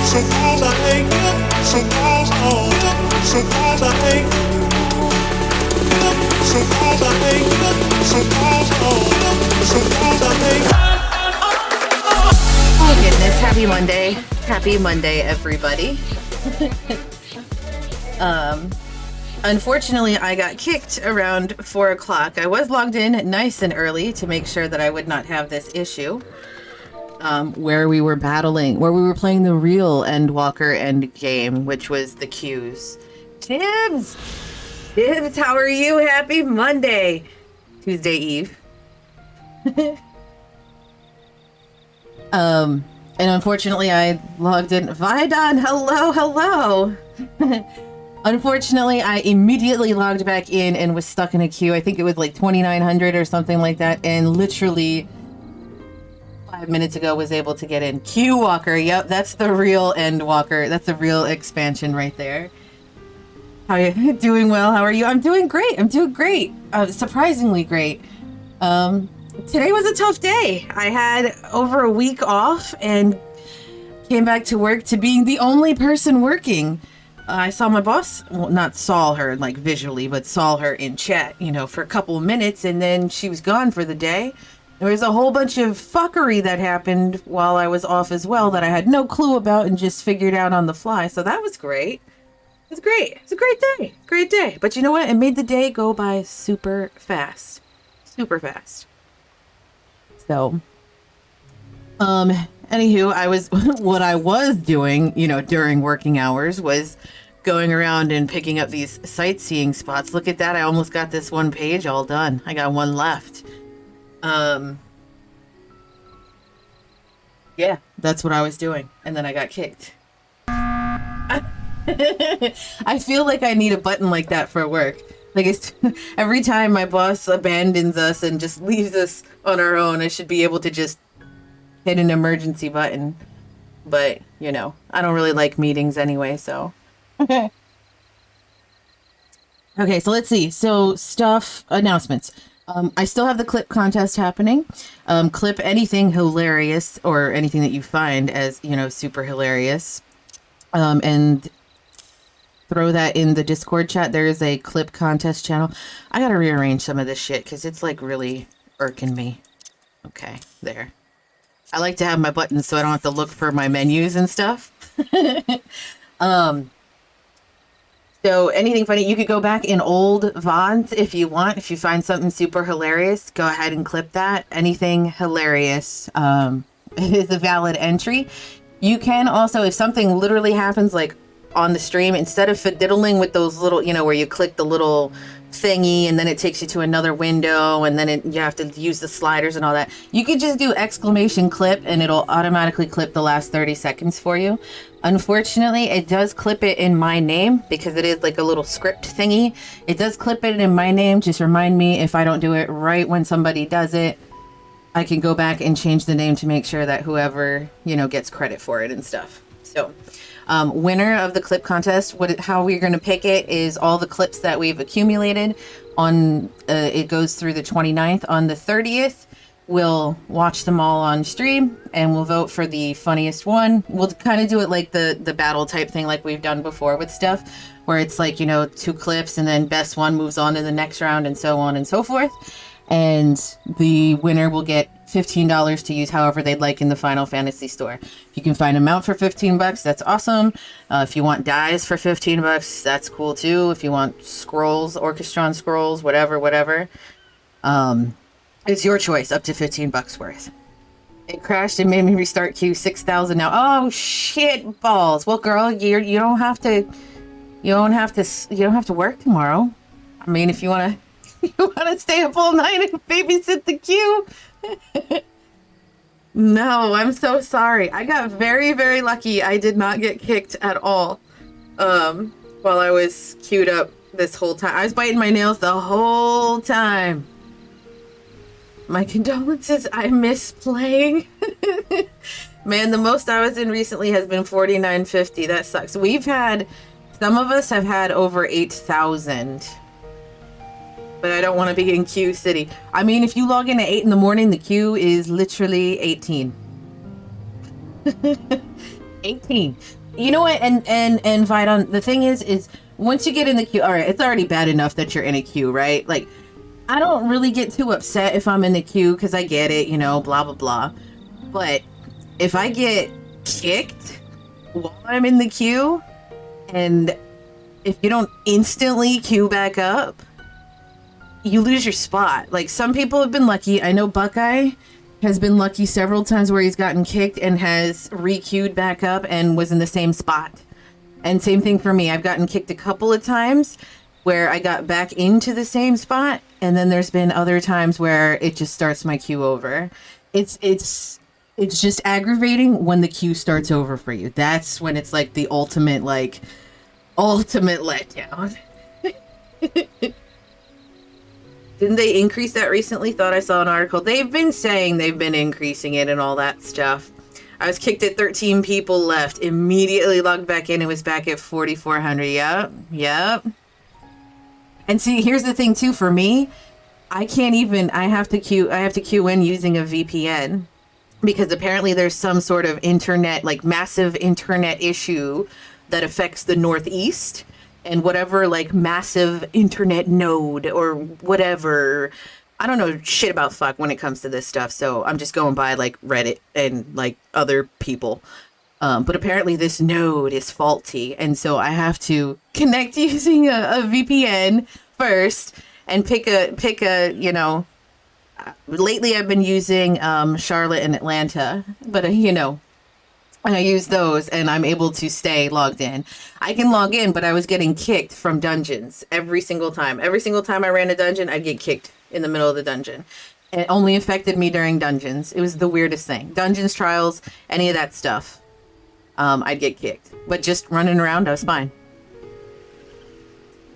Oh goodness, happy Monday. Happy Monday, everybody. Unfortunately, I got kicked around 4 o'clock. I was logged in nice and early to make sure that I would not have this issue. Where we were playing the real Endwalker end game, which was the queues. Tibbs, how are you? Happy Monday. Tuesday Eve. And unfortunately I logged in. Vidon, hello. Unfortunately, I immediately logged back in and was stuck in a queue. I think it was like 2,900 or something like that, and literally 5 minutes ago was able to get in. Queue Walker, yep, that's the real Endwalker. That's the real expansion right there. How are you? Doing well? How are you? I'm doing great. Surprisingly great. Today was a tough day. I had over a week off and came back to work to being the only person working. I saw my boss, well, not saw her like visually, but saw her in chat, for a couple of minutes, and then she was gone for the day. There was a whole bunch of fuckery that happened while I was off as well that I had no clue about and just figured out on the fly. So that was great. It was great. It's a great day. Great day. But you know what? It made the day go by super fast. Super fast. So, anywho, what I was doing, during working hours was going around and picking up these sightseeing spots. Look at that. I almost got this one page all done. I got one left. Yeah, that's what I was doing. And then I got kicked. I feel like I need a button like that for work. Like, it's every time my boss abandons us and just leaves us on our own, I should be able to just hit an emergency button. But, I don't really like meetings anyway, so. Okay, so let's see. So, announcements. I still have the clip contest happening. Clip anything hilarious or anything that you find as, super hilarious. And throw that in the Discord chat. There is a clip contest channel. I gotta rearrange some of this shit because it's like really irking me. Okay, there. I like to have my buttons so I don't have to look for my menus and stuff. So anything funny, you could go back in old VODs if you want. If you find something super hilarious, go ahead and clip that. Anything hilarious is a valid entry. You can also, if something literally happens like on the stream, instead of fiddling with those little, where you click the little thingy and then it takes you to another window and then you have to use the sliders and all that, you could just do exclamation clip and it'll automatically clip the last 30 seconds for you. Unfortunately, it does clip it in my name because it is like a little script thingy. It does clip it in my name. Just remind me if I don't do it right when somebody does it. I can go back and change the name to make sure that whoever, gets credit for it and stuff. So, winner of the clip contest, how we're going to pick it is all the clips that we've accumulated on, it goes through the 29th. On the 30th, we'll watch them all on stream and we'll vote for the funniest one. We'll kind of do it like the battle type thing like we've done before with stuff, where it's like, 2 clips and then best one moves on to the next round and so on and so forth. And the winner will get $15 to use however they'd like in the Final Fantasy store. If you can find a mount for $15, that's awesome. If you want dies for $15, that's cool too. If you want scrolls, Orchestron scrolls, whatever. It's your choice, up to $15 worth. It crashed and made me restart queue 6,000 now. Oh shit balls. Well, girl, you don't have to work tomorrow. I mean, if you want to stay up all night and babysit the queue. No, I'm so sorry. I got very, very lucky. I did not get kicked at all while I was queued up this whole time. I was biting my nails the whole time. My condolences. I miss playing. Man, the most I was in recently has been 49.50. That sucks. Some of us have had over 8,000. But I don't want to be in Q City. I mean, if you log in at 8 in the morning, the queue is literally 18. 18. You know what? And Vidon, the thing is once you get in the queue, all right, it's already bad enough that you're in a queue, right? Like, I don't really get too upset if I'm in the queue because I get it, you know, blah, blah, blah. But if I get kicked while I'm in the queue, and if you don't instantly queue back up, you lose your spot. Like, some people have been lucky. I know Buckeye has been lucky several times where he's gotten kicked and has re-queued back up and was in the same spot. And same thing for me. I've gotten kicked a couple of times where I got back into the same spot, and then there's been other times where it just starts my queue over. It's just aggravating when the queue starts over for you. That's when it's like the ultimate letdown. Didn't they increase that recently? Thought I saw an article. They've been saying they've been increasing it and all that stuff. I was kicked at 13 people left. Immediately logged back in. It was back at 4,400. Yep. And see, here's the thing too. For me, I have to queue in using a VPN because apparently there's some sort of internet, like massive internet issue that affects the Northeast. And whatever, like, massive internet node or whatever. I don't know shit about fuck when it comes to this stuff, so I'm just going by, like, Reddit and, like, other people. But apparently this node is faulty, and so I have to connect using a VPN first and pick a, you know... Lately I've been using Charlotte and Atlanta, but, you know... And I use those and I'm able to stay logged in. I can log in, but I was getting kicked from dungeons every single time. Every single time I ran a dungeon, I'd get kicked in the middle of the dungeon. And it only affected me during dungeons. It was the weirdest thing. Dungeons, trials, any of that stuff. I'd get kicked. But just running around, I was fine.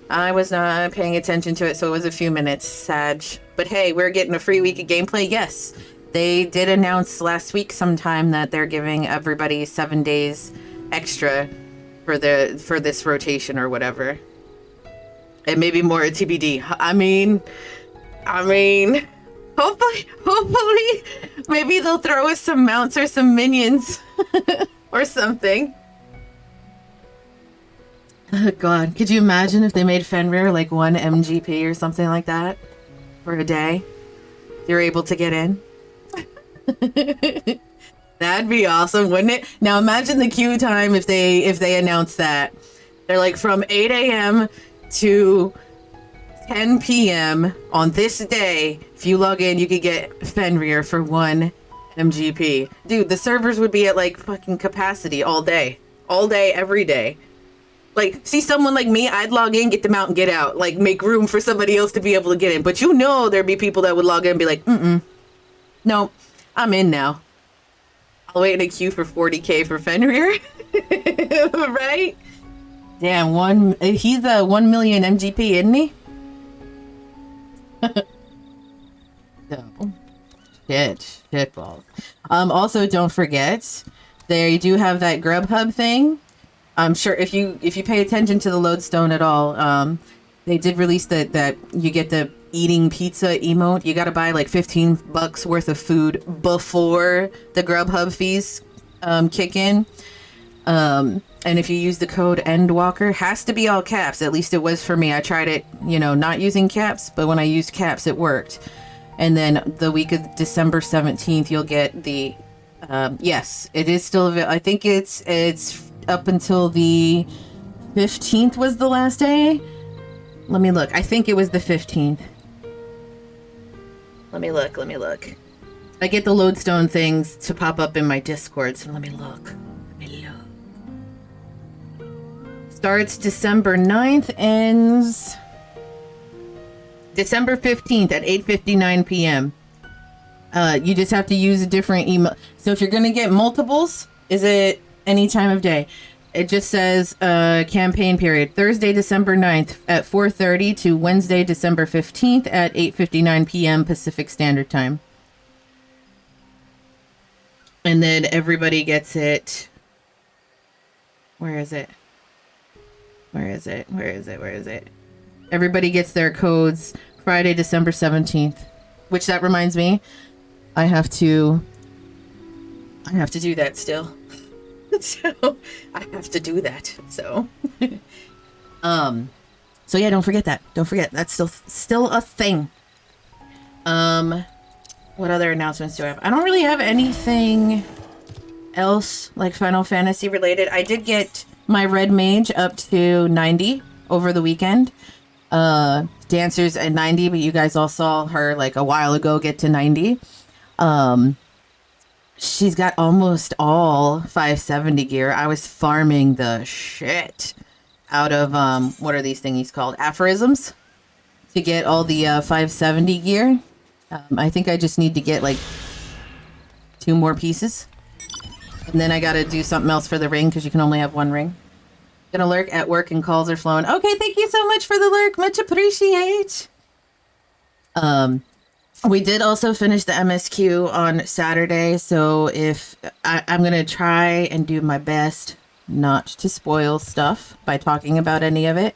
I was not paying attention to it, so it was a few minutes. Sad. But hey, we're getting a free week of gameplay. Yes. They did announce last week sometime that they're giving everybody 7 days extra for this rotation or whatever. And maybe more TBD. I mean, hopefully, maybe they'll throw us some mounts or some minions or something. Oh God, could you imagine if they made Fenrir like 1 MGP or something like that for a day? You're able to get in. That'd be awesome, wouldn't it? Now imagine the queue time if they announce that. They're like from 8 a.m. to 10 p.m. on this day. If you log in, you could get Fenrir for 1 MGP. Dude, the servers would be at like fucking capacity all day. All day, every day. Like, see someone like me, I'd log in, get them out and get out. Like, make room for somebody else to be able to get in. But you know there'd be people that would log in and be like, no. I'm in now. I'll wait in a queue for 40k for Fenrir. Right? Damn, he's a 1 million MGP, isn't he? So, shit balls. Also, don't forget, they do have that Grubhub thing. I'm sure if you pay attention to the lodestone at all, they did release that you get the eating pizza emote. You got to buy like $15 worth of food before the Grubhub fees kick in. And if you use the code Endwalker, has to be all caps. At least it was for me. I tried it, you know, not using caps, but when I used caps, it worked. And then the week of December 17th, you'll get the yes, it is still available. I think it's up until the 15th was the last day. Let me look. I think it was the 15th. Let me look. I get the lodestone things to pop up in my Discord, so let me look. Starts December 9th, ends December 15th at 8:59 p.m. You just have to use a different email. So if you're going to get multiples, is it any time of day? It just says campaign period. Thursday, December 9th at 4:30 to Wednesday, December 15th at 8:59 p.m. Pacific Standard Time. And then everybody gets it. Where is it? Everybody gets their codes Friday, December 17th. Which that reminds me, I have to do that still. So I have to do that. So, so yeah, don't forget that. Don't forget that's still a thing. What other announcements do I have? I don't really have anything else like Final Fantasy related. I did get my Red Mage up to 90 over the weekend. Dancers at 90, but you guys all saw her like a while ago get to 90. She's got almost all 570 gear. I was farming the shit out of what are these thingies called? Aphorisms to get all the 570 gear. I think I just need to get like 2 more pieces. And then I gotta do something else for the ring because you can only have 1 ring. Gonna lurk at work and calls are flowing. Okay, thank you so much for the lurk. Much appreciate. We did also finish the MSQ on Saturday, so if I'm gonna try and do my best not to spoil stuff by talking about any of it.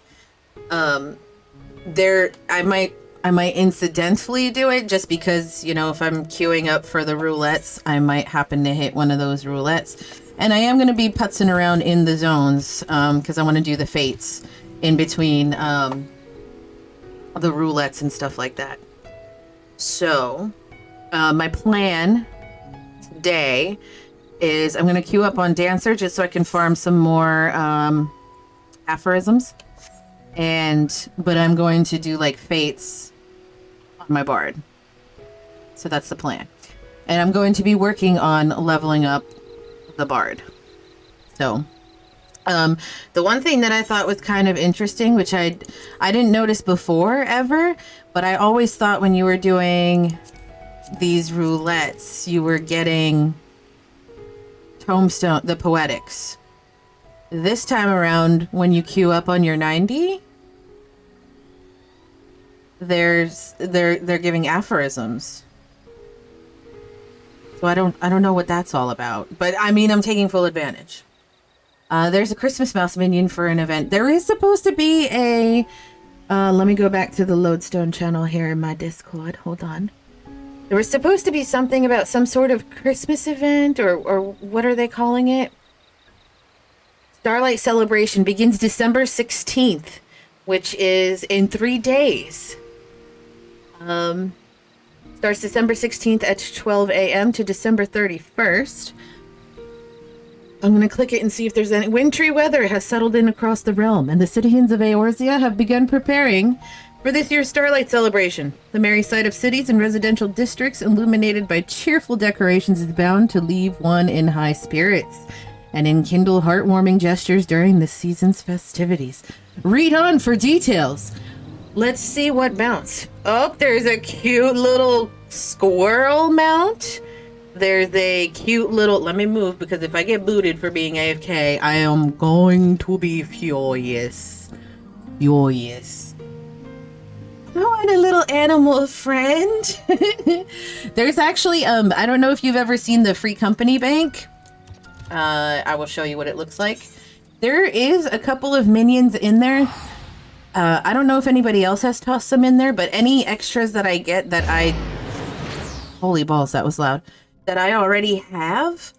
I might incidentally do it just because, you know, if I'm queuing up for the roulettes, I might happen to hit one of those roulettes. And I am going to be putzing around in the zones because I want to do the fates in between the roulettes and stuff like that. So my plan today is I'm going to queue up on Dancer just so I can farm some more aphorisms. But I'm going to do like fates on my bard. So that's the plan. And I'm going to be working on leveling up the bard. So the one thing that I thought was kind of interesting, which I didn't notice before ever, but I always thought when you were doing these roulettes, you were getting Tombstone, the Poetics. This time around, when you queue up on your 90, they're giving aphorisms. So I don't know what that's all about. But I mean, I'm taking full advantage. There's a Christmas Mouse minion for an event. There is supposed to be a let me go back to the Lodestone channel here in my Discord. Hold on. There was supposed to be something about some sort of Christmas event or what are they calling it? Starlight Celebration begins December 16th, which is in 3 days. Starts December 16th at 12 a.m. to December 31st. I'm going to click it and see if there's any... Wintry weather has settled in across the realm, and the citizens of Eorzea have begun preparing for this year's Starlight Celebration. The merry sight of cities and residential districts illuminated by cheerful decorations is bound to leave one in high spirits and enkindle heartwarming gestures during the season's festivities. Read on for details. Let's see what mounts. Oh, there's a cute little squirrel mount. There's a cute little... Let me move, because if I get booted for being AFK, I am going to be furious. Furious. I want a little animal friend. There's actually... I don't know if you've ever seen the Free Company Bank. I will show you what it looks like. There is a couple of minions in there. I don't know if anybody else has tossed them in there, but any extras that I get that I... Holy balls, that was loud. That I already have,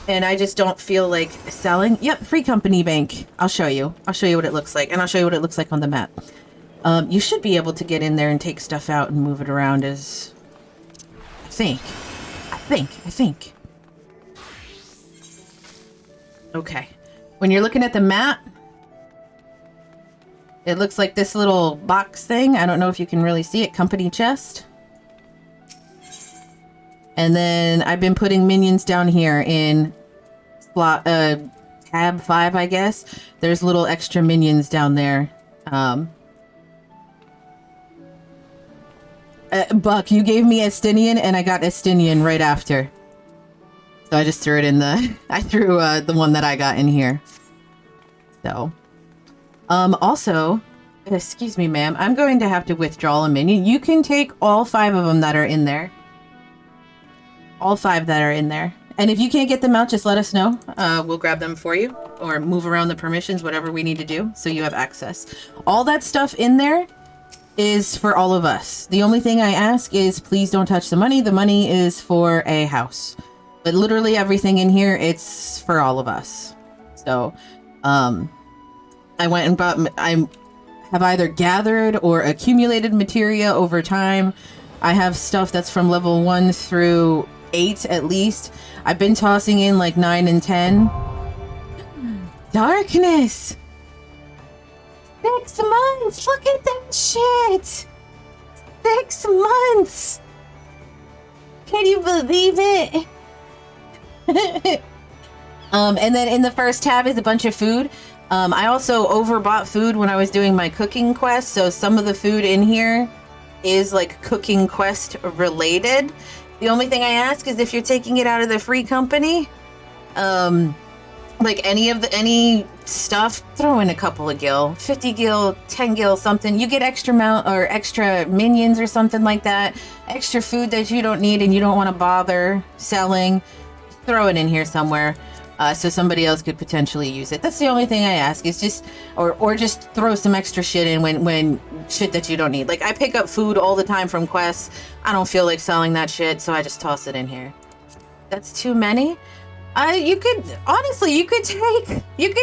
and I just don't feel like selling. Yep, Free Company Bank. I'll show you. I'll show you what it looks like, and I'll show you what it looks like on the map. You should be able to get in there and take stuff out and move it around as... I think. Okay. When you're looking at the map, it looks like this little box thing. I don't know if you can really see it. Company chest. And then I've been putting minions down here in slot, tab 5, I guess. There's little extra minions down there. Buck, you gave me Estinian, and I got Estinian right after. So I just threw it in the... I threw the one that I got in here. So... also, excuse me, ma'am, I'm going to have to withdraw a minion. You can take all 5 of them that are in there. All 5 that are in there. And if you can't get them out, just let us know. We'll grab them for you or move around the permissions, whatever we need to do so you have access. All that stuff in there is for all of us. The only thing I ask is please don't touch the money. The money is for a house. But literally everything in here, it's for all of us. So, I went and bought, I have either gathered or accumulated materia over time. I have stuff that's from level 1 through 8 at least. I've been tossing in like 9 and 10. Darkness! 6 months! Look at that shit! 6 months! Can you believe it? And then in the first tab is a bunch of food. I also overbought food when I was doing my cooking quest, so some of the food in here is like cooking quest related. The only thing I ask is if you're taking it out of the free company, like any stuff, throw in a couple of gil, 50 gil, 10 gil, something. You get extra mount or extra minions or something like that, extra food that you don't need and you don't want to bother selling. Throw it in here somewhere. So somebody else could potentially use it. That's the only thing I ask is just, or just throw some extra shit in when shit that you don't need. Like I pick up food all the time from quests. I don't feel like selling that shit, so I just toss it in here. That's too many. You could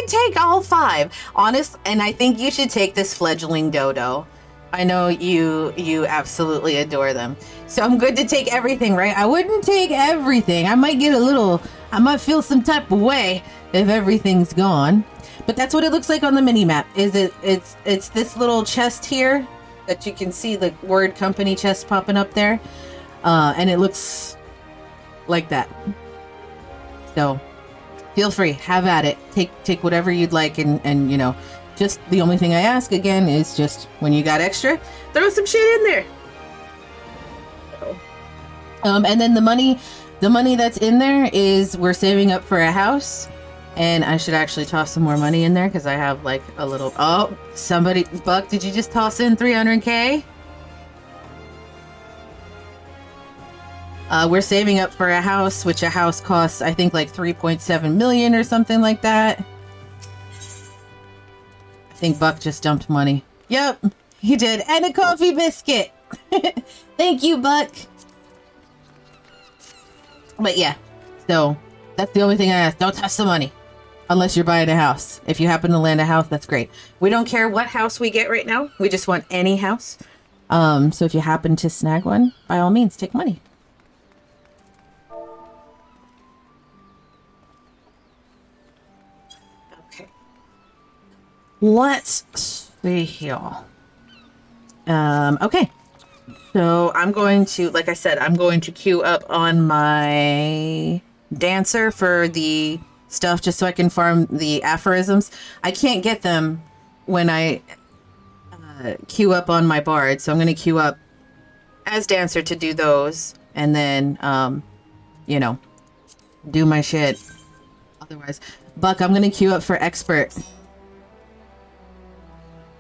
take all 5. Honest, and I think you should take this fledgling dodo. I know you absolutely adore them. So I'm good to take everything, right? I wouldn't take everything. I might feel some type of way if everything's gone. But that's what it looks like on the mini map. It's this little chest here that you can see the word company chest popping up there. And it looks like that. So feel free, have at it. Take whatever you'd like and you know, just the only thing I ask again is just when you got extra, throw some shit in there. And then the money that's in there is we're saving up for a house, and I should actually toss some more money in there because I have like a little. Oh, somebody, Buck, did you just toss in 300k? We're saving up for a house, which a house costs I think like 3.7 million or something like that. I think Buck just dumped money. Yep, he did, and a coffee biscuit. Thank you, Buck. But yeah, so that's the only thing I ask. Don't touch the money unless you're buying a house. If you happen to land a house, that's great. We don't care what house we get right now. We just want any house. So if you happen to snag one, by all means, take money. Okay. Let's see here. Okay. So I'm going to, like I said, I'm going to queue up on my dancer for the stuff just so I can farm the aphorisms. I can't get them when I queue up on my bard, so I'm going to queue up as dancer to do those, and then, you know, do my shit. Otherwise, Buck, I'm going to queue up for expert.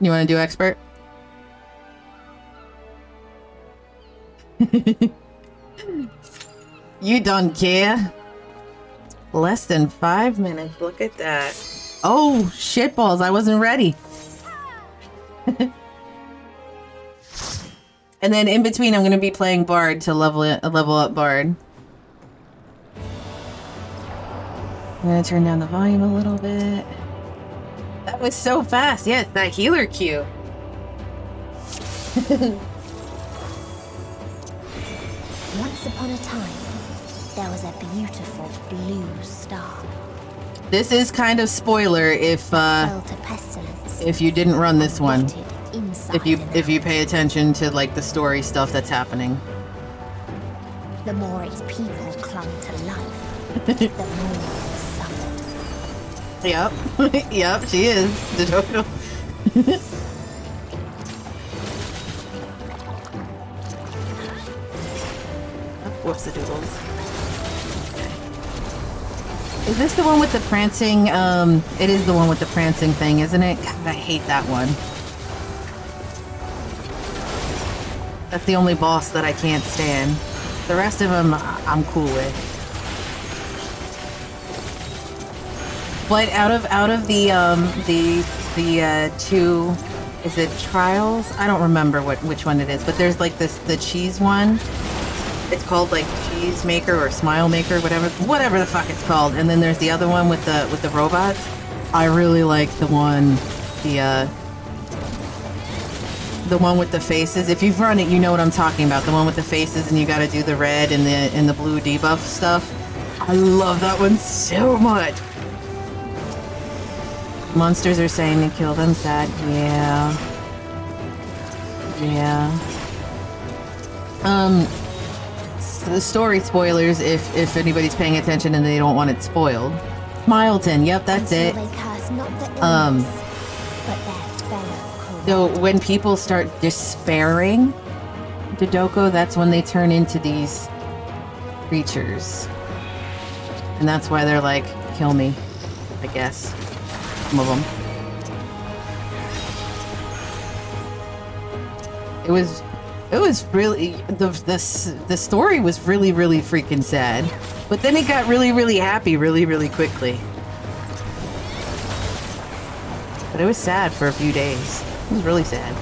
You want to do expert? You don't care. Less than 5 minutes. Look at that. Oh, shitballs. I wasn't ready. And then in between, I'm going to be playing Bard to level up Bard. I'm going to turn down the volume a little bit. That was so fast. Yes, that healer queue. Once upon a time, there was a beautiful blue star. This is kind of spoiler if you didn't run this one. If you pay attention to like the story stuff that's happening. The more its people clung to life, the more it suffered. Yep. Yep, she is. The total. Whoops the doodles. Okay. Is this the one with the prancing? It is the one with the prancing thing, isn't it? God, I hate that one. That's the only boss that I can't stand. The rest of them, I'm cool with. But out of the two, is it trials? I don't remember which one it is, but there's like the cheese one. It's called like Cheese Maker or Smile Maker, whatever the fuck it's called. And then there's the other one with the robots. I really like the one with the faces. If you've run it, you know what I'm talking about. The one with the faces, and you got to do the red and the blue debuff stuff. I love that one so much. Monsters are saying to kill them. Sad. Yeah. The story spoilers if anybody's paying attention and they don't want it spoiled. Smileton, yep, that's it. So when people start despairing, Dodoko, that's when they turn into these creatures. And that's why they're like, kill me, I guess. Some of them. It was really, the story was really, really freaking sad. But then it got really, really happy really, really quickly. But it was sad for a few days. It was really sad.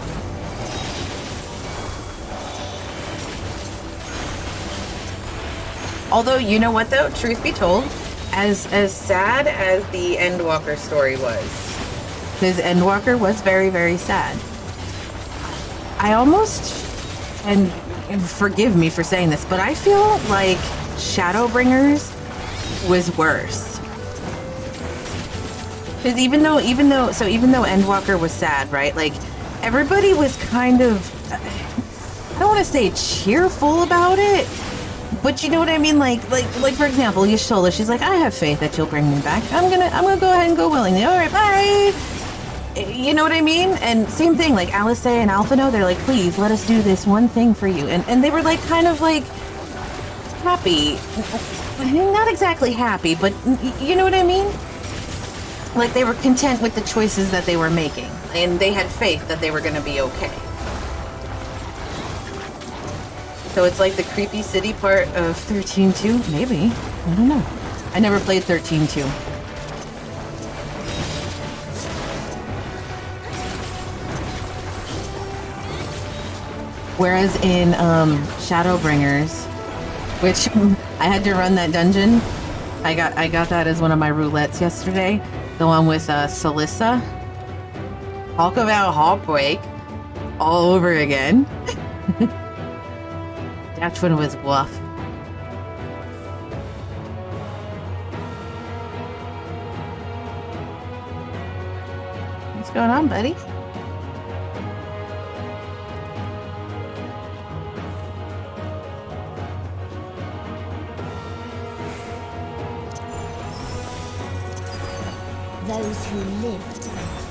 Although, you know what though? Truth be told, as sad as the Endwalker story was, because Endwalker was very, very sad. I almost, and forgive me for saying this, but I feel like Shadowbringers was worse. Because even though Endwalker was sad, right? Like, everybody was kind of, I don't want to say cheerful about it, but you know what I mean? Like for example, Yashola, she's like, I have faith that you'll bring me back. I'm gonna go ahead and go willingly. All right, bye. You know what I mean? And same thing, like Alice and Alphino, they're like, please let us do this one thing for you. And they were like kind of like happy. Not exactly happy, but you know what I mean? Like they were content with the choices that they were making. And they had faith that they were going to be okay. So it's like the creepy city part of 13.2? Maybe. I don't know. I never played 13.2. Whereas in Shadowbringers, which I had to run that dungeon, I got that as one of my roulettes yesterday. The one with Celissa. Talk about heartbreak all over again. That one was woof. What's going on, buddy? Those who lived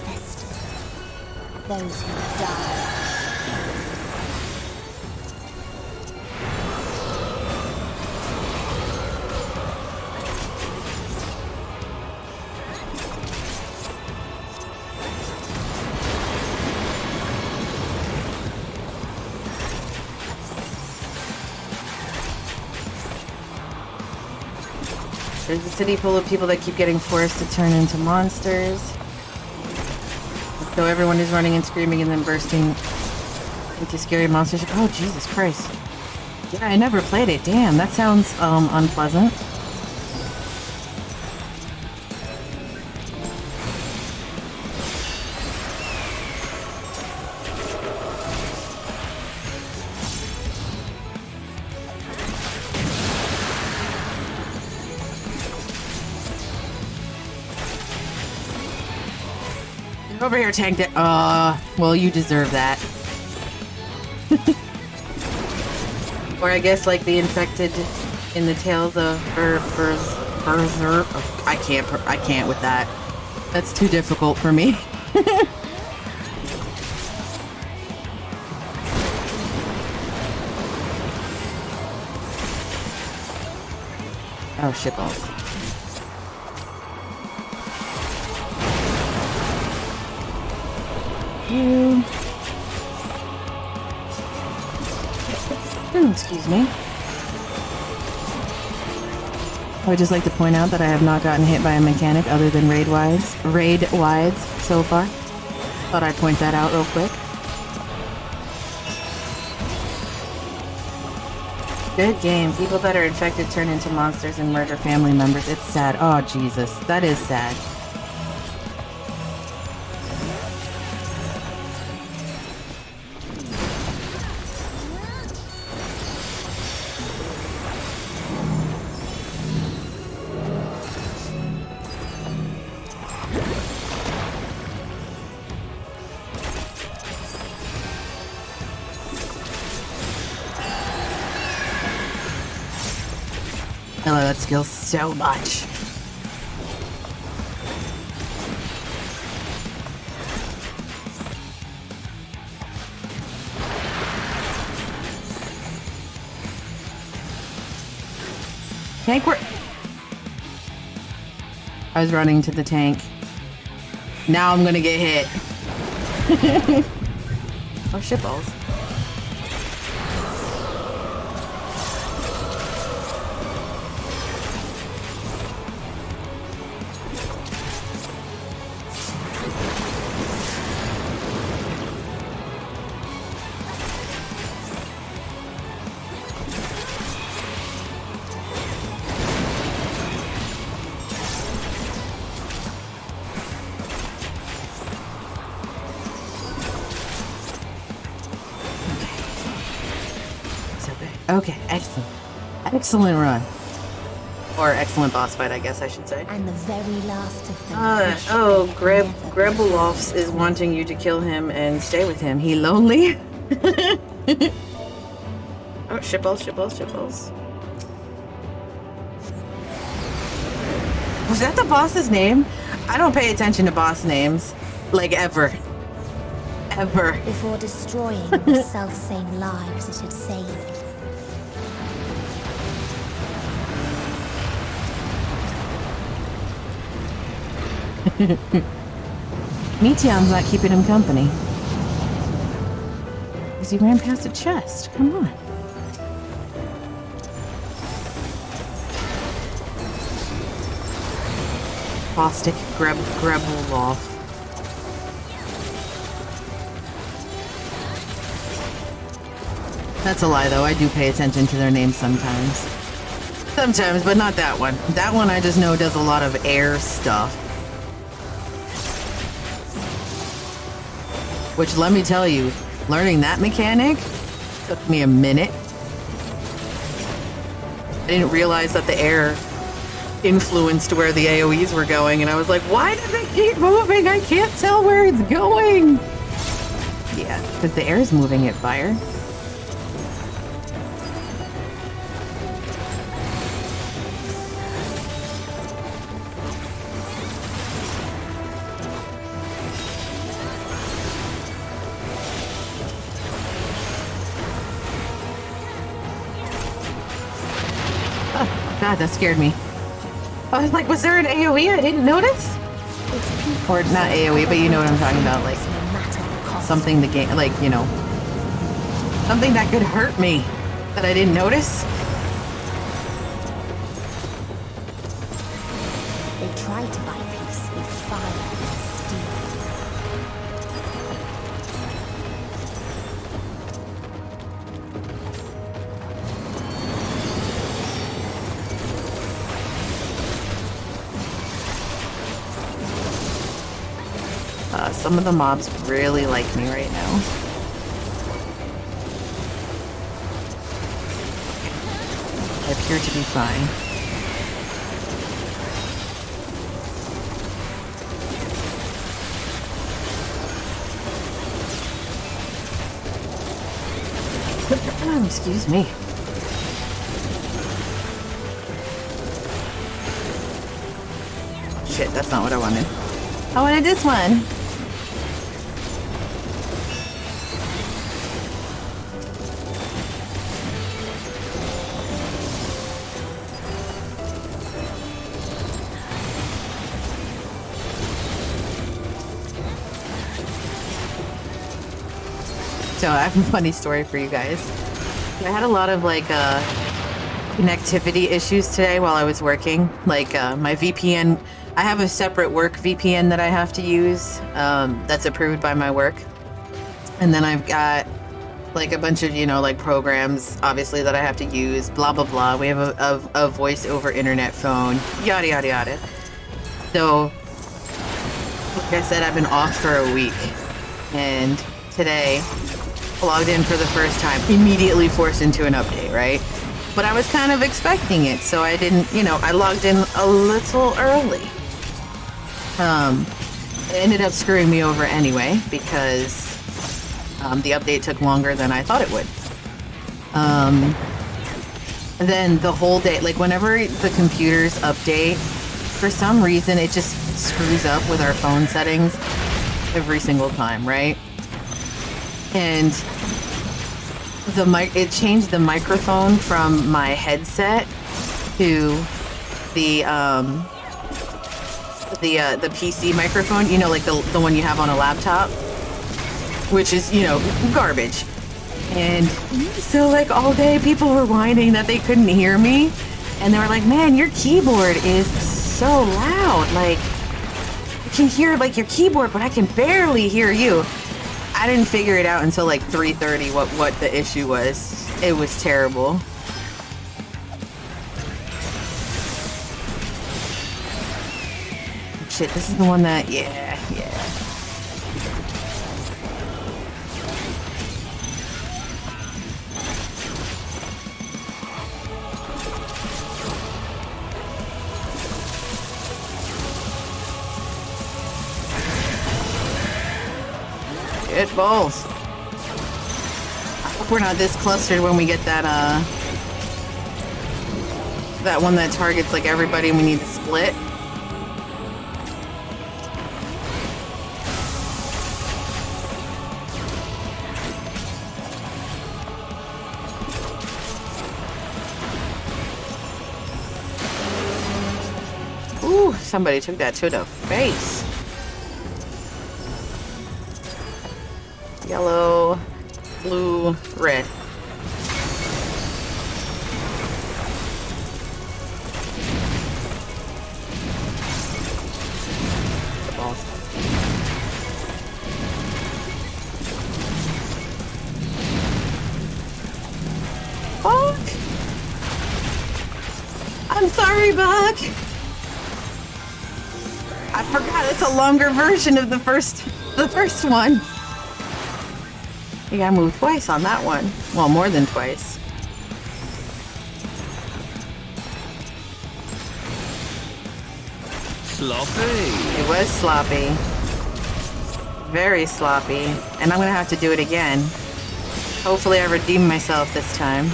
fester. Those who died. There's a city full of people that keep getting forced to turn into monsters. So everyone is running and screaming and then bursting into scary monsters. Oh, Jesus Christ. Yeah, I never played it. Damn, that sounds unpleasant. Over here, tanked it. Well, you deserve that. Or I guess like the infected in the Tales of Berserk. I can't with that. That's too difficult for me. Oh, shitballs. Excuse me. I would just like to point out that I have not gotten hit by a mechanic other than raid wides so far. Thought I'd point that out real quick. Good game. People that are infected turn into monsters and murder family members. It's sad. Oh, Jesus. That is sad. I love that skill so much. Tank work. I was running to the tank. Now I'm gonna get hit. Oh, shitballs. Okay, excellent. Excellent run. Or excellent boss fight, I guess I should say. And the very last of them. Grebulovs is wanting you to kill him and stay with him. He lonely? Oh, shitballs. Was that the boss's name? I don't pay attention to boss names. Like, ever. Ever. Before destroying the self-same lives it had saved. Meteon's not keeping him company. Because he ran past a chest. Come on. Caustic Grebulov. That's a lie, though. I do pay attention to their names sometimes. Sometimes, but not that one. That one I just know does a lot of air stuff. Which, let me tell you, learning that mechanic took me a minute. I didn't realize that the air influenced where the AoEs were going, and I was like, why does it keep moving? I can't tell where it's going. Yeah, because the air is moving at fire. God, that scared me. I was like, was there an AoE I didn't notice? Or not AoE, but you know what I'm talking about, like something the game, like, you know, something that could hurt me that I didn't notice. They tried to buy peace with fire and steel. Some of the mobs really like me right now. I appear to be fine. Excuse me. Shit, that's not what I wanted. I wanted this one. So I have a funny story for you guys. I had a lot of like connectivity issues today while I was working. Like my VPN, I have a separate work VPN that I have to use that's approved by my work. And then I've got like a bunch of, you know, like programs, obviously, that I have to use, blah, blah, blah. We have a voice over internet phone, yada, yada, yada. So, like I said, I've been off for a week. And today, logged in for the first time, immediately forced into an update, right? But I was kind of expecting it, so I didn't, you know, I logged in a little early. It ended up screwing me over anyway, because the update took longer than I thought it would. Then the whole day, like whenever the computers update, for some reason it just screws up with our phone settings every single time, right? And it changed the microphone from my headset to the PC microphone, you know, like the one you have on a laptop, which is, you know, garbage. And so like all day people were whining that they couldn't hear me, and they were like, man, your keyboard is so loud, like I can hear like your keyboard but I can barely hear you. I didn't figure it out until like 3:30 what the issue was. It was terrible. Shit, this is the one that, yeah. Good balls. I hope we're not this clustered when we get that that one that targets like everybody and we need to split. Ooh, somebody took that to the face. Yellow, blue, red. The balls. Buck! I'm sorry, Buck! I forgot it's a longer version of the first one. You gotta move twice on that one. Well, more than twice. Sloppy. It was sloppy. Very sloppy. And I'm gonna have to do it again. Hopefully I redeem myself this time.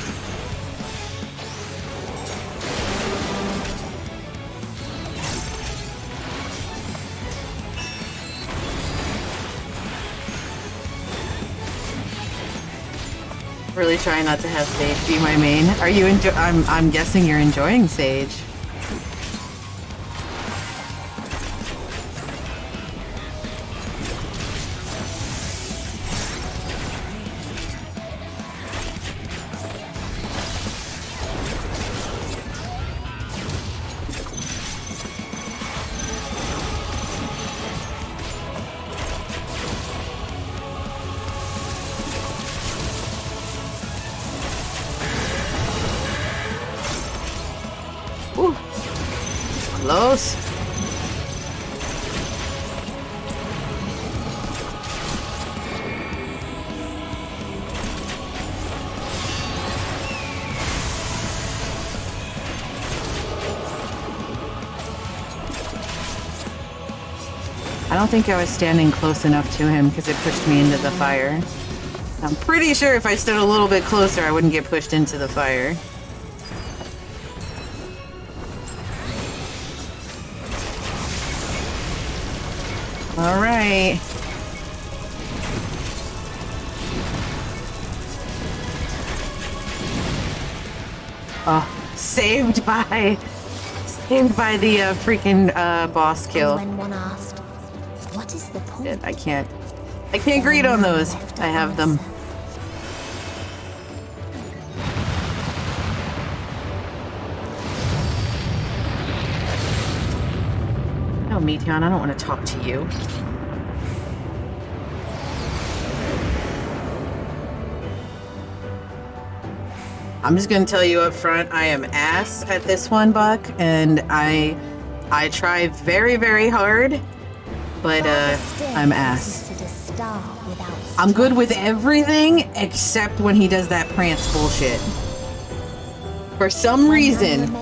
Really trying not to have Sage be my main. Are you I'm guessing you're enjoying Sage. Ooh, close. I don't think I was standing close enough to him because it pushed me into the fire. I'm pretty sure if I stood a little bit closer, I wouldn't get pushed into the fire. All right. Oh, saved by the freaking boss kill. And when one asked, what is the point? Shit, I can't greet on those. I have them. No, Meteon, I don't want to talk to you. I'm just gonna tell you up front, I am ass at this one, Buck, and I try very, very hard, but I'm ass. I'm good with everything except when he does that prance bullshit. For some reason,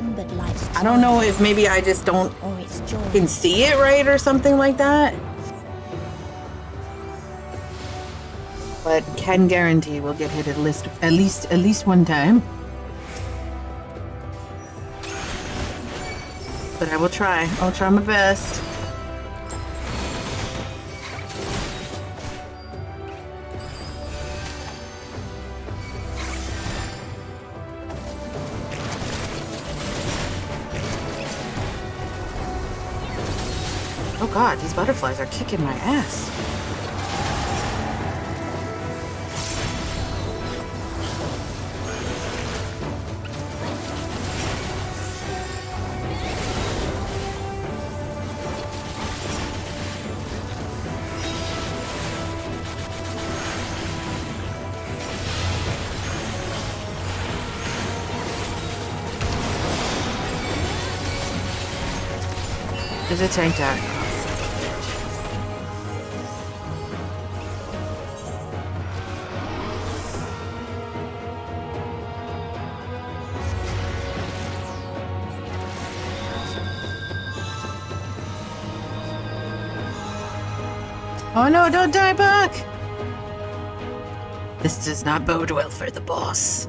I don't know if maybe I just don't can see it right or something like that. But can guarantee we'll get hit at least one time. But I will try. I'll try my best. Oh god, these butterflies are kicking my ass. There's a tank down. Oh no, don't die, Buck! This does not bode well for the boss.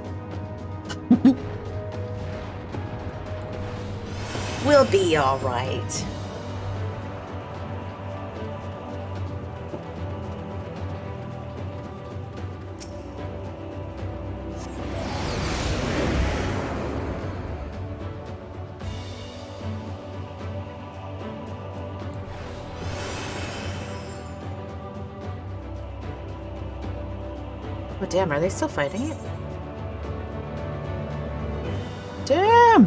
We'll be alright. Oh damn, are they still fighting it? Damn!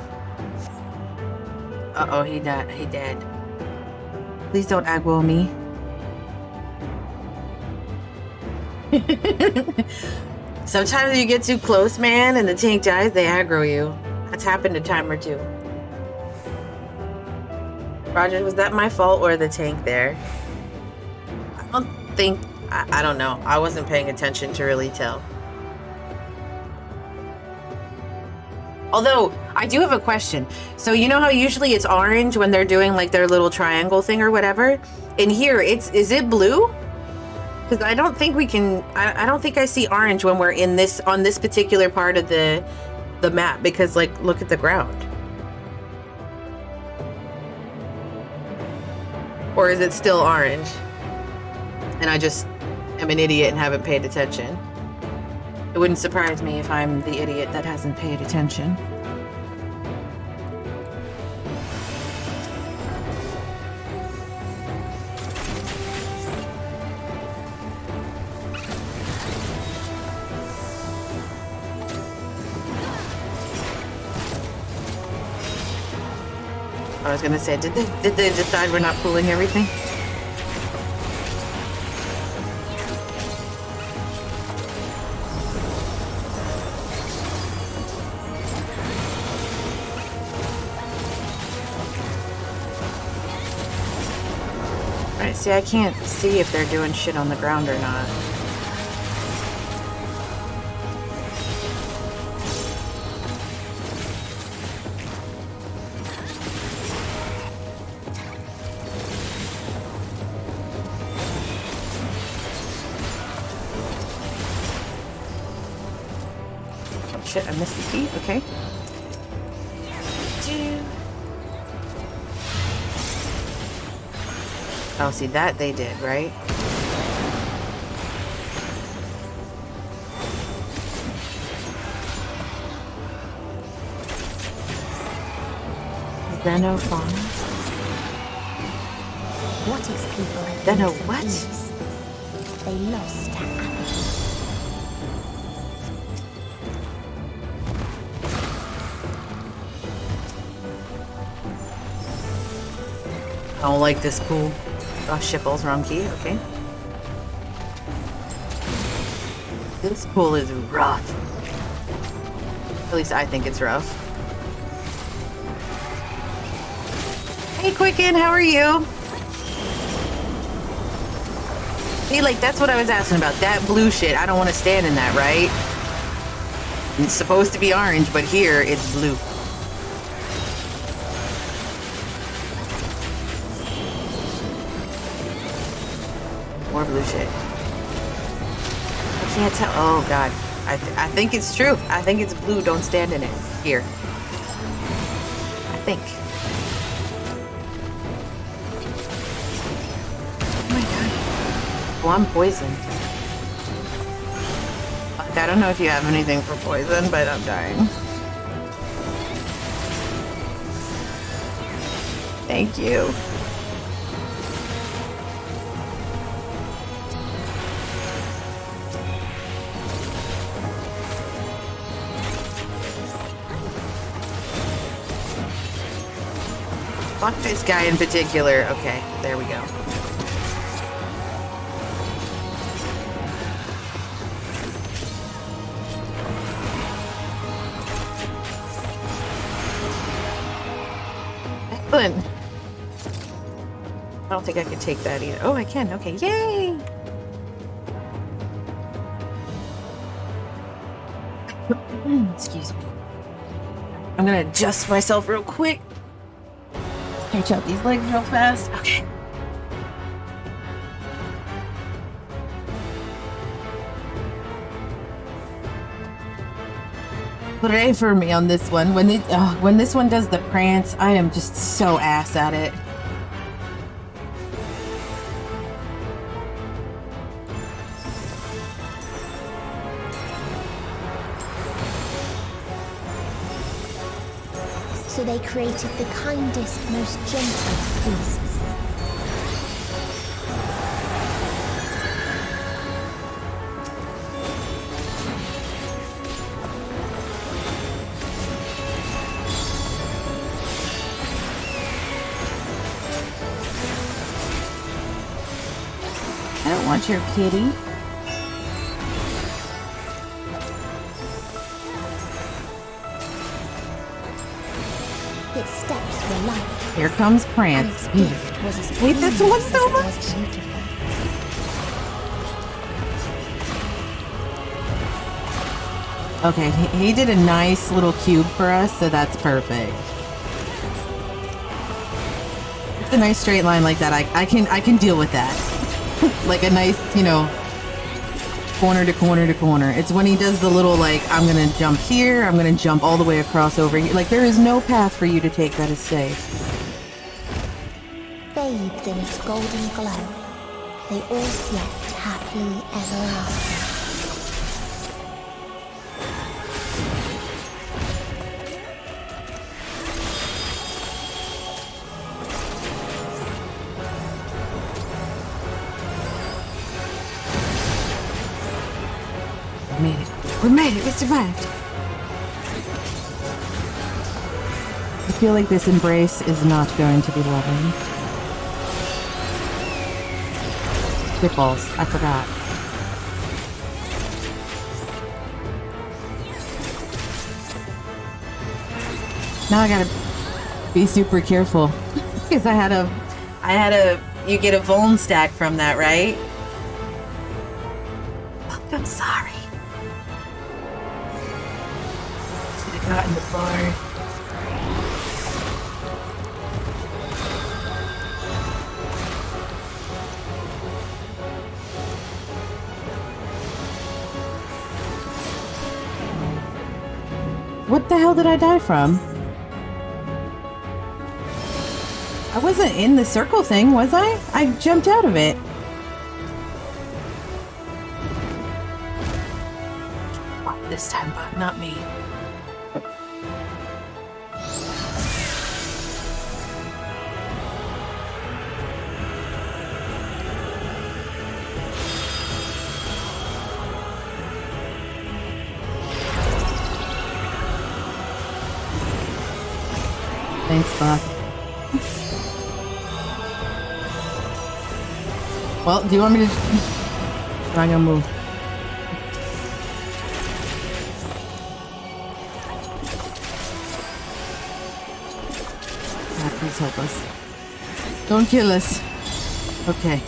Uh-oh, he dead. Please don't aggro me. Sometimes you get too close, man, and the tank dies, they aggro you. That's happened a time or two. Roger, was that my fault or the tank there? I don't think... I don't know. I wasn't paying attention to really tell. Although, I do have a question. So you know how usually it's orange when they're doing like their little triangle thing or whatever? In here, is it blue? Because I don't think we can... I don't think I see orange when we're in this... on this particular part of the map. Because, like, look at the ground. Or is it still orange? And I just... I'm an idiot and haven't paid attention. It wouldn't surprise me if I'm the idiot that hasn't paid attention. I was gonna say, did they decide we're not pulling everything? See, I can't see if they're doing shit on the ground or not. Oh shit, I missed the key? Okay. Oh, see, that they did, right? Zeno Farms? What is people have Zeno been what? years? They lost apathy. I don't like this pool. Oh, shitballs, wrong key, okay. This pool is rough. At least I think it's rough. Hey, Quicken, how are you? See, like, that's what I was asking about. That blue shit, I don't want to stand in that, right? It's supposed to be orange, but here it's blue. More blue shit. I can't tell. Oh, God. I think it's true. I think it's blue. Don't stand in it. Here. I think. Oh, my God. Oh, I'm poisoned. Like, I don't know if you have anything for poison, but I'm dying. Thank you. Fuck this guy in particular. Okay, there we go. Excellent. I don't think I could take that either. Oh, I can. Okay, yay! Excuse me. I'm gonna adjust myself real quick. Stretch out these legs real fast. Okay. Pray for me on this one. When this one does the prance, I am just so ass at it. So they created the kindest, most gentle of beasts. I don't want your kitty. Its steps were light. Here comes And Prance. its gift was as Hate this clean one as so it much. was beautiful. Okay, he did a nice little cube for us, so that's perfect. It's a nice straight line like that. I can deal with that. Like a nice, you know, corner to corner to corner. It's when he does the little, like, I'm gonna jump here, I'm gonna jump all the way across over here. Like, there is no path for you to take that is safe. Bathed in its golden glow, they all slept happily ever after. We made it. We made it. We survived. I feel like this embrace is not going to be loving. Spitballs. I forgot. Now I gotta be super careful because I had a. You get a vuln stack from that, right? Fuck, I'm sorry. Should have gotten the bar. What the hell did I die from? I wasn't in the circle thing, was I? I jumped out of it. This time, Bob, not me. Thanks, Bob. Well, do you want me to... I'm gonna move. Please help us. Don't kill us. Okay.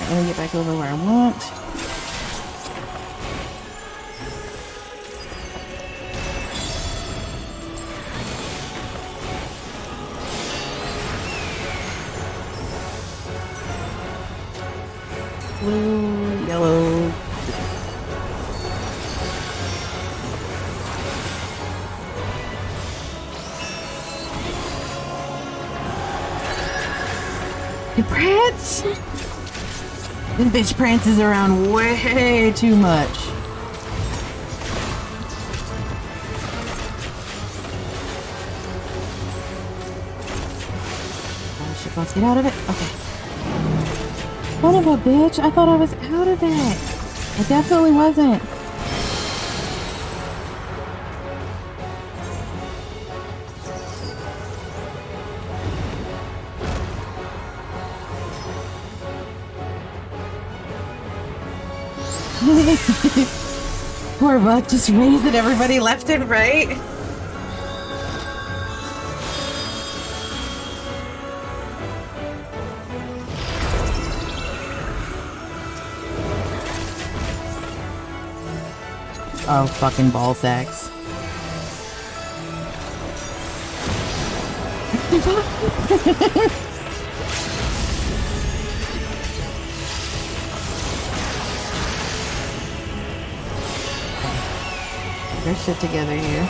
Let me get back over where I want. Blue, yellow. You prance? This bitch prances around way too much. Oh shit, let's get out of it. Okay. Son of a bitch, I thought I was out of it. I definitely wasn't. Poor Buck just raised at everybody left and right. Oh, fucking ball sacks. Get our shit together here.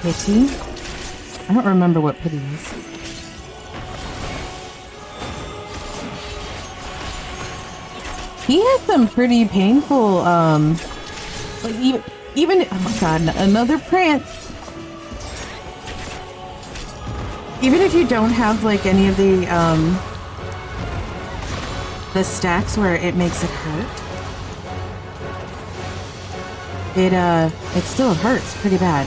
Pity? I don't remember what pity is. He has some pretty painful, like even, oh my god, another prance. Even if you don't have like any of the stacks where it makes it hurt, it still hurts pretty bad.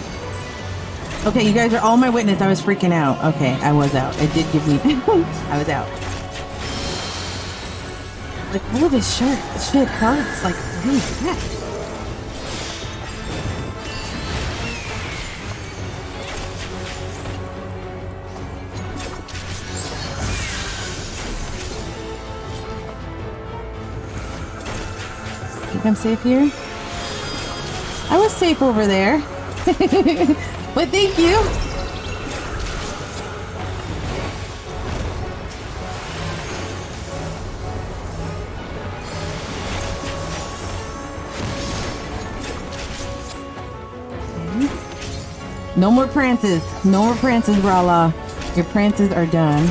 Okay, you guys are all my witness. I was freaking out. Okay, I was out. It did give me... I was out. Like, all of this shit hurts. Like, really bad. Think I'm safe here? I was safe over there. But thank you. No more prances. No more prances, Rala. Your prances are done.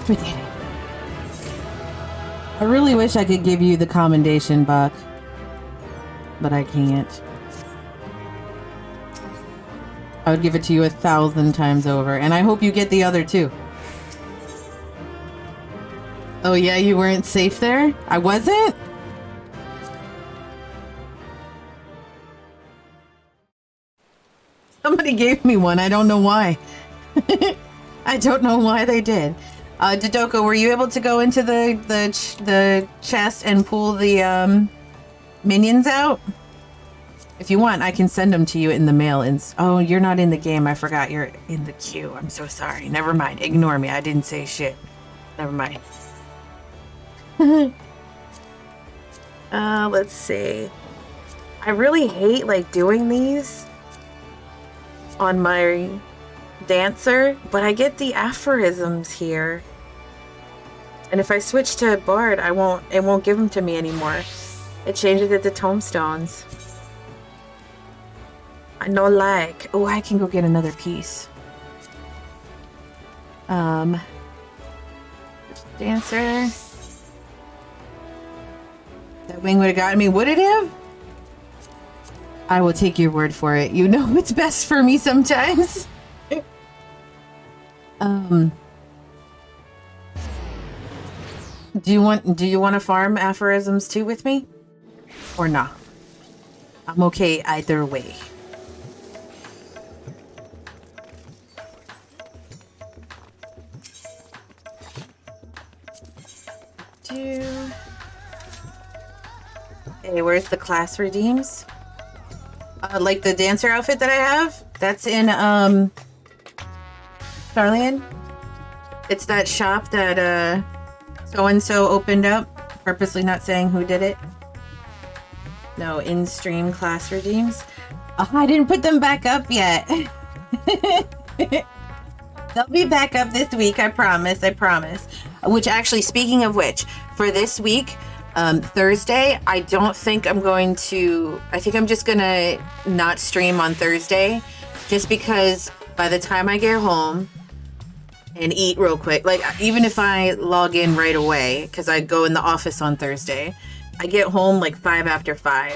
We did it. I really wish I could give you the commendation, Buck. But I can't. I would give it to you 1,000 times over. And I hope you get the other two. Oh yeah, you weren't safe there? I wasn't? Somebody gave me one. I don't know why. I don't know why they did. Dodoko, were you able to go into the chest and pull the minions out? If you want, I can send them to you in the mail. Oh, you're not in the game. I forgot you're in the queue. I'm so sorry. Never mind. Ignore me. I didn't say shit. Never mind. Let's see. I really hate like doing these on my dancer, but I get the aphorisms here. And if I switch to Bard, it won't give them to me anymore. It changes it to tombstones. I know, like, oh, I can go get another piece. Dancer. That wing would have gotten me. Would it have? I will take your word for it. You know what's best for me sometimes. Do you want to farm aphorisms too with me? Or not? I'm okay either way. Hey, where's the class redeems? Like the dancer outfit that I have? That's in Starlian. It's that shop that so-and-so opened up, purposely not saying who did it. No, in-stream class redeems. Oh, I didn't put them back up yet. They'll be back up this week, I promise, I promise. Which actually, speaking of which, for this week, Thursday, I don't think I'm going to... I think I'm just gonna not stream on Thursday, just because by the time I get home and eat real quick, like even if I log in right away, because I go in the office on Thursday, I get home like 5 after 5.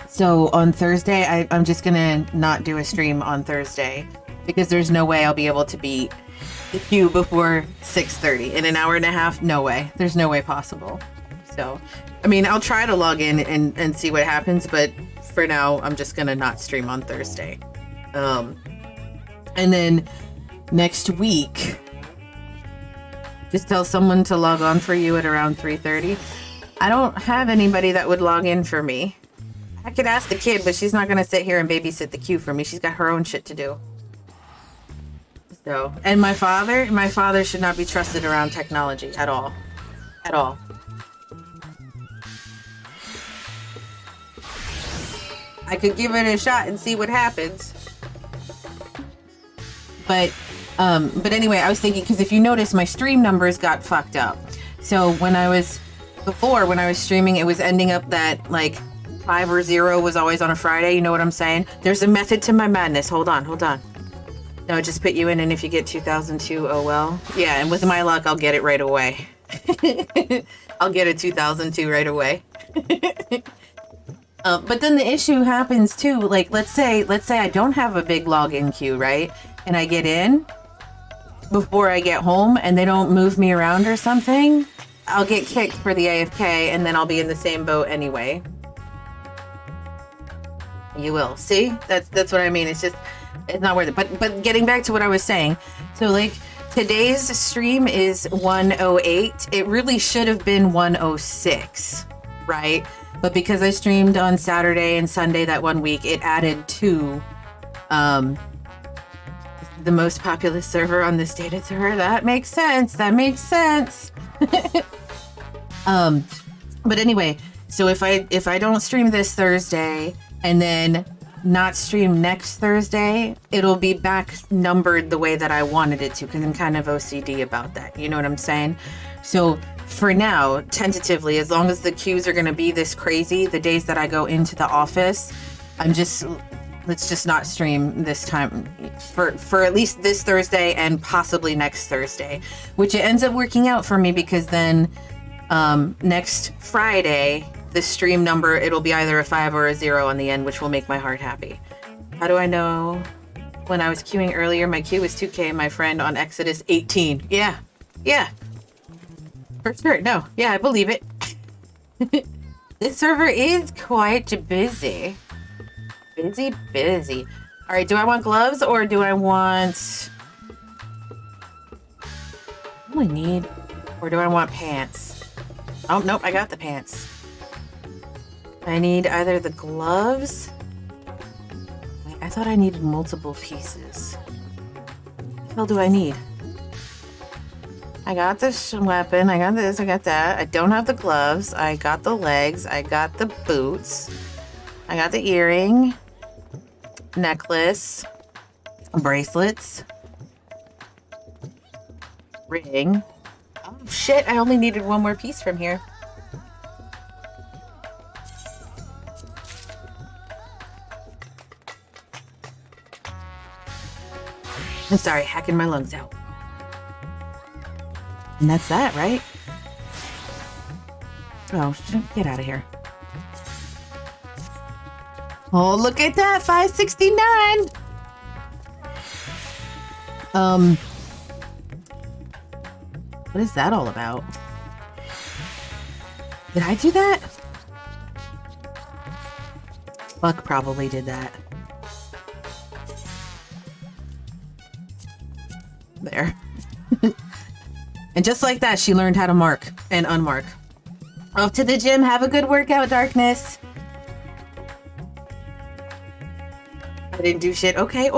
So on Thursday, I'm just gonna not do a stream on Thursday, because there's no way I'll be able to beat the queue before 6:30. In an hour and a half, no way. There's no way possible. So, I mean, I'll try to log in and see what happens, but for now, I'm just gonna not stream on Thursday. And then next week, just tell someone to log on for you at around 3:30. I don't have anybody that would log in for me. I could ask the kid, but she's not gonna sit here and babysit the queue for me. She's got her own shit to do. So, and my father should not be trusted around technology at all. At all. I could give it a shot and see what happens. But anyway, I was thinking, because if you notice, my stream numbers got fucked up. So when I was streaming, it was ending up that like 5 or 0 was always on a Friday. You know what I'm saying? There's a method to my madness. Hold on. No, just put you in, and if you get 2002, oh well. Yeah, and with my luck, I'll get it right away. I'll get a 2002 right away. But then the issue happens too. Like, let's say I don't have a big login queue, right? And I get in before I get home, and they don't move me around or something. I'll get kicked for the AFK, and then I'll be in the same boat anyway. You will see. That's what I mean. It's not worth it. But getting back to what I was saying, so like today's stream is 108. It really should have been 106, right? But because I streamed on Saturday and Sunday that one week, it added to the most populous server on this data server. That makes sense. But anyway, so if I don't stream this Thursday and then not stream next Thursday, it'll be back numbered the way that I wanted it to, because I'm kind of OCD about that. You know what I'm saying? So for now, tentatively, as long as the queues are going to be this crazy, the days that I go into the office, let's just not stream this time for at least this Thursday and possibly next Thursday, which it ends up working out for me, because then next Friday, the stream number, it'll be either a 5 or a 0 on the end, which will make my heart happy. How do I know? When I was queuing earlier, my queue was 2K, my friend on Exodus 18. Yeah. For sure. No. Yeah, I believe it. This server is quite busy. Busy. All right, do I want gloves or do I want... Or do I want pants? Oh, nope, I got the pants. I need either the gloves... Wait, I thought I needed multiple pieces. What the hell do I need? I got this weapon, I got this, I got that. I don't have the gloves. I got the legs, I got the boots. I got the earring, necklace, bracelets, ring. Oh shit, I only needed one more piece from here. I'm sorry, hacking my lungs out. And that's that, right? Oh, get out of here. Oh, look at that, 569. What is that all about? Did I do that? Buck probably did that. There. And just like that, she learned how to mark and unmark. Off to the gym. Have a good workout, Darkness. I didn't do shit. Okay.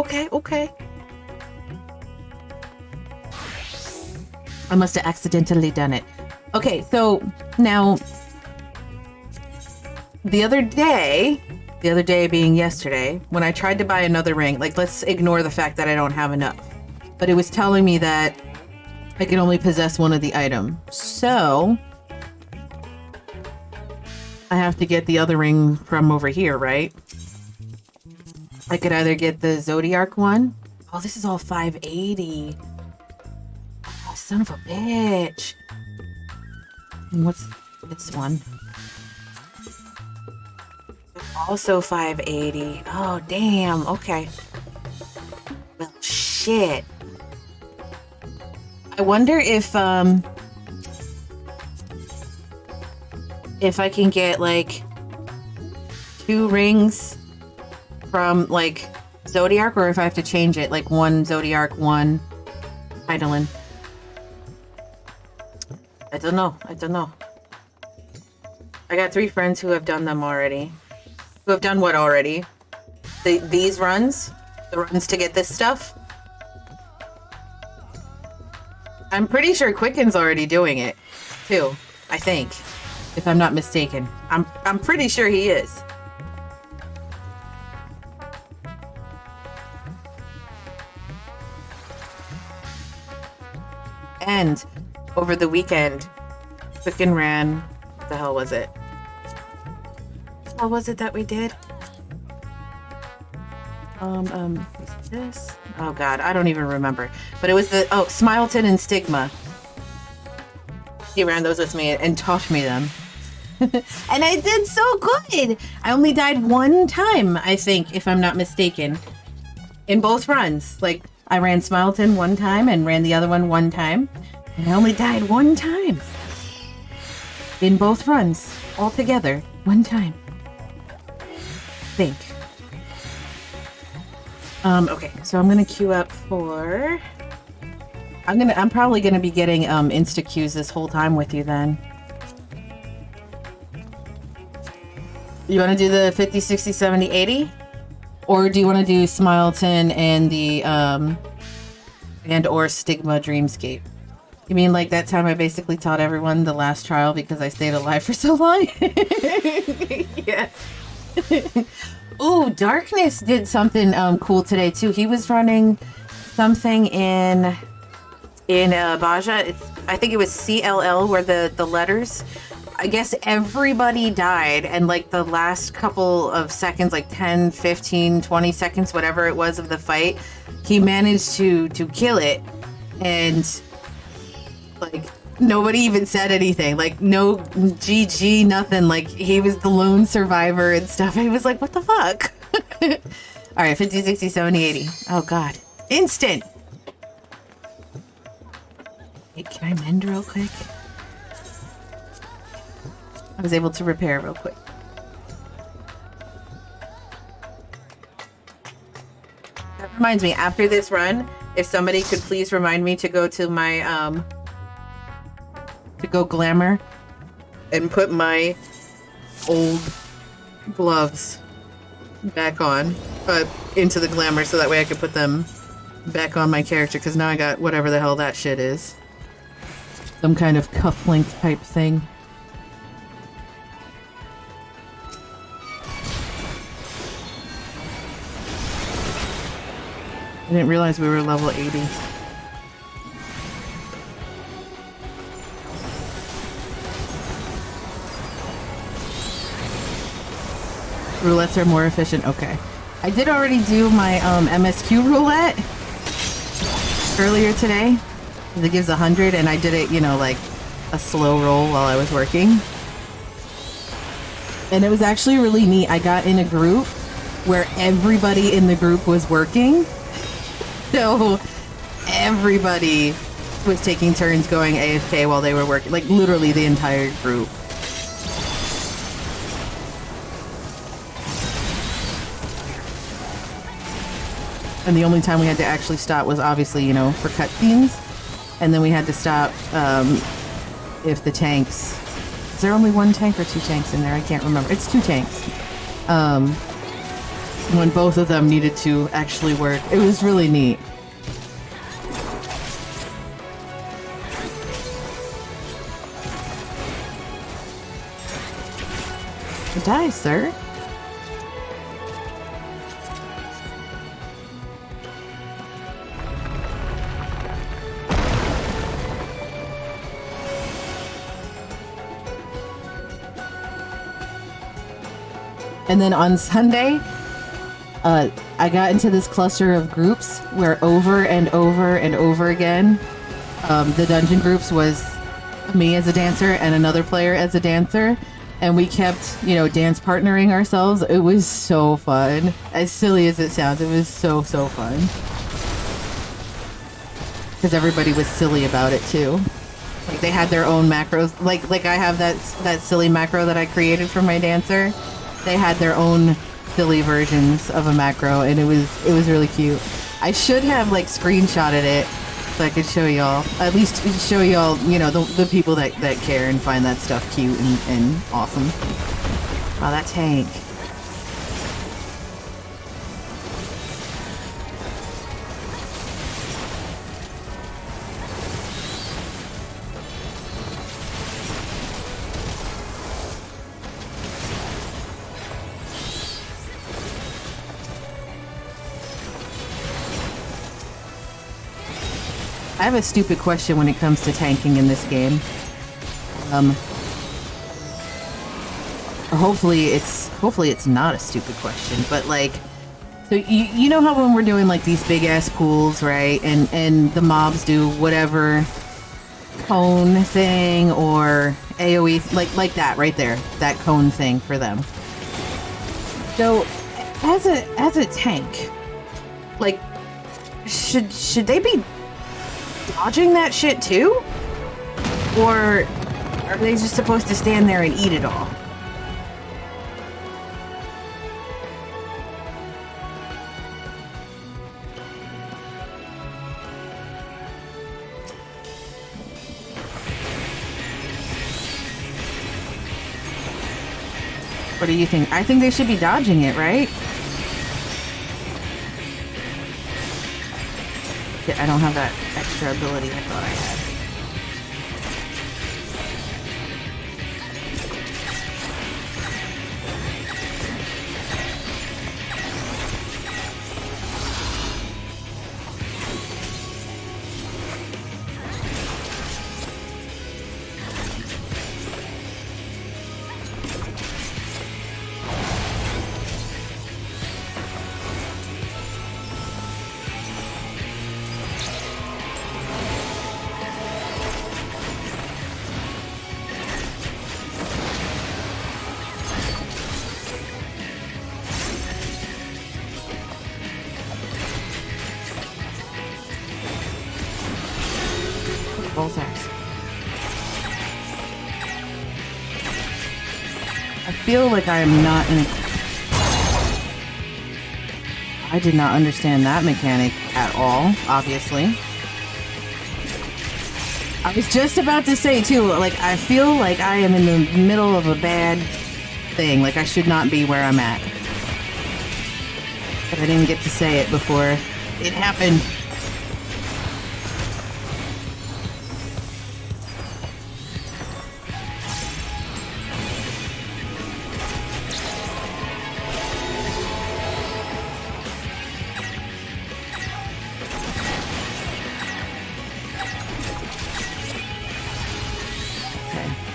I must have accidentally done it. Okay, so now the other day being yesterday, when I tried to buy another ring, like let's ignore the fact that I don't have enough, but it was telling me that I can only possess one of the item. So I have to get the other ring from over here, right? I could either get the Zodiac one. Oh, this is all 580. Oh, son of a bitch. And what's this one? Also 580. Oh, damn. Okay. Well, shit. I wonder if I can get like 2 rings from like Zodiac, or if I have to change it, like 1 Zodiac, 1 Eidolon. I don't know. I got 3 friends who have done them already. Who have done what already? These runs? The runs to get this stuff? I'm pretty sure Quicken's already doing it, too. I think. If I'm not mistaken. I'm pretty sure he is. And over the weekend, Quicken ran. What the hell was it? What was it that we did? Was it this? Oh god, I don't even remember. But it was the Smileton and Stigma. He ran those with me and taught me them. And I did so good. I only died 1 time, I think, if I'm not mistaken. In both runs. Like, I ran Smileton 1 time and ran the other one 1 time. And I only died 1 time. In both runs. All together. 1 time. Think. Okay, so I'm gonna queue up for... I'm probably gonna be getting insta queues this whole time with you then. You wanna do the 50, 60, 70, 80? Or do you wanna do Smileton and the and or Stigma Dreamscape? You mean like that time I basically taught everyone the last trial because I stayed alive for so long? Yeah. Ooh, Darkness did something cool today too. He was running something in Baja. I think it was CLL were the letters. I guess everybody died, and like the last couple of seconds, like 10, 15, 20 seconds, whatever it was of the fight, he managed to kill it, and like nobody even said anything, like no GG, nothing. Like he was the lone survivor and stuff. I was like, what the fuck? All right, 50, 60, 70, 80. Oh god, instant. Wait, can I mend real quick? I was able to repair real quick. That reminds me, after this run, if somebody could please remind me to go to my to go glamour and put my old gloves back on into the glamour, so that way I could put them back on my character, because now I got whatever the hell that shit is. Some kind of cufflink type thing. I didn't realize we were level 80. Roulettes are more efficient. Okay. I did already do my MSQ roulette earlier today. It gives 100, and I did it, you know, like a slow roll while I was working. And it was actually really neat. I got in a group where everybody in the group was working. So everybody was taking turns going AFK while they were working. Like literally the entire group. And the only time we had to actually stop was obviously, you know, for cutscenes. And then we had to stop if the tanks... Is there only one tank or two tanks in there? I can't remember. It's two tanks. When both of them needed to actually work. It was really neat. Die, sir. And then on Sunday, I got into this cluster of groups where over and over and over again, the dungeon groups was me as a dancer and another player as a dancer. And we kept, you know, dance partnering ourselves. It was so fun. As silly as it sounds, it was so, so fun. Because everybody was silly about it too. Like they had their own macros. Like I have that silly macro that I created for my dancer. They had their own silly versions of a macro, and it was really cute. I should have like screenshotted it so I could show y'all. At least show y'all, you know, the people that care and find that stuff cute and awesome. Wow, that tank. I have a stupid question when it comes to tanking in this game. Hopefully it's not a stupid question, but like, so you know how when we're doing like these big ass pools, right? And the mobs do whatever cone thing or AoE, like that right there, that cone thing for them. So as a tank, like, should they be dodging that shit too? Or are they just supposed to stand there and eat it all? What do you think? I think they should be dodging it, right? Yeah, I don't have that extra ability I thought I had. Bullseyes. I feel like I am not in. I did not understand that mechanic at all, obviously. I was just about to say too, like I feel like I am in the middle of a bad thing, like I should not be where I'm at. But I didn't get to say it before it happened.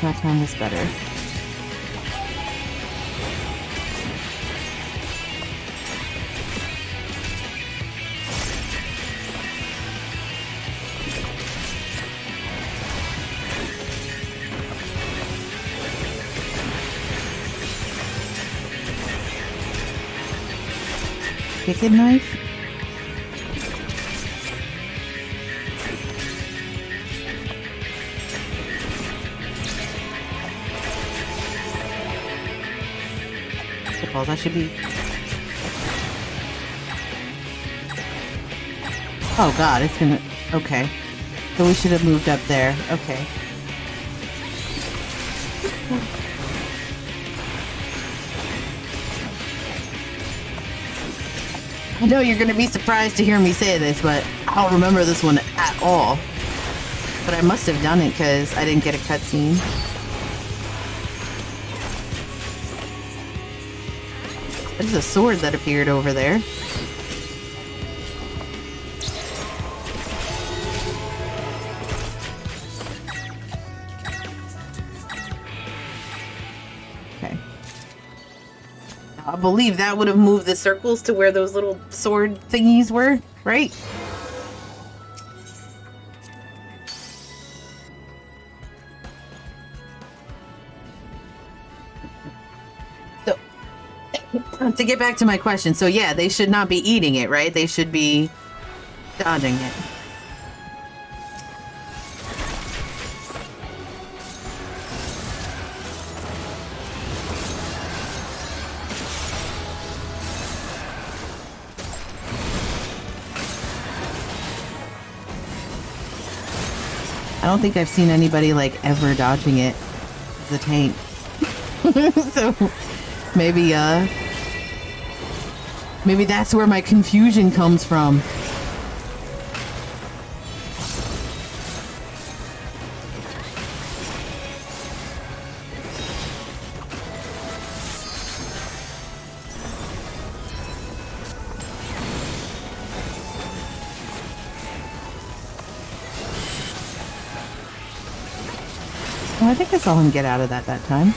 That time is better. chicken knife? That should be... Oh god, it's gonna... Okay. So we should have moved up there. Okay. I know you're gonna be surprised to hear me say this, but I don't remember this one at all. But I must have done it because I didn't get a cutscene. There's a sword that appeared over there. Okay. I believe that would have moved the circles to where those little sword thingies were, right? To get back to my question, so yeah, they should not be eating it, right? They should be dodging it. I don't think I've seen anybody like ever dodging it as a tank. So maybe maybe that's where my confusion comes from. Well, I think I saw him get out of that time.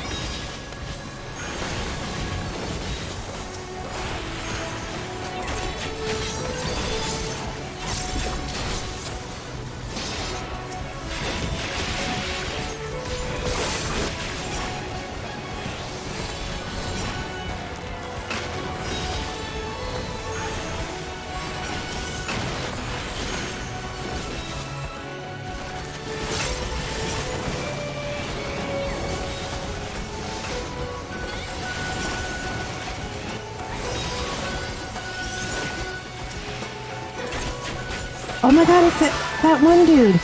Oh my god, it's that one dude.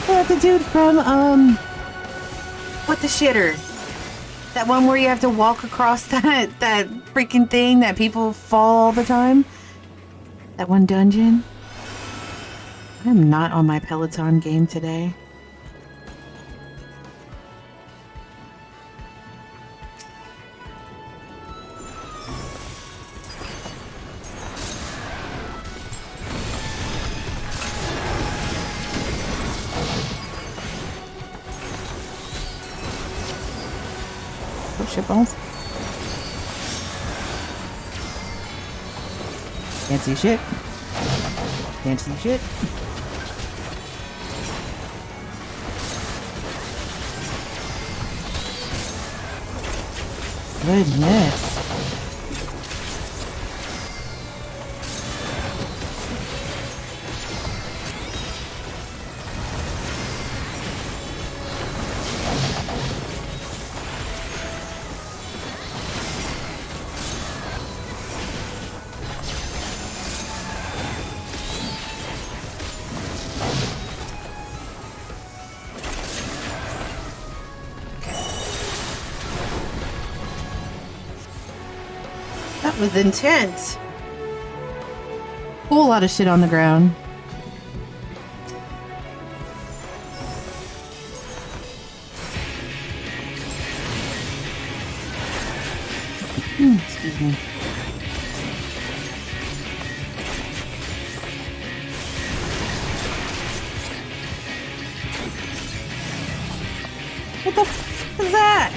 Oh, the dude from, what the shitter? That one where you have to walk across that freaking thing that people fall all the time? That one dungeon? I'm not on my Peloton game today. Shitballs. Can't see shit. Can't see shit. Goodness. That was intense. Whole lot of shit on the ground. Excuse me. What the f is that?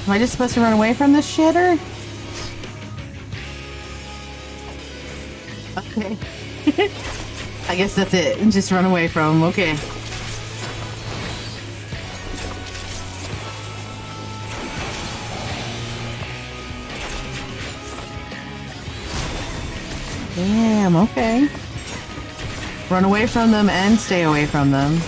Am I just supposed to run away from this shitter? Okay. I guess that's it. Just run away from him. Okay. Damn, okay. Run away from them and stay away from them.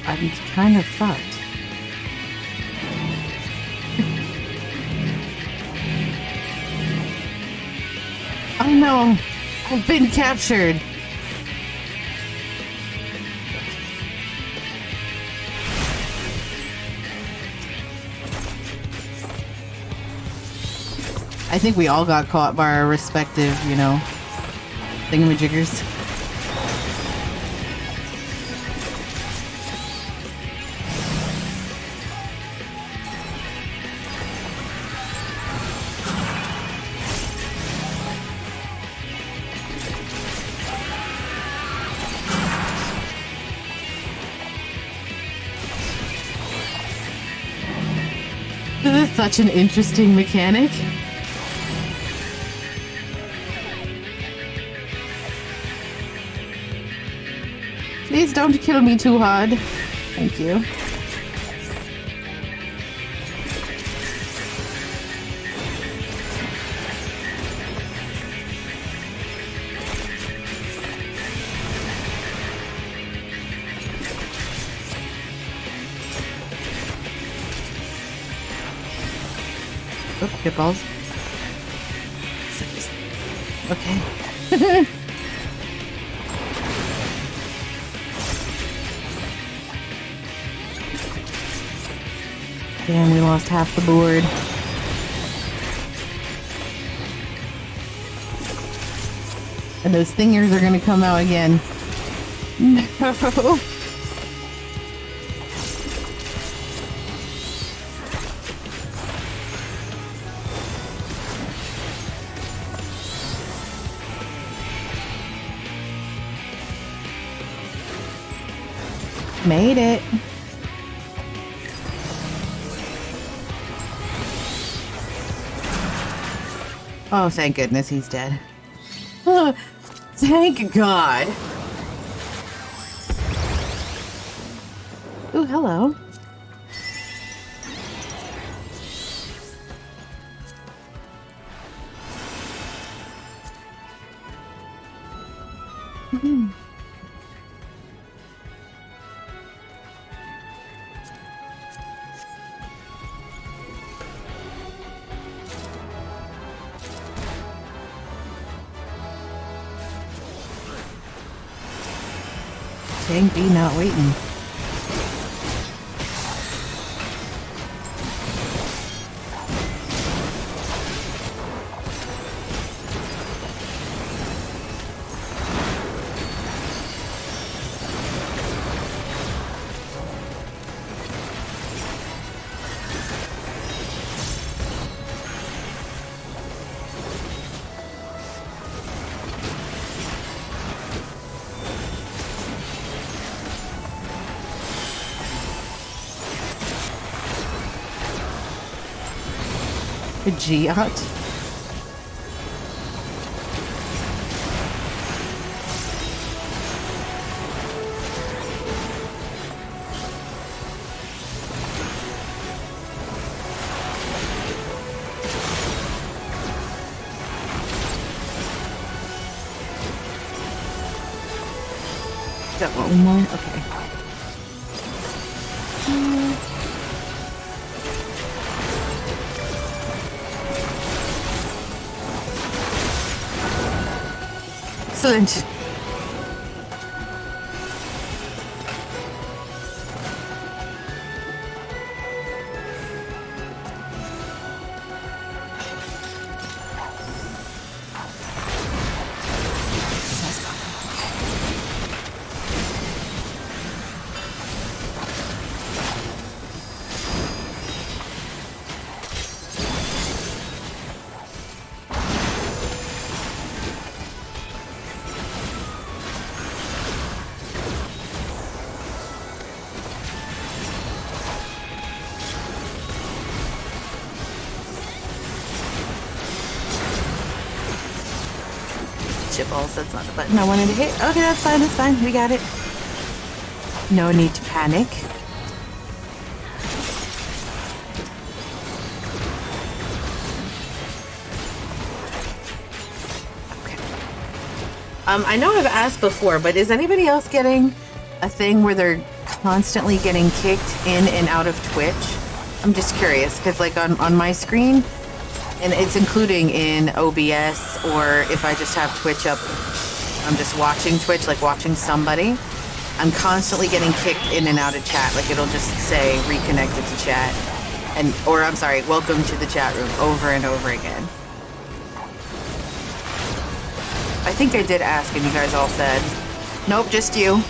I'm kind of fucked. Oh no! I've been captured! I think we all got caught by our respective, you know, thingamajiggers. This is such an interesting mechanic. Please don't kill me too hard. Thank you. Oh, good balls. Okay. Damn, we lost half the board. And those thingers are gonna come out again. No. Made it. Oh, thank goodness he's dead. Thank God. Ooh, hello. Dang B not waiting. A Giot? Got one more? Okay. Excellent. shitballs. That's not the button I wanted to hit. Okay, that's fine. That's fine. We got it. No need to panic. Okay. I know I've asked before, but is anybody else getting a thing where they're constantly getting kicked in and out of Twitch? I'm just curious, because like on my screen, and it's including in OBS, or if I just have Twitch up, I'm just watching Twitch, like watching somebody, I'm constantly getting kicked in and out of chat. Like it'll just say reconnected to chat, or I'm sorry, welcome to the chat room, over and over again. I think I did ask and you guys all said, nope, just you.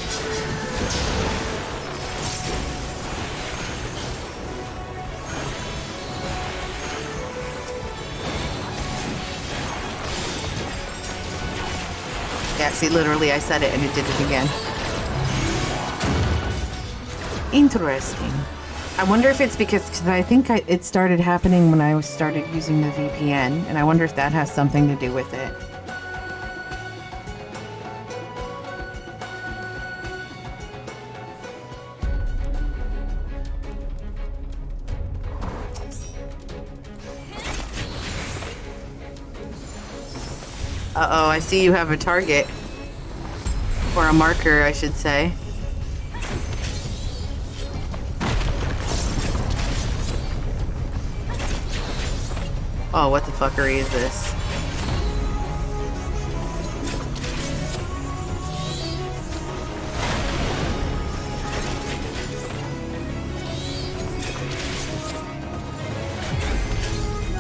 Yeah, see, literally I said it and it did it again. Interesting. I wonder if it's because I think it started happening when I started using the VPN, and I wonder if that has something to do with it. Uh-oh, I see you have a target. Or a marker, I should say. Oh, what the fuckery is this?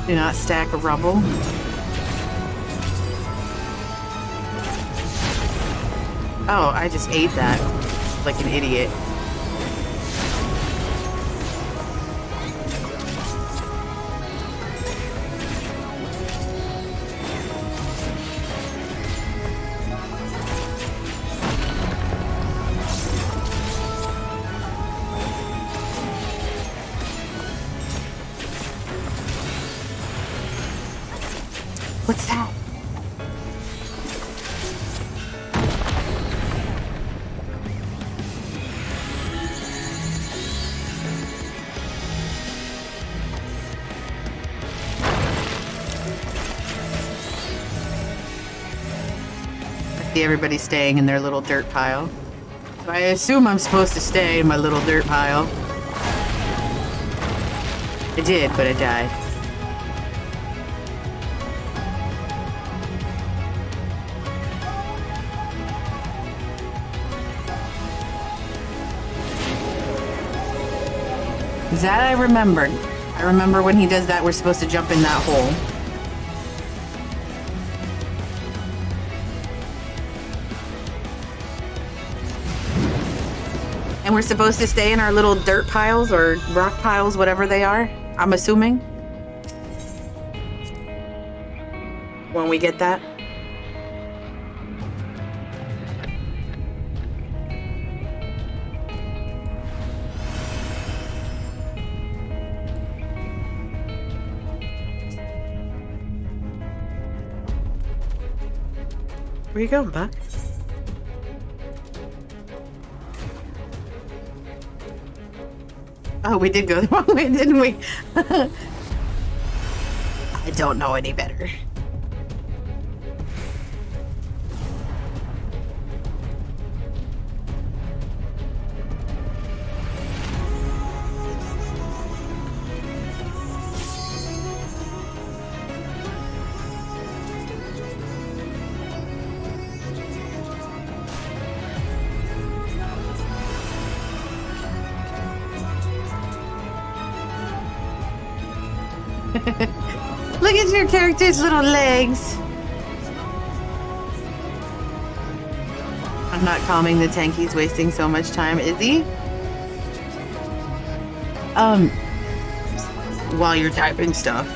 Do not stack rubble. Oh, I just ate that like an idiot. What's that? I see everybody staying in their little dirt pile. So I assume I'm supposed to stay in my little dirt pile. I did, but I died. That I remembered. I remember when he does that, we're supposed to jump in that hole. And we're supposed to stay in our little dirt piles or rock piles, whatever they are, I'm assuming. When we get that. Where you going, Buck? Oh, we did go the wrong way, didn't we? I don't know any better. Look at your character's little legs. I'm not calming the tank. He's wasting so much time. Is he? While you're typing stuff.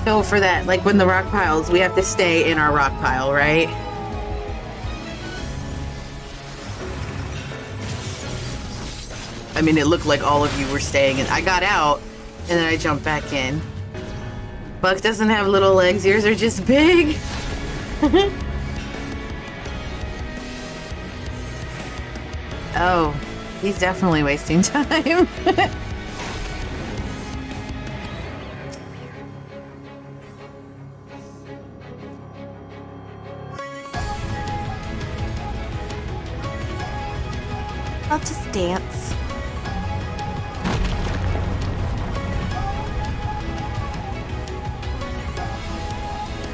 So for that, like when the rock piles, we have to stay in our rock pile, right? I mean, it looked like all of you were staying in. I got out and then I jumped back in. Buck doesn't have little legs. Yours are just big. Oh, he's definitely wasting time. I'll just dance.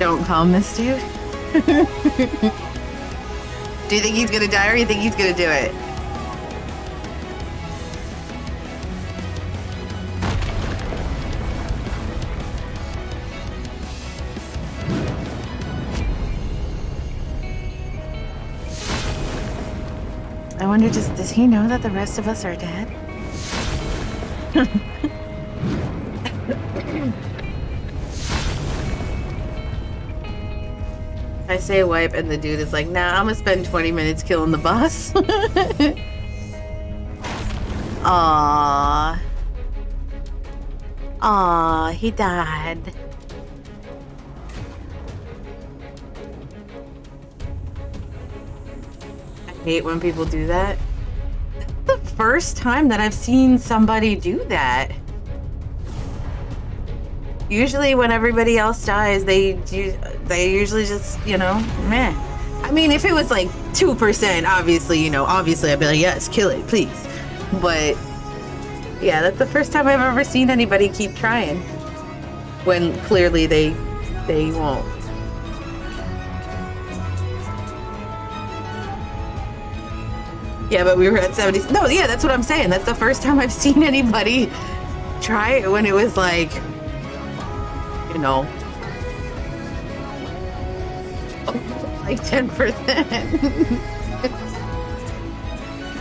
Don't calm this dude. Do you think he's gonna die, or do you think he's gonna do it? I wonder, does he know that the rest of us are dead? I say wipe and the dude is like, nah, I'm gonna spend 20 minutes killing the boss. Aww. Aww, he died. I hate when people do that. That's the first time that I've seen somebody do that. Usually when everybody else dies, they usually just, you know, meh. I mean, if it was like 2%, obviously, you know, obviously I'd be like, yes, kill it, please. But yeah, that's the first time I've ever seen anybody keep trying when clearly they won't. Yeah, but we were at 70. No, yeah, that's what I'm saying. That's the first time I've seen anybody try it when it was like, you know, like 10%.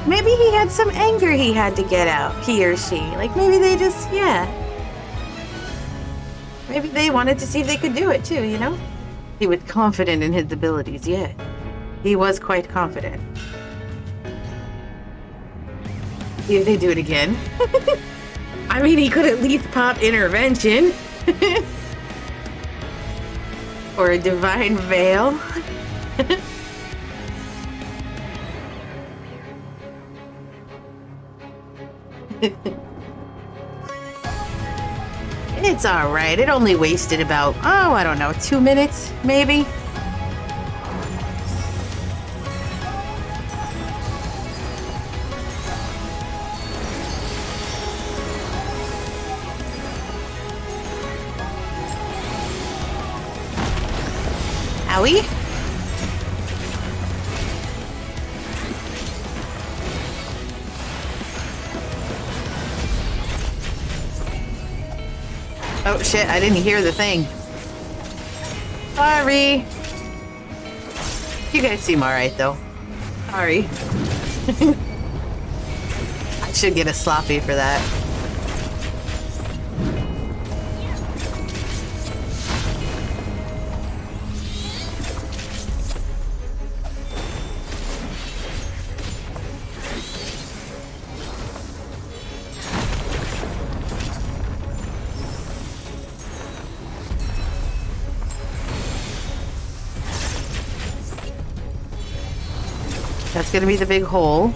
Maybe he had some anger he had to get out, he or she. Like maybe they just, yeah. Maybe they wanted to see if they could do it too, you know? He was confident in his abilities, yeah. He was quite confident. See if they do it again. I mean, he could at least pop intervention. Or a divine veil. It's alright. It only wasted about, oh, I don't know, 2 minutes, maybe? Owie? Oh shit, I didn't hear the thing. Sorry. You guys seem alright though. Sorry. I should get a sloppy for that. That's gonna be the big hole.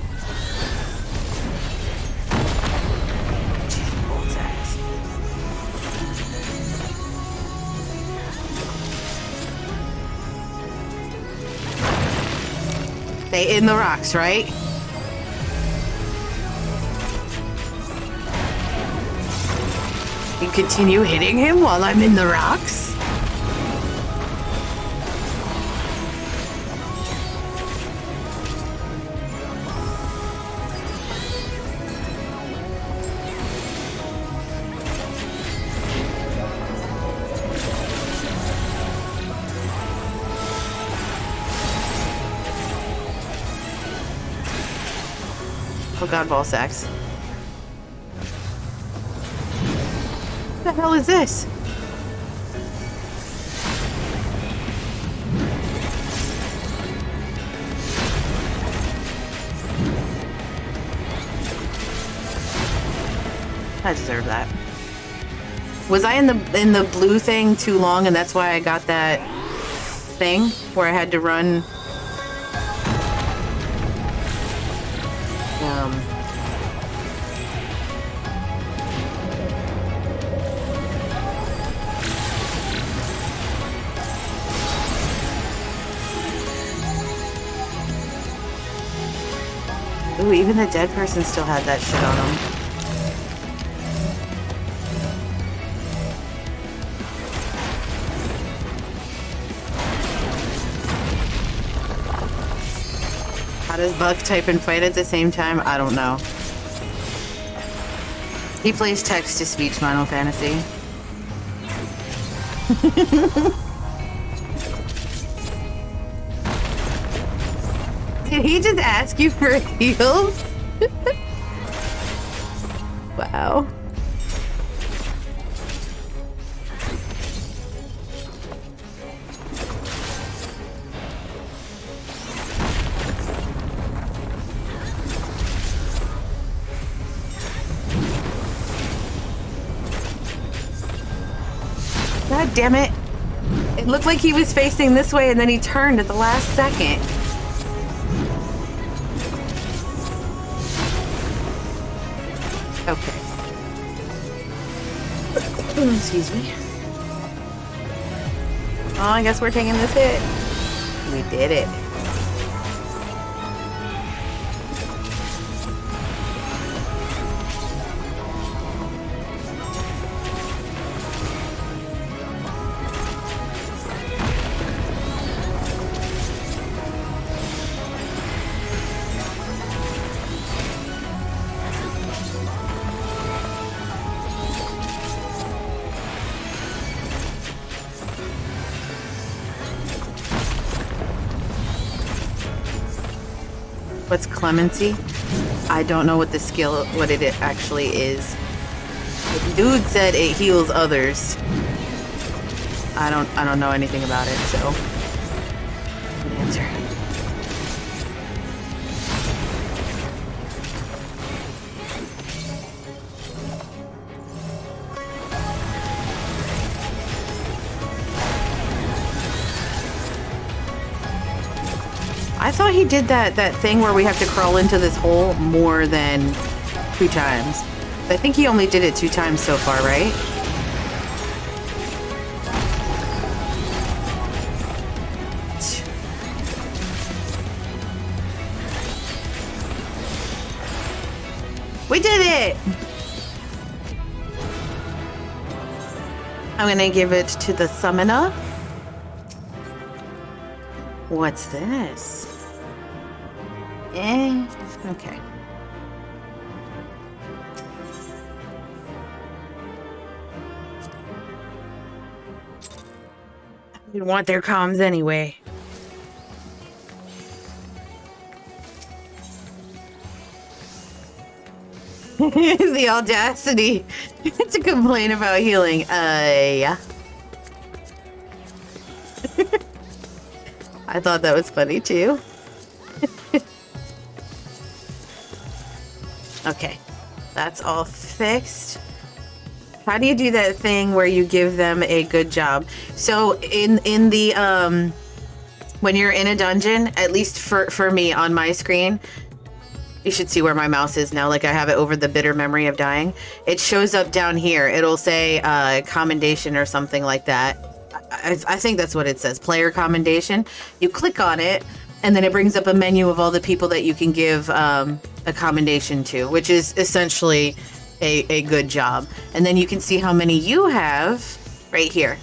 Stay in the rocks, right? You continue hitting him while I'm in the rocks? Oh god, ball sacks. What the hell is this? I deserve that. Was I in the blue thing too long and that's why I got that thing where I had to run? Ooh, even the dead person still had that shit on them. How does Buck type and fight at the same time? I don't know. He plays text-to-speech Final Fantasy. Did he just ask you for heals? Wow. God damn it. It looked like he was facing this way and then he turned at the last second. Okay. Excuse me. Oh, I guess we're taking this hit. We did it. What's clemency? I don't know what the skill, what it actually is. The dude said it heals others. I don't know anything about it, so good answer. I thought he did that thing where we have to crawl into this hole more than 2 times. I think he only did it 2 times so far, right? We did it! I'm gonna give it to the summoner. What's this? Okay. I didn't want their comms anyway. The audacity to complain about healing. Yeah. I thought that was funny too. Okay, that's all fixed. How do you do that thing where you give them a good job? So in the when you're in a dungeon, at least for me on my screen, you should see where my mouse is now. Like I have it over the bitter memory of dying. It shows up down here. It'll say commendation or something like that. I think that's what it says, player commendation. You click on it, and then it brings up a menu of all the people that you can give a commendation to, which is essentially a good job. And then you can see how many you have right here.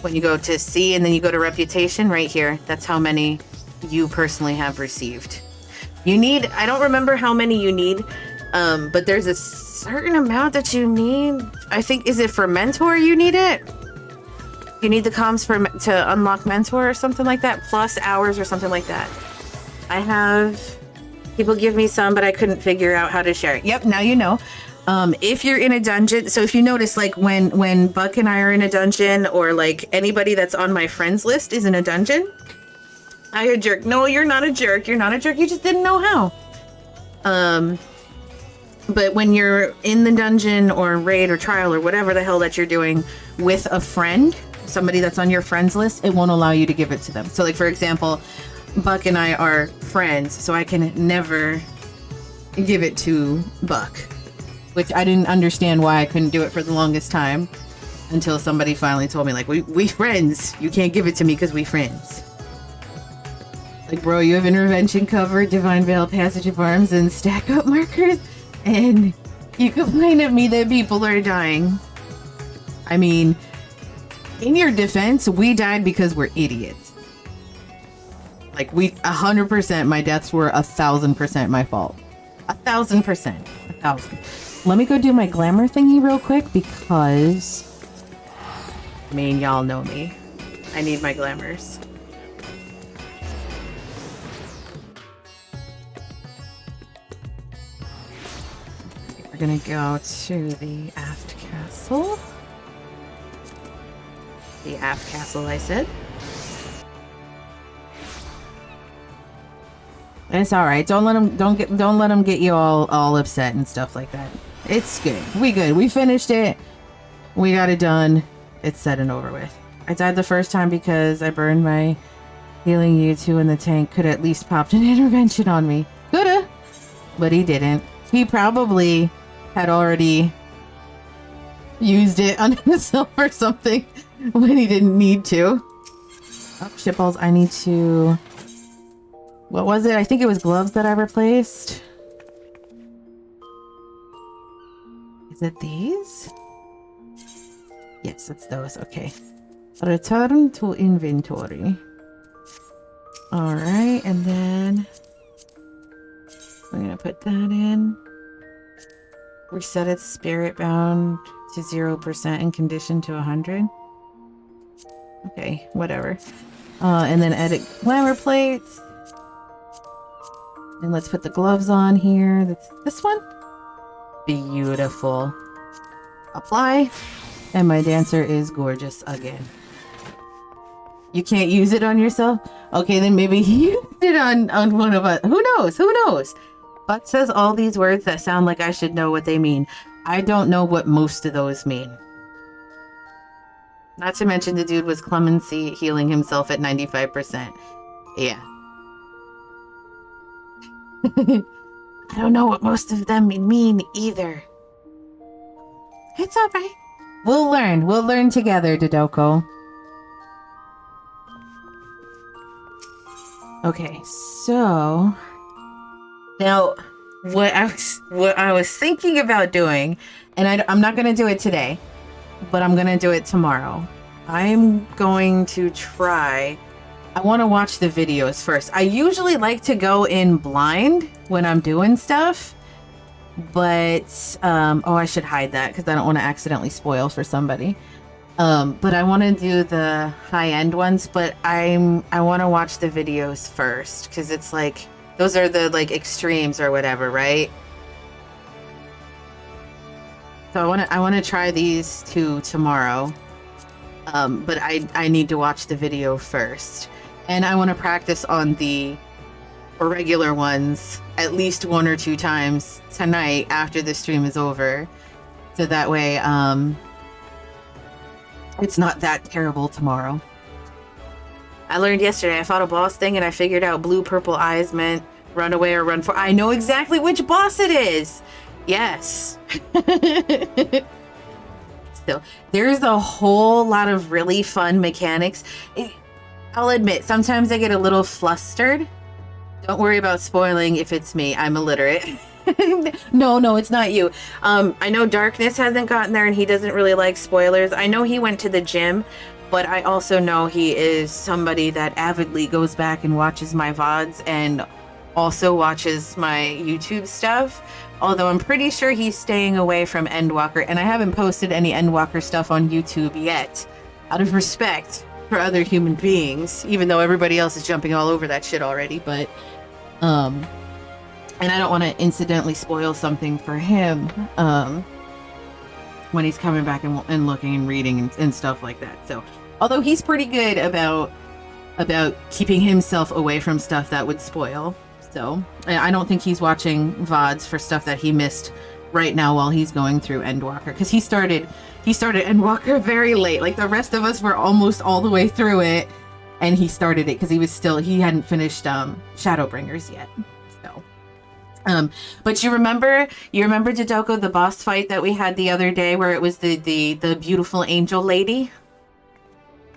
When you go to see, and then you go to reputation right here, that's how many you personally have received. You need, I don't remember how many you need, but there's a certain amount that you need. I think, is it for mentor you need it? You need the comms to unlock mentor or something like that, plus hours or something like that. I have people give me some, but I couldn't figure out how to share it. Yep, now you know. If you're in a dungeon, so if you notice, like when Buck and I are in a dungeon, or like anybody that's on my friends list is in a dungeon, I a jerk. No, you're not a jerk. You're not a jerk. You just didn't know how. But when you're in the dungeon or raid or trial or whatever the hell that you're doing with a friend, somebody that's on your friends list, it won't allow you to give it to them. So like, for example, Buck and I are friends, so I can never give it to Buck, which I didn't understand why I couldn't do it for the longest time until somebody finally told me, like, we friends. You can't give it to me because we friends. Like, bro, you have intervention cover, divine veil, passage of arms, and stack up markers, and you complain at me that people are dying. I mean, in your defense, we died because we're idiots. Like, 100%, my deaths were 1,000% my fault. 1,000%. 1,000. Let me go do my glamour thingy real quick because, I mean, y'all know me. I need my glamours. We're gonna go to the aft castle. The aft castle, I said. It's all right. Don't let them get you all upset and stuff like that. It's good. We good. We finished it. We got it done. It's said and over with. I died the first time because I burned my healing U2 in the tank. Could at least popped an intervention on me. Coulda, but he didn't. He probably had already used it on himself or something when he didn't need to. Oh, shitballs, I need to... What was it? I think it was gloves that I replaced. Is it these? Yes, it's those. Okay. Return to inventory. Alright, and then I'm gonna put that in. Reset its spirit bound to 0% and condition to 100. Okay, whatever. And then edit glamour plates. And let's put the gloves on here. That's this one. Beautiful. Apply. And my dancer is gorgeous again. You can't use it on yourself? Okay, then maybe he used it on one of us. Who knows? Who knows? Buck says all these words that sound like I should know what they mean. I don't know what most of those mean. Not to mention the dude was clemency healing himself at 95%. Yeah. I don't know what most of them mean either. It's alright. We'll learn. We'll learn together, Dodoko. Okay, so now what I was thinking about doing, and I'm not gonna do it today, but I'm gonna do it tomorrow. I'm going to try. I want to watch the videos first. I usually like to go in blind when I'm doing stuff, but oh, I should hide that because I don't want to accidentally spoil for somebody. But I want to do the high-end ones, but I want to watch the videos first because it's like those are the like extremes or whatever, right? So I want to try these two tomorrow. But I need to watch the video first. And I want to practice on the regular ones at least 1 or 2 times tonight after the stream is over. So that way, it's not that terrible tomorrow. I learned yesterday, I fought a boss thing and I figured out blue purple eyes meant run away or run for. I know exactly which boss it is. Yes. Still, there's a whole lot of really fun mechanics. I'll admit, sometimes I get a little flustered. Don't worry about spoiling if it's me. I'm illiterate. No, it's not you. I know Darkness hasn't gotten there and he doesn't really like spoilers. I know he went to the gym, but I also know he is somebody that avidly goes back and watches my VODs and also watches my YouTube stuff. Although I'm pretty sure he's staying away from Endwalker, and I haven't posted any Endwalker stuff on YouTube yet, out of respect for other human beings, even though everybody else is jumping all over that shit already. But and I don't want to incidentally spoil something for him when he's coming back and looking and reading and stuff like that. So although he's pretty good about keeping himself away from stuff that would spoil. So I don't think he's watching VODs for stuff that he missed right now while he's going through Endwalker, because he started Endwalker very late. Like the rest of us were almost all the way through it, and he started it because he hadn't finished Shadowbringers yet. So But you remember Dodoko, the boss fight that we had the other day where it was the beautiful angel lady?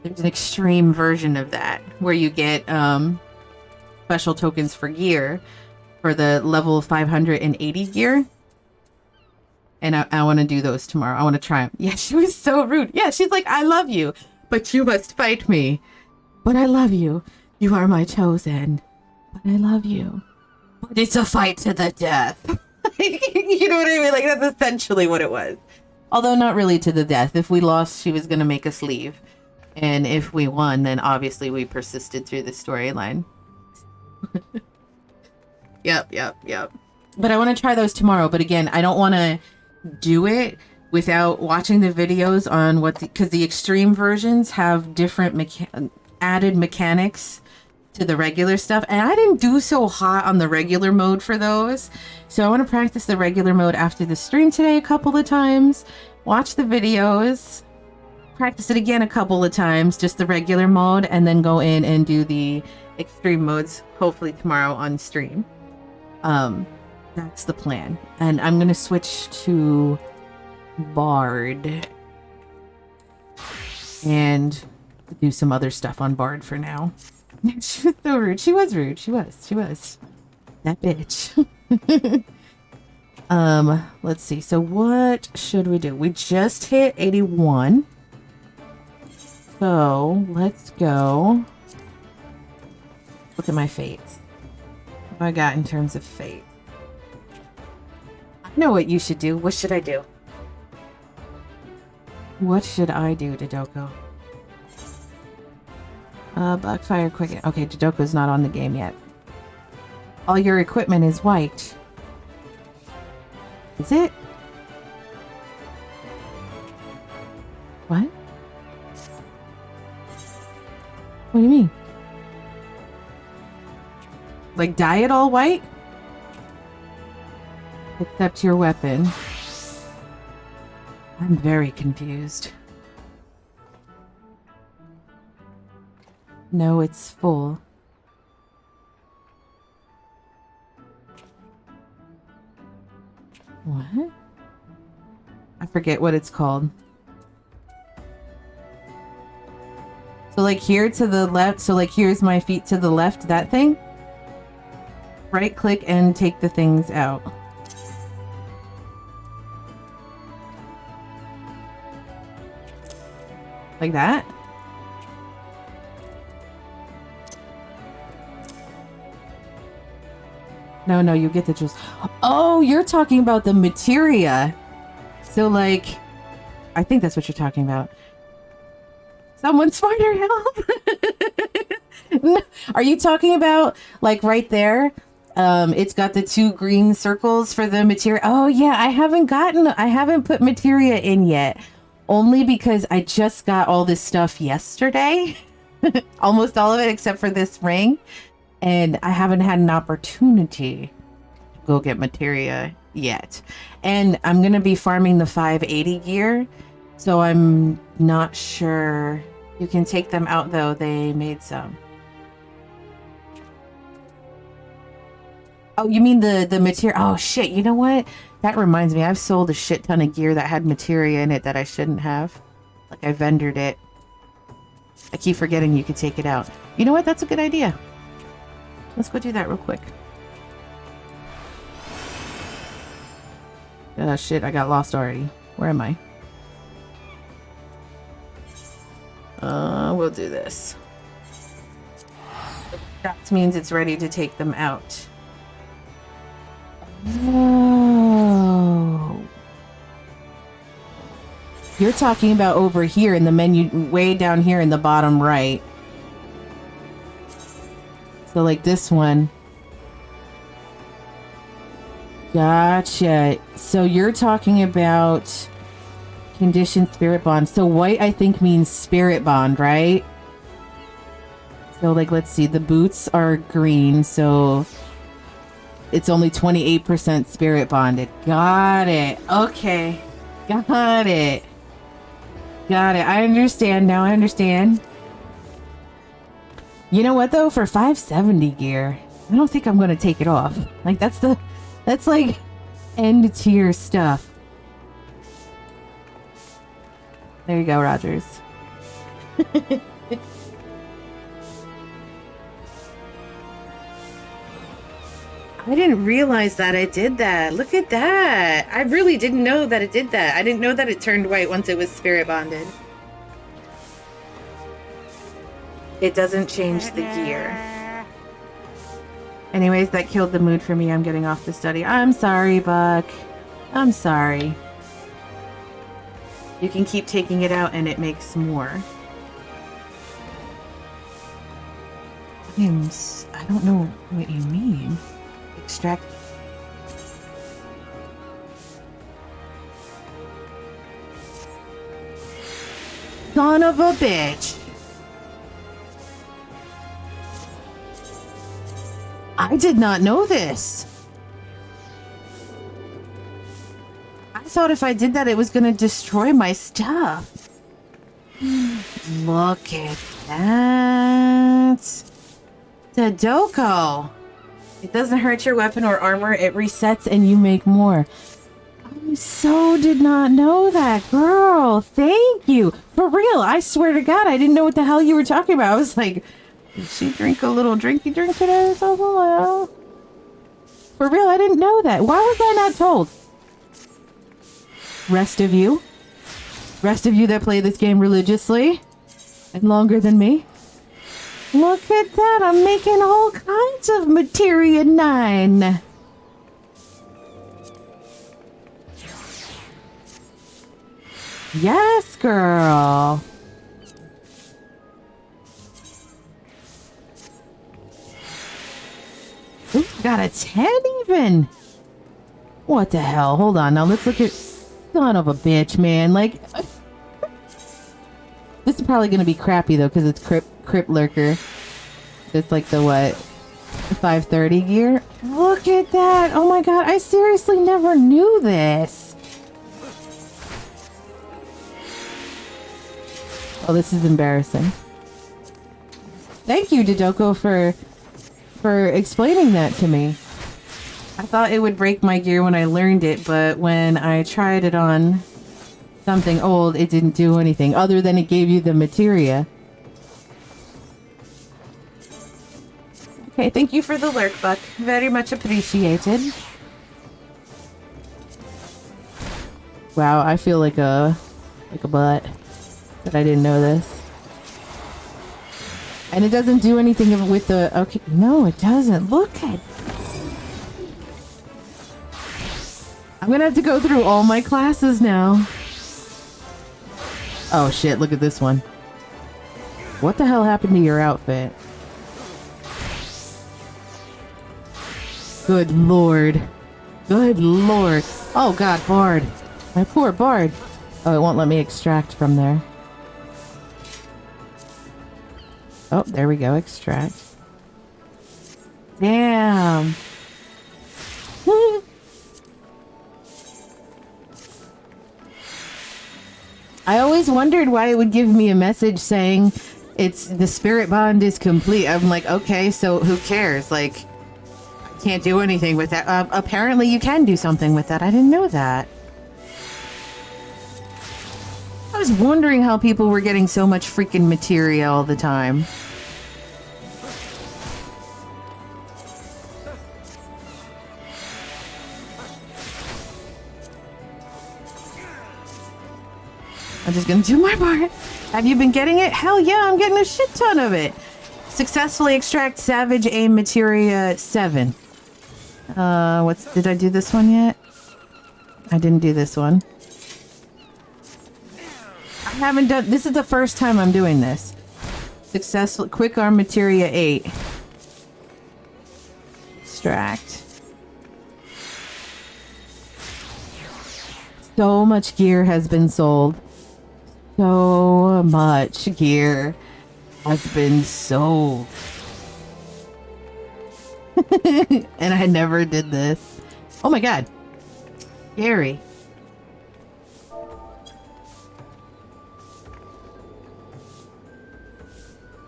There's an extreme version of that where you get special tokens for gear for the level 580 gear. And I want to do those tomorrow. I want to try them. Yeah, she was so rude. Yeah, she's like, I love you, but you must fight me. But I love you. You are my chosen. But I love you. But it's a fight to the death. You know what I mean? Like, that's essentially what it was. Although not really to the death. If we lost, she was going to make us leave. And if we won, then obviously we persisted through the storyline. Yep. But I want to try those tomorrow. But again, I don't want to do it without watching the videos on what because the extreme versions have different added mechanics to the regular stuff, and I didn't do so hot on the regular mode for those, so I want to practice the regular mode after the stream today a couple of times, watch the videos, practice it again a couple of times, just the regular mode, and then go in and do the extreme modes hopefully tomorrow on stream. That's the plan. And I'm gonna switch to Bard and do some other stuff on Bard for now. She was so rude. She was rude. She was. That bitch. Let's see. So what should we do? We just hit 81. So let's go. Look at my fates. What have I got in terms of fate? I know what you should do. What should I do? What should I do, Dodoko? Blackfire Quicken. Okay, Dodoko's not on the game yet. All your equipment is white. Is it? What? What do you mean? Like dye it all white? Except your weapon. I'm very confused. No, it's full. What? I forget what it's called. So like here to the left, so like here's my feet to the left, that thing? Right click and take the things out. Like that? No, you get the jewels. Oh, you're talking about the materia. So like, I think that's what you're talking about. Someone smarter help. No, are you talking about like right there? It's got the 2 green circles for the materia. Oh yeah, I haven't put materia in yet. Only because I just got all this stuff yesterday. Almost all of it except for this ring. And I haven't had an opportunity to go get materia yet. And I'm going to be farming the 580 gear. So I'm not sure. You can take them out though. They made some. Oh, you mean the materia? Oh shit, you know what? That reminds me, I've sold a shit ton of gear that had materia in it that I shouldn't have. Like I vendored it. I keep forgetting you could take it out. You know what? That's a good idea. Let's go do that real quick. Shit, I got lost already. Where am I? We'll do this. That means it's ready to take them out. Oh. You're talking about over here in the menu, way down here in the bottom right. So like this one. Gotcha. So you're talking about conditioned spirit bond. So white I think means spirit bond, right? So like, let's see, the boots are green, so it's only 28% spirit bonded. Got it. Okay. Got it. I understand now. I understand. You know what though? For 570 gear, I don't think I'm going to take it off. Like that's the That's like end tier stuff. There you go, Rogers. I didn't realize that it did that. Look at that. I really didn't know that it did that. I didn't know that it turned white once it was spirit bonded. It doesn't change the gear. Anyways, that killed the mood for me. I'm getting off the study. I'm sorry, Buck. I'm sorry. You can keep taking it out and it makes more. I don't know what you mean. Extract. Son of a bitch. I did not know this. I thought if I did that, it was going to destroy my stuff. Look at that. Tadoko. It doesn't hurt your weapon or armor. It resets and you make more. I so did not know that, girl. Thank you. For real. I swear to God, I didn't know what the hell you were talking about. I was like, did she drink a little drinky drink today or something? Well, for real, I didn't know that. Why was I not told? Rest of you that play this game religiously and longer than me. Look at that. I'm making all kinds of materia 9. Yes, girl. Ooh, got a 10 even. What the hell? Hold on. Now let's look at... Son of a bitch, man. Like... This is probably going to be crappy, though, because it's Crypt Lurker. It's like the, what? 530 gear? Look at that! Oh my god, I seriously never knew this! Oh, this is embarrassing. Thank you, Dodoko, for explaining that to me. I thought it would break my gear when I learned it, but when I tried it on something old, it didn't do anything other than it gave you the materia. Okay, thank you for the lurk, Buck. Very much appreciated. Wow, I feel like a butt that I didn't know this. And it doesn't do anything with the... Okay, no, it doesn't. Look at... I'm gonna have to go through all my classes now. Oh shit, look at this one. What the hell happened to your outfit? Good lord. Good lord. Oh god, Bard. My poor Bard. Oh, it won't let me extract from there. Oh, there we go, extract. Damn. I always wondered why it would give me a message saying it's the spirit bond is complete. I'm like, okay, so who cares? Like, I can't do anything with that. Apparently you can do something with that. I didn't know that. I was wondering how people were getting so much freaking materia all the time. I'm just gonna do my part. Have you been getting it? Hell yeah, I'm getting a shit ton of it. Successfully extract Savage Aim Materia 7. Did I do this one yet? I didn't do this one. I haven't done, this is the first time I'm doing this. Successful, Quick Arm Materia 8. Extract. So much gear has been sold. So much gear has been sold. And I never did this. Oh my god. Scary.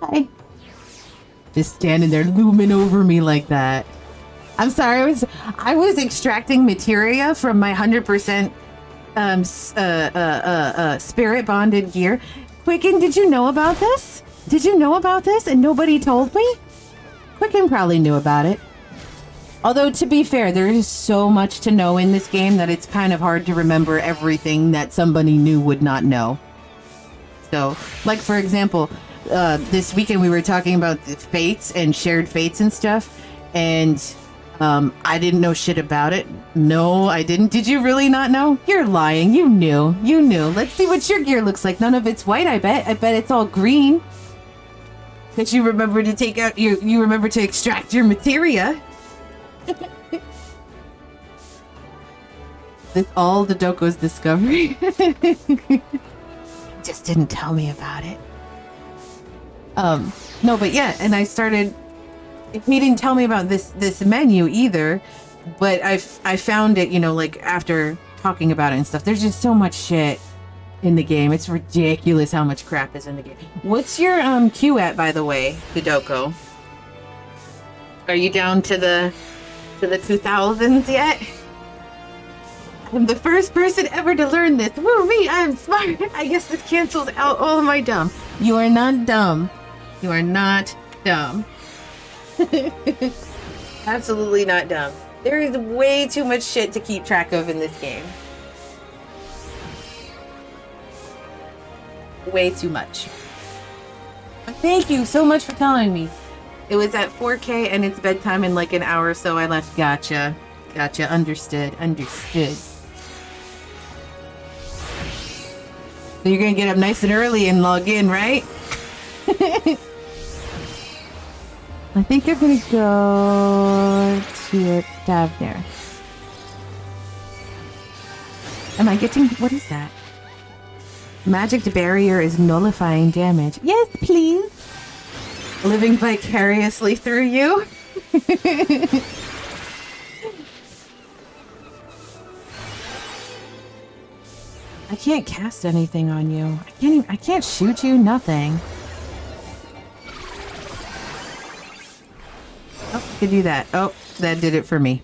Hi. Just standing there looming over me like that. I'm sorry. I was extracting materia from my 100% spirit bonded gear. Quicken, did you know about this? Did you know about this and nobody told me? Quicken probably knew about it. Although, to be fair, there is so much to know in this game that it's kind of hard to remember everything that somebody new would not know. So, like, for example, this weekend we were talking about the fates and shared fates and stuff, and I didn't know shit about it. No, I didn't. Did you really not know? You're lying. You knew. You knew. Let's see what your gear looks like. None of it's white, I bet. I bet it's all green. Because you remember to take out you remember to extract your materia. This all the Doko's discovery. Just didn't tell me about it. No, but yeah, and I started. He didn't tell me about this menu either, but I found it, you know, like after talking about it and stuff. There's just so much shit in the game. It's ridiculous how much crap is in the game. What's your queue at, by the way, Hidoko? Are you down to the 2000s yet? I'm the first person ever to learn this. Woo me, I'm smart. I guess this cancels out all of my dumb. You are not dumb. You are not dumb. Absolutely not dumb. There is way too much shit to keep track of in this game. Way too much. But thank you so much for telling me. It was at 4K and it's bedtime in like an hour, so I left. Gotcha. Gotcha. Understood. Understood. So you're gonna get up nice and early and log in, right? I think I'm gonna go to Davner. Am I getting... What is that? Magic barrier is nullifying damage. Yes, please. Living vicariously through you. I can't cast anything on you. I can't shoot you, nothing. Oh, I could do that. Oh, that did it for me.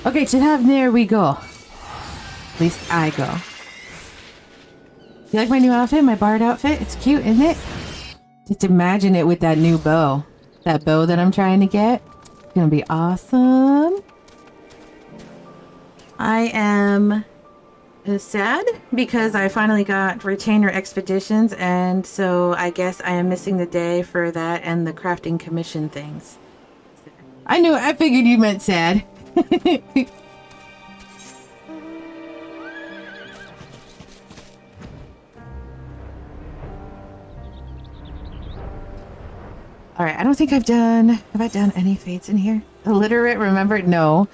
Okay, to have there we go. At least I go. You like my new outfit? My bard outfit? It's cute, isn't it? Just imagine it with that new bow. That bow that I'm trying to get. It's gonna be awesome. I am sad because I finally got retainer expeditions, and so I guess I am missing the day for that and the crafting commission things. I figured you meant sad. All right, I don't think have I done any fates in here? Illiterate, remember? No.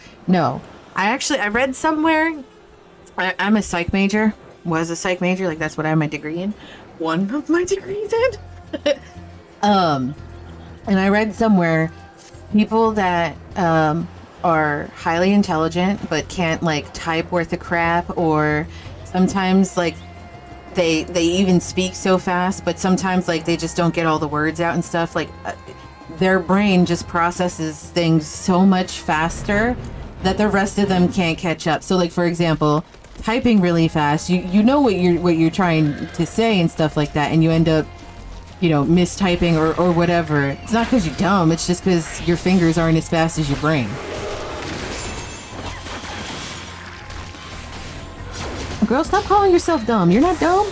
I read somewhere, I'm a psych major, was a psych major, like that's what I have my degree in. One of my degrees in. And I read somewhere, people that are highly intelligent but can't like type worth a crap, or sometimes like they even speak so fast, but sometimes like they just don't get all the words out and stuff, like their brain just processes things so much faster that the rest of them can't catch up. So like, for example, typing really fast, you know what you're trying to say and stuff like that, and you end up, you know, mistyping or whatever. It's not because you're dumb, it's just because your fingers aren't as fast as your brain. Girl, stop calling yourself dumb. You're not dumb.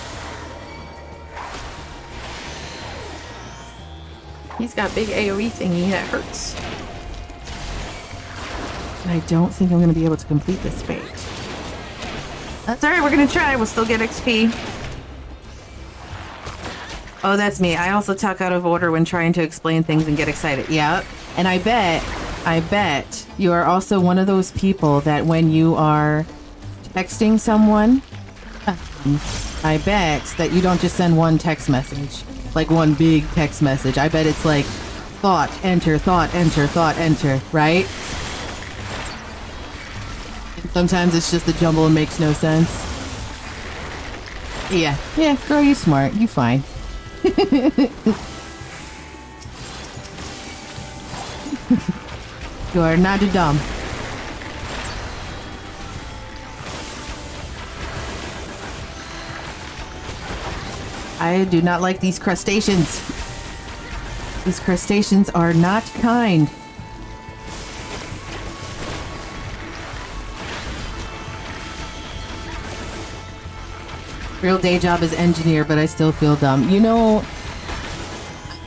He's got big AoE thingy that hurts. I don't think I'm going to be able to complete this fate. That's alright, we're going to try. We'll still get XP. Oh, that's me. I also talk out of order when trying to explain things and get excited. Yep. And I bet you are also one of those people that when you are texting someone, I bet that you don't just send one text message, like one big text message. I bet it's like thought, enter, thought, enter, thought, enter, right? Sometimes it's just a jumble and makes no sense. Yeah, girl, you smart. You fine. You are not dumb. I do not like these crustaceans. These crustaceans are not kind. Real day job is engineer, but I still feel dumb. You know,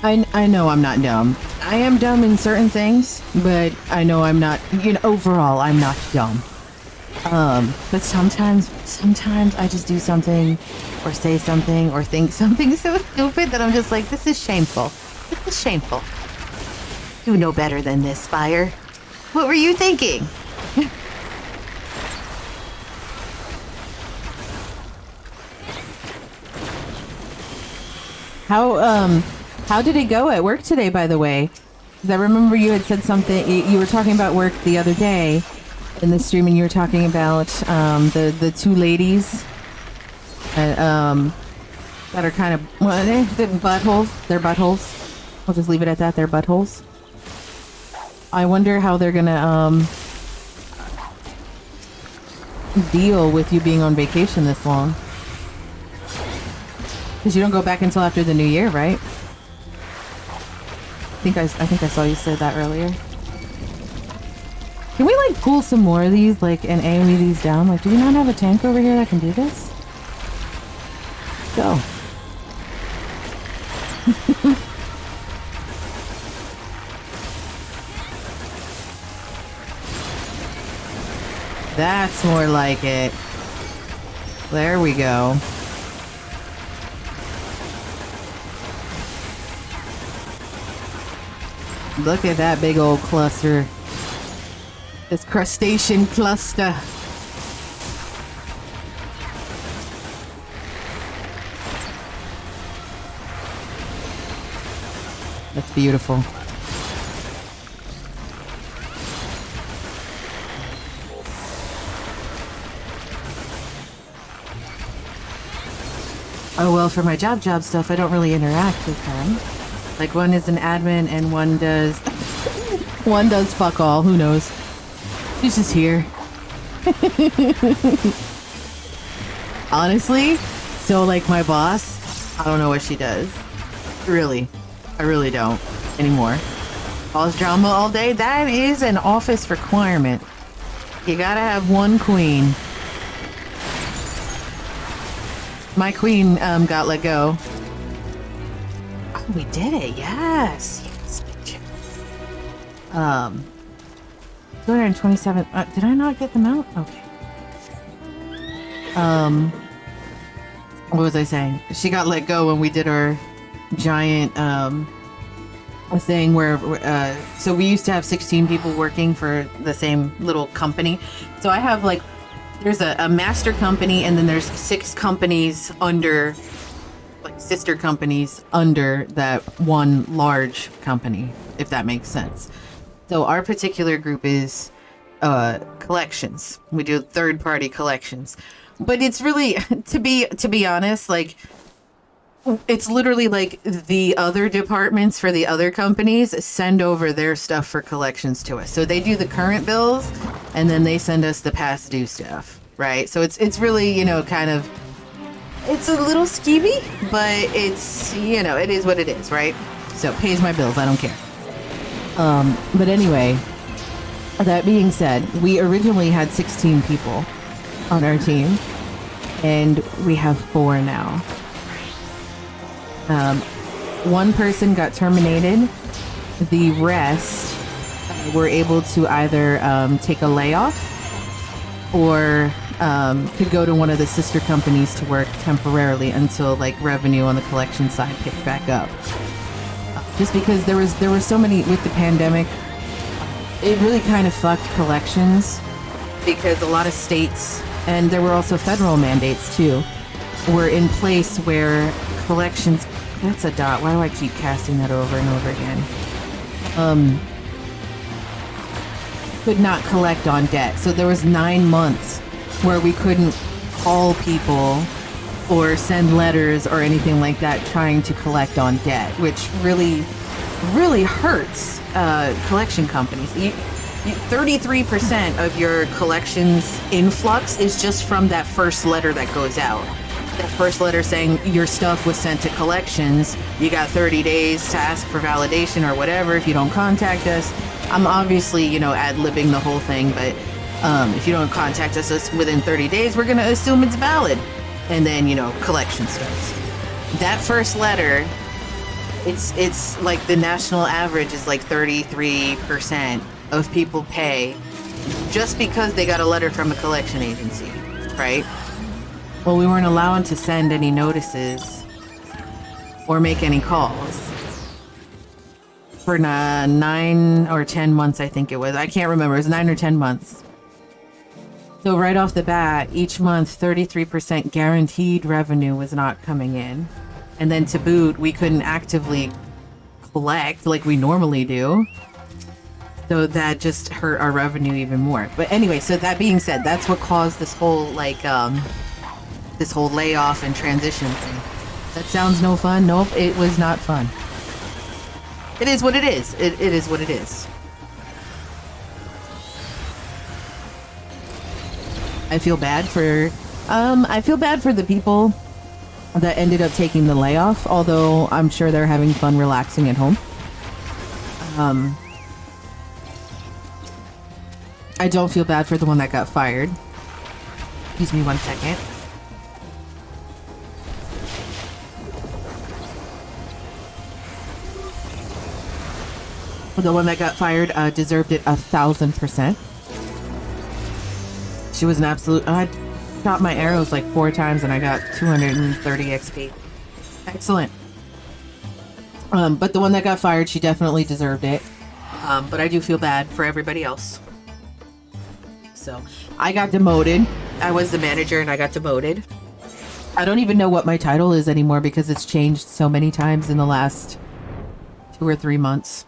I know I'm not dumb. I am dumb in certain things, but I know I'm not, you know, overall, I'm not dumb. But sometimes I just do something or say something or think something so stupid that I'm just like, this is shameful. This is shameful. You know better than this, Fire. What were you thinking? How did it go at work today, by the way? Because I remember you had said something, you were talking about work the other day in the stream, and you were talking about the two ladies that are kind of, well, they're buttholes. They're buttholes. I'll just leave it at that. They're buttholes. I wonder how they're gonna deal with you being on vacation this long. Because you don't go back until after the new year, right? I think I saw you say that earlier. Can we like pull some more of these, like, and AoE these down? Like, do we not have a tank over here that can do this? Go. That's more like it. There we go. Look at that big old cluster. This crustacean cluster. That's beautiful. Oh, well, for my job stuff, I don't really interact with them. Like, one is an admin and one does fuck all. Who knows? She's just here. Honestly, so like my boss, I don't know what she does. Really. I really don't anymore. Cause drama all day, that is an office requirement. You gotta have one queen. My queen got let go. Oh, we did it, yes. 227. Did I not get them out? Okay. What was I saying? She got let go when we did our giant thing where so we used to have 16 people working for the same little company. So I have like, there's a master company, and then there's 6 companies under, like sister companies under that one large company, if that makes sense. So our particular group is collections. We do third-party collections, but it's really, to be honest, like, it's literally like the other departments for the other companies send over their stuff for collections to us. So they do the current bills, and then they send us the past due stuff, right? So it's really, you know, kind of, it's a little skeevy, but it's, you know, it is what it is, right? So pays my bills, I don't care. But anyway, that being said, we originally had 16 people on our team, and we have 4 now. One person got terminated. The rest were able to either take a layoff or could go to one of the sister companies to work temporarily until like revenue on the collection side picked back up. Just because there were so many with the pandemic, it really kind of fucked collections, because a lot of states, and there were also federal mandates too, were in place where collections, that's a dot, why do I keep casting that over and over again? Could not collect on debt. So there was 9 months where we couldn't call people or send letters or anything like that trying to collect on debt, which really hurts collection companies. 33% of your collections influx is just from that first letter that goes out. That first letter saying your stuff was sent to collections. You got 30 days to ask for validation or whatever if you don't contact us. I'm obviously, you know, ad-libbing the whole thing, but if you don't contact us within 30 days, we're going to assume it's valid. And then, you know, collection starts. That first letter, it's like the national average is like 33% of people pay just because they got a letter from a collection agency, right? Well, we weren't allowed to send any notices or make any calls for 9 or 10 months, I think it was. I can't remember. It was 9 or 10 months. So right off the bat, each month, 33% guaranteed revenue was not coming in. And then to boot, we couldn't actively collect like we normally do. So that just hurt our revenue even more. But anyway, so that being said, that's what caused this whole like this whole layoff and transition thing. That sounds no fun. Nope, it was not fun. It is what it is. It is what it is. I feel bad for the people that ended up taking the layoff, although I'm sure they're having fun relaxing at home. I don't feel bad for the one that got fired. Excuse me one second. The one that got fired deserved it 1,000%. She was an absolute... I shot my arrows like 4 times and I got 230 XP. Excellent. But the one that got fired, she definitely deserved it. But I do feel bad for everybody else. So, I got demoted. I was the manager and I got demoted. I don't even know what my title is anymore because it's changed so many times in the last 2 or 3 months.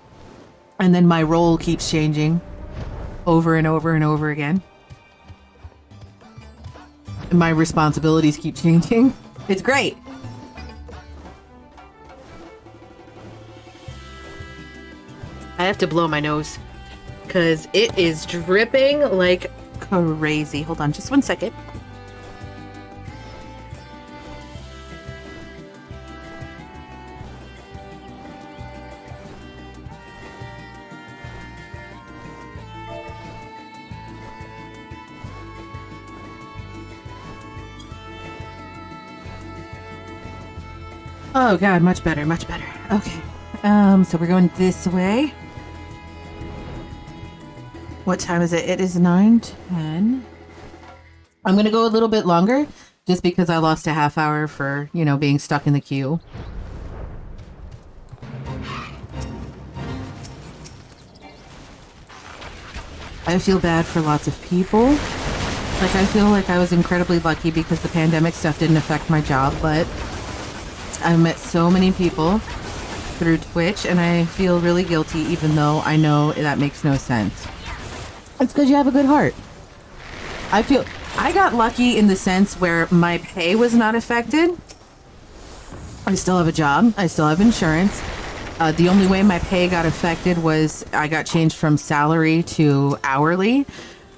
And then my role keeps changing over and over and over again. And my responsibilities keep changing. It's great. I have to blow my nose because it is dripping like crazy. Hold on just one second. Oh god, much better, much better. Okay. So we're going this way. What time is it? It is 9:10. I'm gonna go a little bit longer just because I lost a half hour for, you know, being stuck in the queue. I feel bad for lots of people. Like, I feel like I was incredibly lucky because the pandemic stuff didn't affect my job, but I've met so many people through Twitch and I feel really guilty even though I know that makes no sense. It's because you have a good heart. I got lucky in the sense where my pay was not affected. I still have a job. I still have insurance. The only way my pay got affected was I got changed from salary to hourly,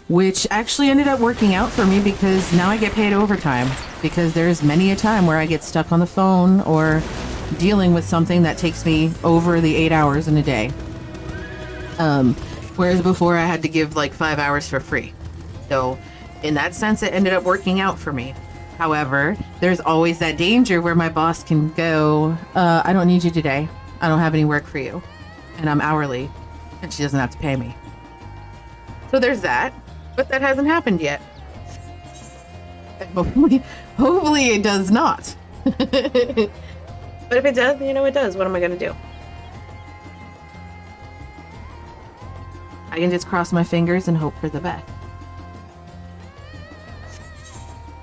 which actually ended up working out for me because now I get paid overtime because there's many a time where I get stuck on the phone or dealing with something that takes me over the 8 hours in a day. Whereas before I had to give like 5 hours for free. So in that sense, it ended up working out for me. However, there's always that danger where my boss can go, I don't need you today. I don't have any work for you. And I'm hourly and she doesn't have to pay me. So there's that. But that hasn't happened yet. Hopefully it does not. But if it does, you know it does. What am I going to do? I can just cross my fingers and hope for the best.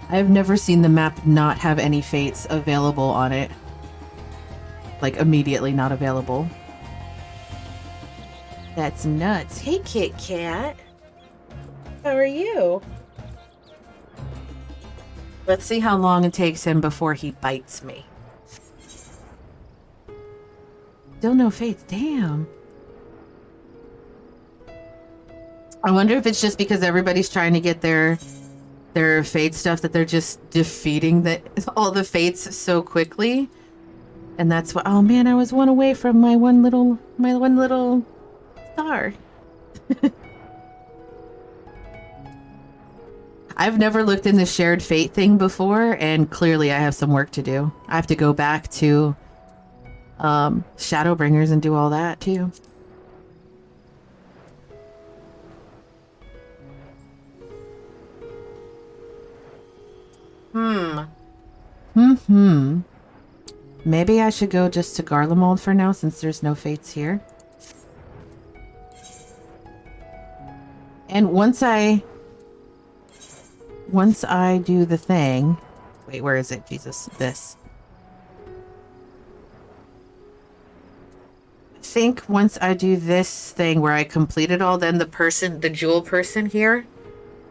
I've never seen the map not have any fates available on it. Like, immediately not available. That's nuts. Hey, Kit Kat. How are you? Let's see how long it takes him before he bites me. Still no faith. Damn. I wonder if it's just because everybody's trying to get their fate stuff that they're just defeating all the fates so quickly. And that's what, oh man, I was one away from my one little star. I've never looked in the shared fate thing before, and clearly I have some work to do. I have to go back to Shadowbringers and do all that too. Maybe I should go just to Garlemald for now, since there's no fates here. And once I do the thing... Wait, where is it? Jesus, this. I think once I do this thing where I complete it all, then the jewel person here,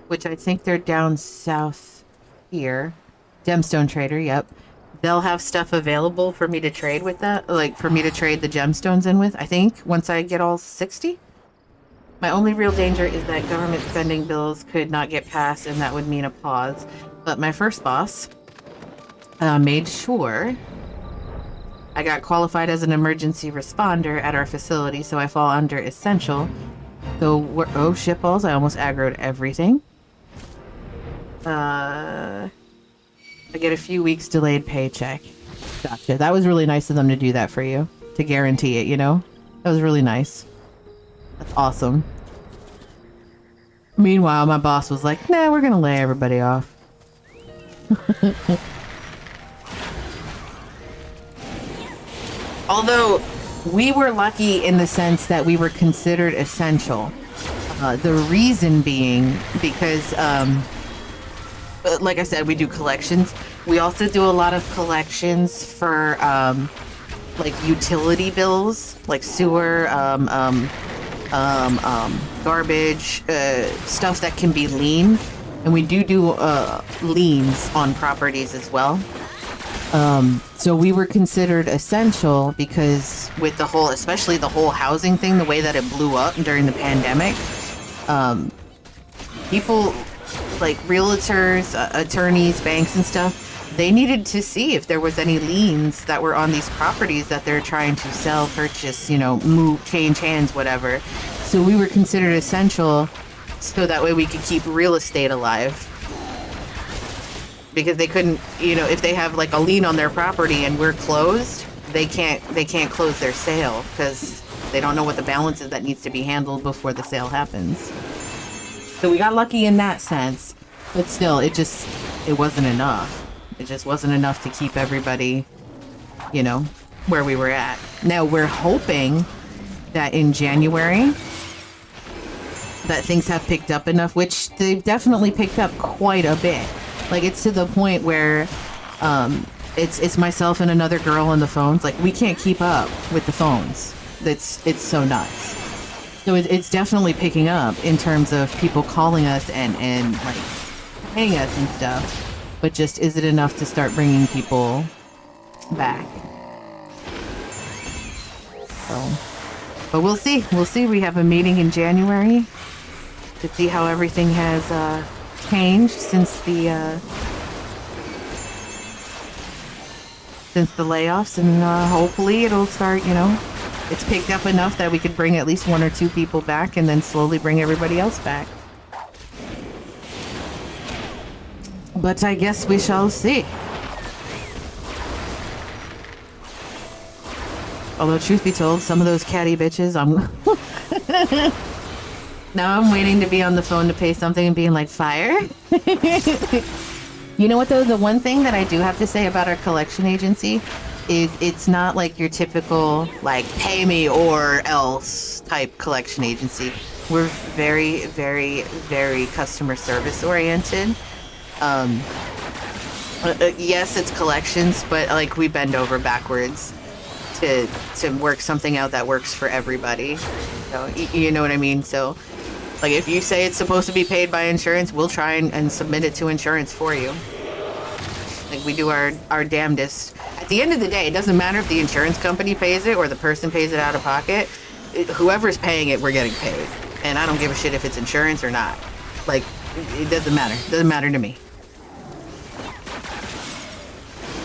which I think they're down south here. Gemstone trader, yep. They'll have stuff available for me to trade with that, like for me to trade the gemstones in with, I think, once I get all 60. My only real danger is that government spending bills could not get passed, and that would mean a pause. But my first boss made sure I got qualified as an emergency responder at our facility, so I fall under essential. So, oh, shitballs, I almost aggroed everything. I get a few weeks delayed paycheck. Gotcha. That was really nice of them to do that for you. To guarantee it, you know? That was really nice. That's awesome. Meanwhile, my boss was like, nah, we're gonna lay everybody off. Although, we were lucky in the sense that we were considered essential. The reason being because, like I said, we do collections. We also do a lot of collections for, like utility bills, like sewer, garbage, stuff that can be lien. And we do liens on properties as well. So we were considered essential because with the whole, especially the whole housing thing, the way that it blew up during the pandemic, people like realtors, attorneys, banks and stuff, they needed to see if there was any liens that were on these properties that they're trying to sell, purchase, you know, move, change hands, whatever. So we were considered essential so that way we could keep real estate alive. Because they couldn't, you know, if they have like a lien on their property and we're closed, they can't close their sale because they don't know what the balance is that needs to be handled before the sale happens. So we got lucky in that sense, but still, it wasn't enough. It just wasn't enough to keep everybody, you know, where we were at. Now we're hoping that in January that things have picked up enough, which they've definitely picked up quite a bit. Like it's to the point where it's myself and another girl on the phones. Like we can't keep up with the phones. It's so nuts. So it's definitely picking up in terms of people calling us and like paying us and stuff. But just is it enough to start bringing people back? So, but we'll see. We'll see. We have a meeting in January to see how everything has changed since the layoffs, and hopefully it'll start, you know, it's picked up enough that we could bring at least 1 or 2 people back and then slowly bring everybody else back. But I guess we shall see. Although truth be told, some of those catty bitches, now I'm waiting to be on the phone to pay something and being like, fire? You know what though, the one thing that I do have to say about our collection agency is it's not like your typical like pay me or else type collection agency. We're very, very, very customer service oriented. Yes, it's collections, but like we bend over backwards to work something out that works for everybody. So, you know what I mean? So like if you say it's supposed to be paid by insurance, we'll try and submit it to insurance for you. Like we do our damnedest. At the end of the day, it doesn't matter if the insurance company pays it or the person pays it out of pocket. Whoever's paying it, we're getting paid. And I don't give a shit if it's insurance or not. Like, it doesn't matter. It doesn't matter to me.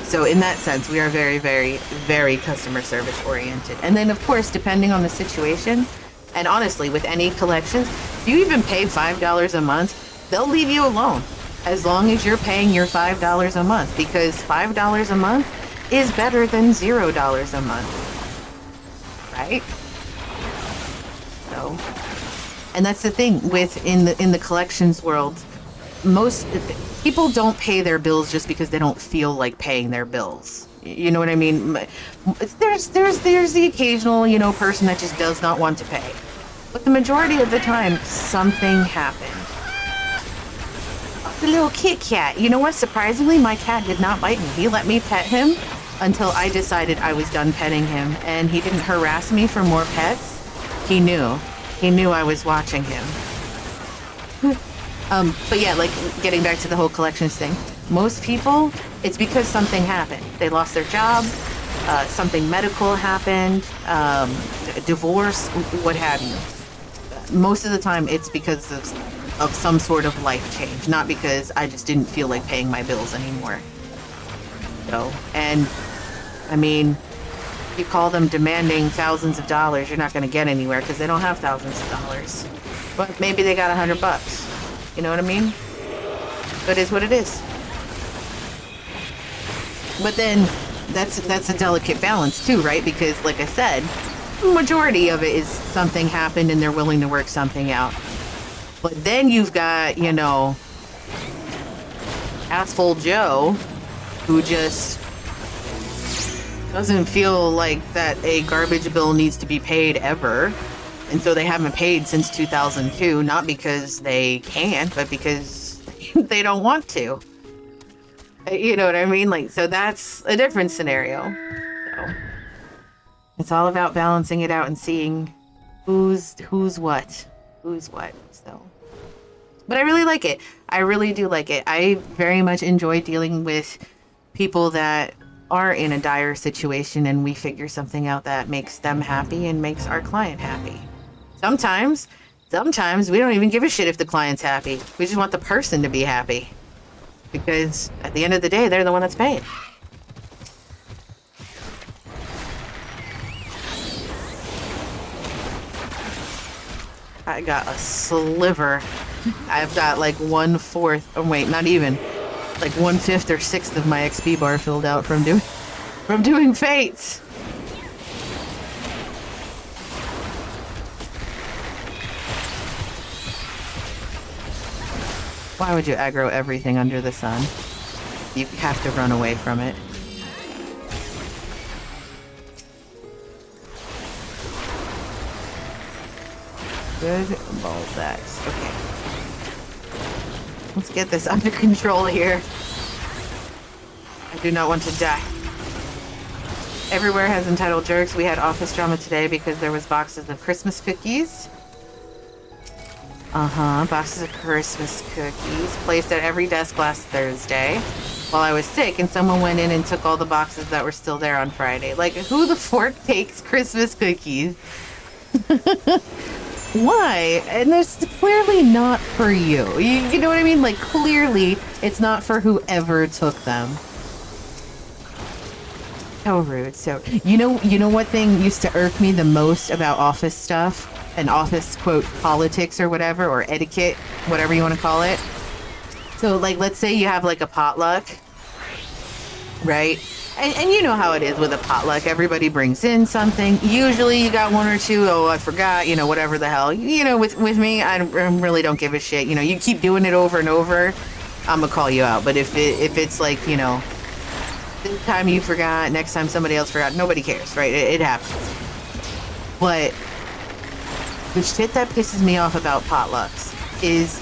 So in that sense, we are very, very, very customer service oriented. And then of course, depending on the situation, and honestly, with any collections, if you even pay $5 a month, they'll leave you alone as long as you're paying your $5 a month, because $5 a month is better than $0 a month, right? So, and that's the thing with in the collections world, most people don't pay their bills just because they don't feel like paying their bills. You know what I mean? There's the occasional, you know, person that just does not want to pay. But the majority of the time, something happened. The little Kit Kat. You know what? Surprisingly, my cat did not bite me. He let me pet him until I decided I was done petting him. And he didn't harass me for more pets. He knew. He knew I was watching him. But yeah, like getting back to the whole collections thing, most people, it's because something happened. They lost their job, something medical happened, divorce, what have you. Most of the time it's because of some sort of life change, not because I just didn't feel like paying my bills anymore. So, and I mean, you call them demanding thousands of dollars, you're not going to get anywhere because they don't have thousands of dollars. But maybe they got $100. You know what I mean? But it is what it is. But then that's a delicate balance too, right? Because like I said, majority of it is something happened and they're willing to work something out. But then you've got, you know, asshole Joe who just doesn't feel like that a garbage bill needs to be paid ever. And so they haven't paid since 2002, not because they can't, but because they don't want to. You know what I mean? Like, so that's a different scenario. So it's all about balancing it out and seeing who's what. So, but I really like it. I really do like it. I very much enjoy dealing with people that are in a dire situation and we figure something out that makes them happy and makes our client happy. Sometimes we don't even give a shit if the client's happy. We just want the person to be happy. Because at the end of the day, they're the one that's paying. I got a sliver. I've got like 1/4, oh wait, not even. Like 1/5 or 1/6 of my XP bar filled out from doing fates. Why would you aggro everything under the sun? You have to run away from it. Good ballsacks. Okay. Let's get this under control here. I do not want to die. Everywhere has entitled jerks. We had office drama today because there was boxes of Christmas cookies. Boxes of Christmas cookies placed at every desk last Thursday while I was sick, and someone went in and took all the boxes that were still there on Friday. Like, who the fork takes Christmas cookies? Why? And it's clearly not for you. You know what I mean? Like, clearly it's not for whoever took them. How rude. So, you know what thing used to irk me the most about office stuff? And office, quote, politics or whatever, or etiquette, whatever you want to call it. So, like, let's say you have, like, a potluck, right? And you know how it is with a potluck. Everybody brings in something. Usually you got one or two, oh, I forgot, you know, whatever the hell. You know, with me, I really don't give a shit. You know, you keep doing it over and over, I'm going to call you out. But if it's like, you know, this time you forgot, next time somebody else forgot, nobody cares, right? It happens. But the shit that pisses me off about potlucks is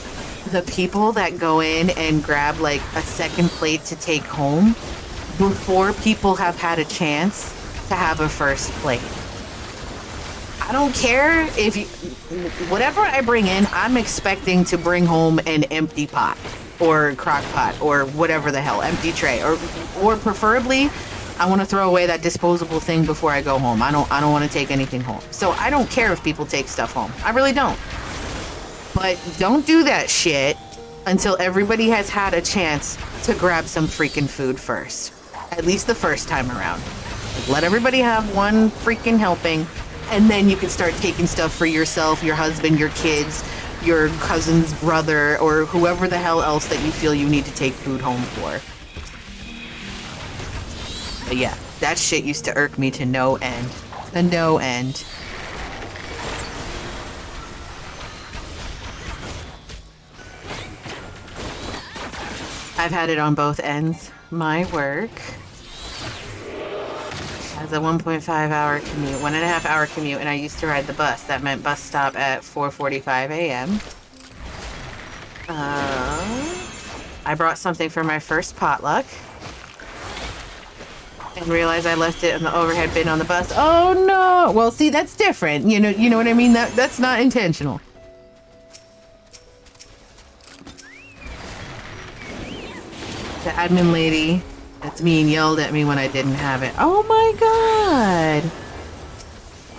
the people that go in and grab like a second plate to take home before people have had a chance to have a first plate. I don't care if you, whatever I bring in, I'm expecting to bring home an empty pot or crock pot or whatever the hell, empty tray, or preferably I want to throw away that disposable thing before I go home. I don't want to take anything home. So I don't care if people take stuff home. I really don't. But don't do that shit until everybody has had a chance to grab some freaking food first. At least the first time around. Like, let everybody have one freaking helping, and then you can start taking stuff for yourself, your husband, your kids, your cousin's brother, or whoever the hell else that you feel you need to take food home for. But yeah, that shit used to irk me to no end. To no end. I've had it on both ends. My work has a 1.5 hour commute, 1.5 hour commute, and I used to ride the bus. That meant bus stop at 4:45 a.m. I brought something for my first potluck and realized I left it in the overhead bin on the bus. Oh no! Well, see, that's different. You know what I mean? That's not intentional. The admin lady, that's mean, yelled at me when I didn't have it. Oh my god!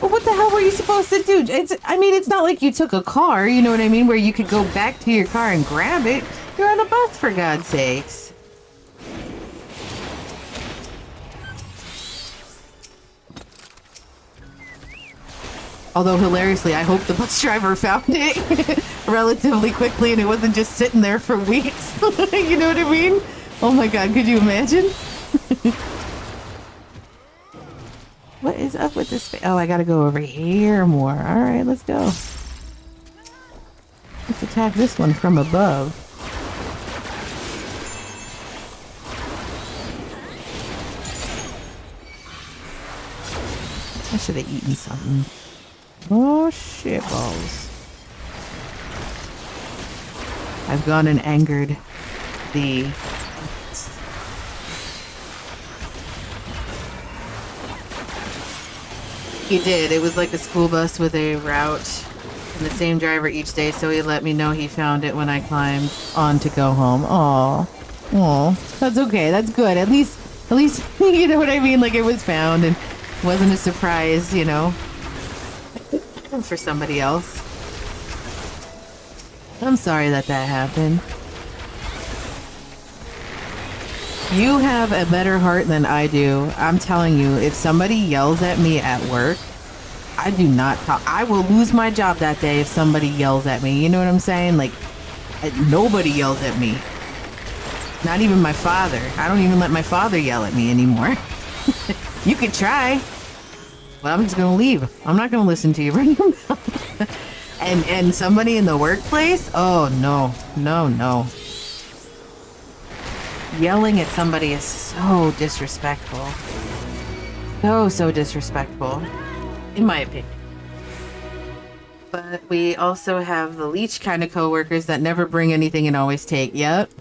Well, what the hell were you supposed to do? It's not like you took a car, you know what I mean, where you could go back to your car and grab it. You're on a bus, for God's sakes. Although, hilariously, I hope the bus driver found it relatively quickly and it wasn't just sitting there for weeks. You know what I mean? Oh my god, could you imagine? What is up with this? Oh, I gotta go over here more. Alright, let's go. Let's attack this one from above. I should have eaten something. Oh, shit balls. I've gone and angered the... He did. It was like a school bus with a route and the same driver each day, so he let me know he found it when I climbed on to go home. Aw. That's okay. That's good. At least, you know what I mean? Like, it was found and wasn't a surprise, you know, for somebody else. I'm sorry that happened. You have a better heart than I do. I'm telling you, if somebody yells at me at work, I do not talk. I will lose my job that day if somebody yells at me. You know what I'm saying? Like, nobody yells at me. Not even my father. I don't even let my father yell at me anymore. You could try. But I'm just going to leave. I'm not going to listen to you right now. And somebody in the workplace? Oh, no. No. Yelling at somebody is so disrespectful. So disrespectful. In my opinion. But we also have the leech kind of coworkers that never bring anything and always take. Yep.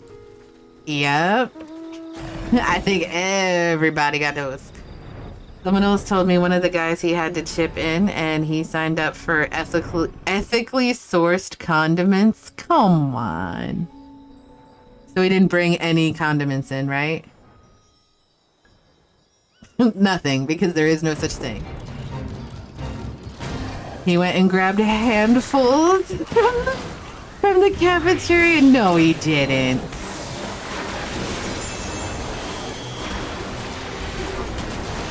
I think everybody got those. Someone else told me one of the guys he had to chip in and he signed up for ethically sourced condiments. Come on. So he didn't bring any condiments in, right? Nothing, because there is no such thing. He went and grabbed handfuls from the cafeteria. No, he didn't.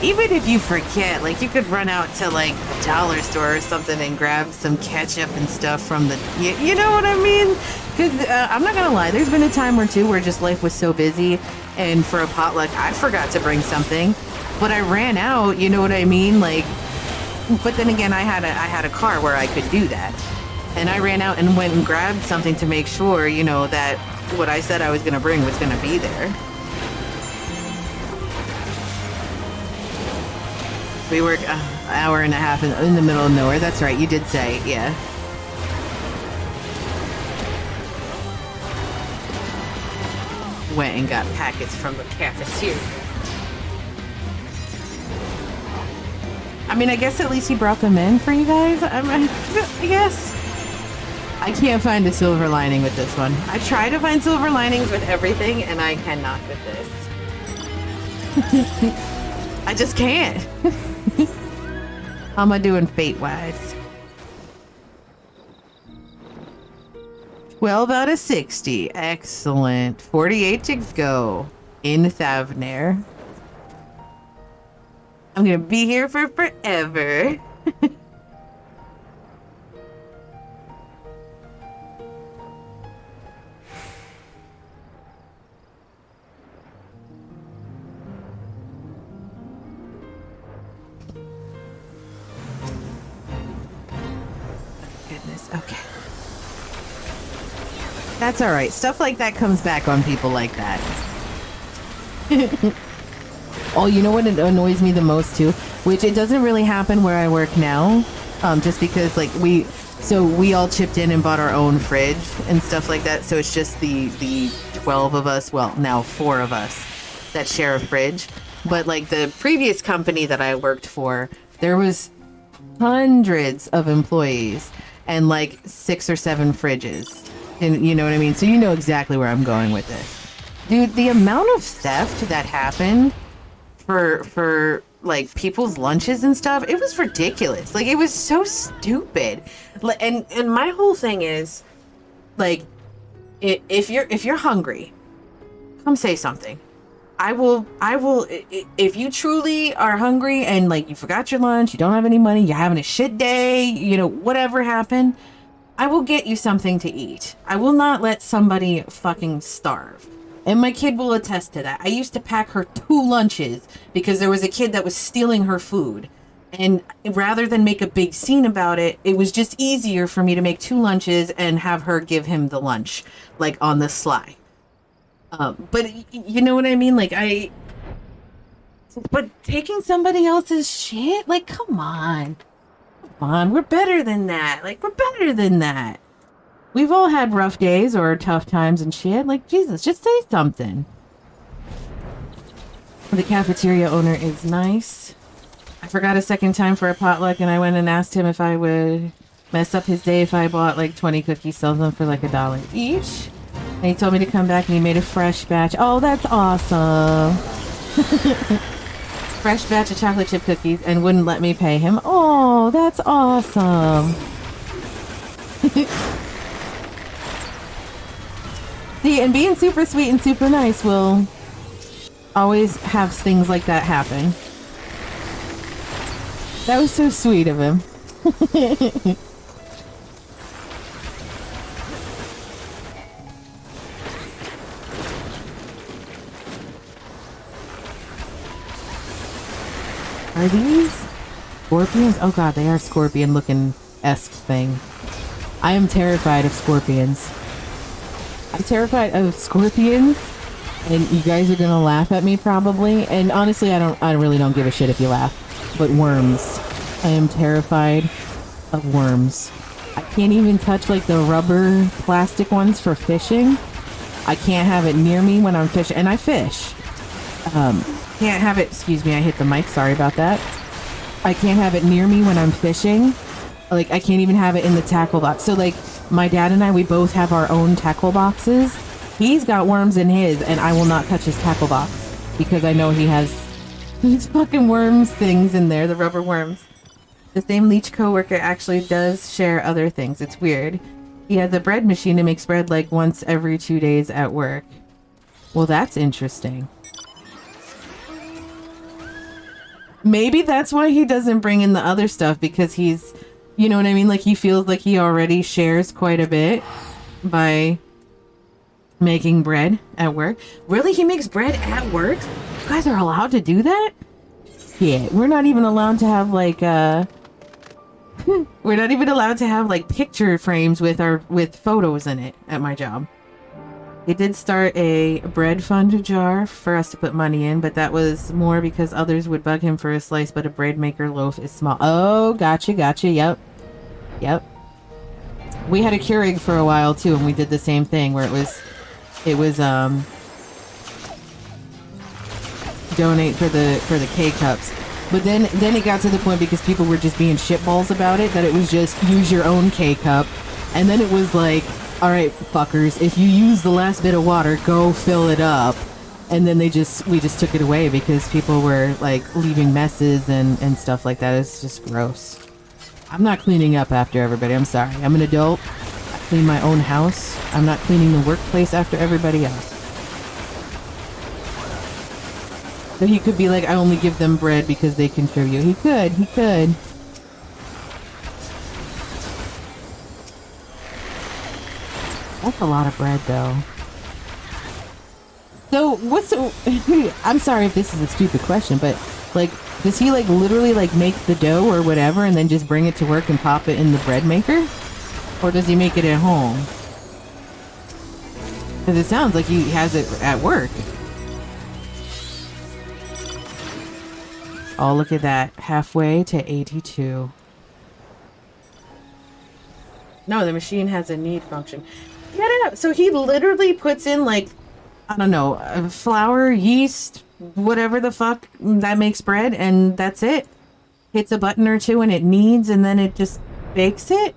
Even if you forget, like, you could run out to, like, the dollar store or something and grab some ketchup and stuff from the... You know what I mean? Because I'm not gonna lie, there's been a time or two where just life was so busy, and for a potluck, I forgot to bring something, but I ran out, you know what I mean? Like, but then again, I had a car where I could do that. And I ran out and went and grabbed something to make sure, you know, that what I said I was gonna bring was gonna be there. We work an hour and a half in the middle of nowhere. That's right, you did say, yeah. Went and got packets from the cafeteria. I mean, I guess at least he brought them in for you guys. I guess. I can't find a silver lining with this one. I try to find silver linings with everything, and I cannot with this. I just can't. How am I doing fate-wise? 12 out of 60. Excellent. 48 to go in Thavnair. I'm gonna be here for forever. Goodness, okay. That's all right. Stuff like that comes back on people like that. Oh, you know what annoys me the most too? Which it doesn't really happen where I work now. Just because like we all chipped in and bought our own fridge and stuff like that. So it's just the 12 of us, well, now 4 of us that share a fridge. But like the previous company that I worked for, there was hundreds of employees and like 6 or 7 fridges. And you know what I mean? So you know exactly where I'm going with this. Dude, the amount of theft that happened for like people's lunches and stuff, it was ridiculous. Like it was so stupid. And my whole thing is like if you're hungry, come say something. I will if you truly are hungry and like you forgot your lunch, you don't have any money, you're having a shit day, you know, whatever happened, I will get you something to eat. I will not let somebody fucking starve. And my kid will attest to that. I used to pack her 2 lunches because there was a kid that was stealing her food. And rather than make a big scene about it, it was just easier for me to make 2 lunches and have her give him the lunch, like on the sly. But you know what I mean? Like but taking somebody else's shit? Like, come on. Come on, we're better than that. Like, we're better than that. We've all had rough days or tough times and shit. Like, Jesus, just say something. The cafeteria owner is nice. I forgot a second time for a potluck and I went and asked him if I would mess up his day if I bought like 20 cookies, sells them for like $1 each. And he told me to come back and he made a fresh batch. Oh, that's awesome. Fresh batch of chocolate chip cookies and wouldn't let me pay him. Oh, that's awesome. See, and being super sweet and super nice will always have things like that happen. That was so sweet of him. Are these scorpions? Oh god, they are scorpion looking-esque thing. I am terrified of scorpions. I'm terrified of scorpions, and you guys are gonna laugh at me probably. And honestly, I really don't give a shit if you laugh. But worms. I am terrified of worms. I can't even touch like the rubber plastic ones for fishing. I can't have it near me when I'm fishing, and I fish. Can't have it, excuse me, I hit the mic, sorry about that. I can't have it near me when I'm fishing. Like, I can't even have it in the tackle box. So, like, my dad and I, we both have our own tackle boxes. He's got worms in his, and I will not touch his tackle box because I know he has these fucking worms things in there, the rubber worms. The same leech coworker actually does share other things. It's weird. He has a bread machine and makes bread like once every 2 days at work. Well, that's interesting. Maybe that's why he doesn't bring in the other stuff, because he's, you know what I mean? Like, he feels like he already shares quite a bit by making bread at work. Really? He makes bread at work? You guys are allowed to do that? Yeah, we're not even allowed to have like we're not even allowed to have like picture frames with photos in it at my job. He did start a bread fund jar for us to put money in, but that was more because others would bug him for a slice, but a bread maker loaf is small. Oh, gotcha. Yep. We had a Keurig for a while too, and we did the same thing where it was donate for the K-cups. But then it got to the point, because people were just being shitballs about it, that it was just use your own K-cup. And then it was like, all right, fuckers, if you use the last bit of water, go fill it up. And then we just took it away because people were like leaving messes and stuff like that. It's just gross. I'm not cleaning up after everybody. I'm sorry. I'm an adult. clean my own house. I'm not cleaning the workplace after everybody else. So he could be like, I only give them bread because they contribute. He could. That's a lot of bread, though. So, I'm sorry if this is a stupid question, but, like, does he, like, literally, like, make the dough or whatever and then just bring it to work and pop it in the bread maker? Or does he make it at home? Because it sounds like he has it at work. Oh, look at that. Halfway to 82. No, the machine has a need function. Get it up. So he literally puts in, like, I don't know, flour, yeast, whatever the fuck that makes bread, and that's it. Hits a button or two and it kneads, and then it just bakes it.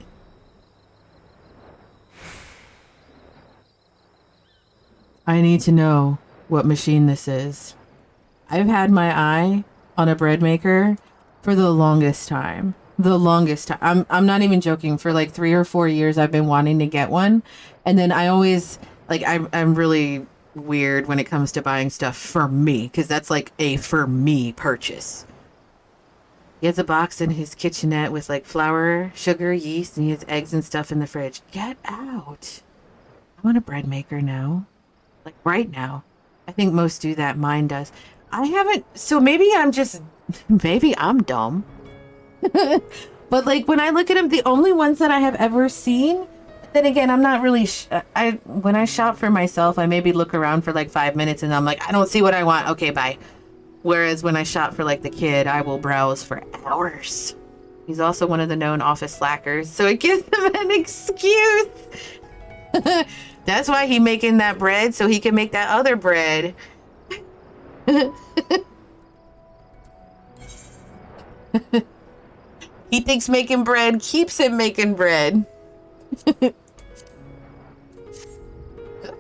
I need to know what machine this is. I've had my eye on a bread maker for the longest time. I'm not even joking. For like 3 or 4 years, I've been wanting to get one. And then I always, like, I'm really weird when it comes to buying stuff for me, because that's like a for me purchase. He has a box in his kitchenette with like flour, sugar, yeast, and he has eggs and stuff in the fridge. Get out. I want a bread maker now. Like right now. I think most do that. Mine does. I haven't, so maybe I'm dumb. But like when I look at them, the only ones that I have ever seen, then again, I'm not really, when I shop for myself, I maybe look around for like 5 minutes and I'm like, I don't see what I want. Okay, bye. Whereas when I shop for like the kid, I will browse for hours. He's also one of the known office slackers, so it gives him an excuse. That's why he making that bread, so he can make that other bread. He thinks making bread keeps him making bread. Good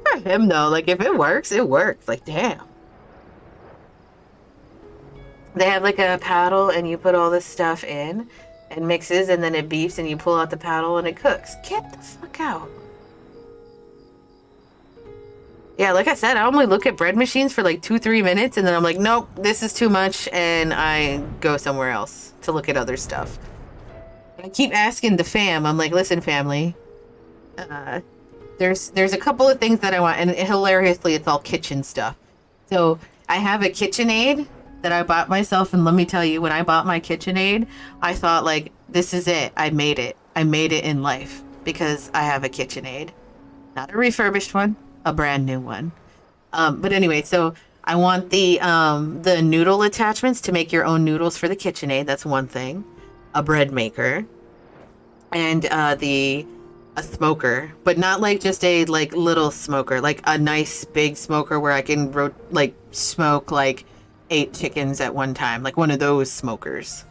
for him though. Like if it works, it works. Like damn. They have like a paddle and you put all this stuff in and mixes and then it beeps and you pull out the paddle and it cooks. Get the fuck out. Yeah, like I said, I only look at bread machines for like 2-3 minutes and then I'm like, nope, this is too much, and I go somewhere else to look at other stuff. I keep asking the fam, I'm like, listen family, there's a couple of things that I want, and hilariously it's all kitchen stuff. So I have a KitchenAid that I bought myself, and let me tell you, when I bought my KitchenAid, I thought like, this is it, I made it in life, because I have a KitchenAid. Not a refurbished one, a brand new one. But anyway, so I want the noodle attachments to make your own noodles for the KitchenAid. That's one thing. A bread maker, and a smoker, but not like just a like little smoker, like a nice big smoker where I can smoke like 8 chickens at one time, like one of those smokers.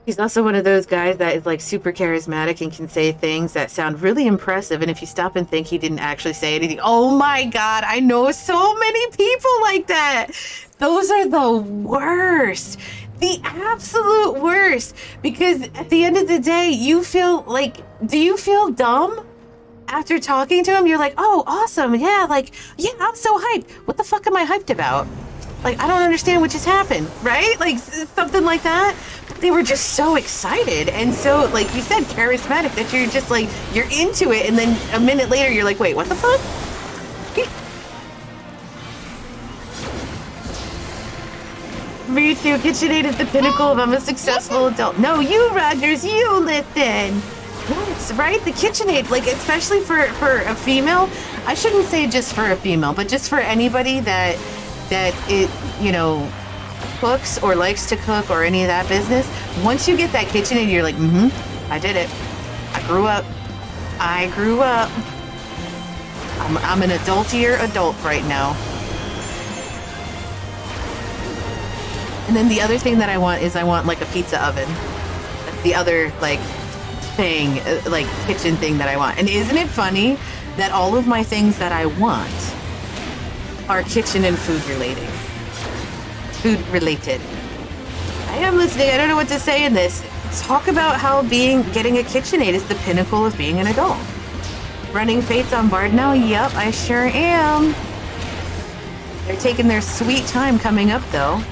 He's also one of those guys that is like super charismatic and can say things that sound really impressive, and if you stop and think, he didn't actually say anything. Oh my god, I know so many people like that. Those are the worst. The absolute worst. Because at the end of the day, you feel like, do you feel dumb after talking to him? You're like, oh, awesome. Yeah, like, yeah, I'm so hyped. What the fuck am I hyped about? Like, I don't understand what just happened, right? Like, something like that. But they were just so excited. And so, like you said, charismatic, that you're just like, you're into it. And then a minute later, you're like, wait, what the fuck? Me too. KitchenAid is the pinnacle of I'm a successful adult. No, you, Rogers, you listen. Yes, right? The KitchenAid, like, especially for a female. I shouldn't say just for a female, but just for anybody that it, you know, cooks or likes to cook or any of that business. Once you get that KitchenAid, you're like, I did it. I grew up. I'm an adultier adult right now. And then the other thing that I want is like a pizza oven. That's the other like thing, like kitchen thing that I want. And isn't it funny that all of my things that I want are kitchen and food related? I am listening. I don't know what to say in this. talk about how getting a KitchenAid is the pinnacle of being an adult. Running Fates on Bard now? Yep, I sure am. They're taking their sweet time coming up, though.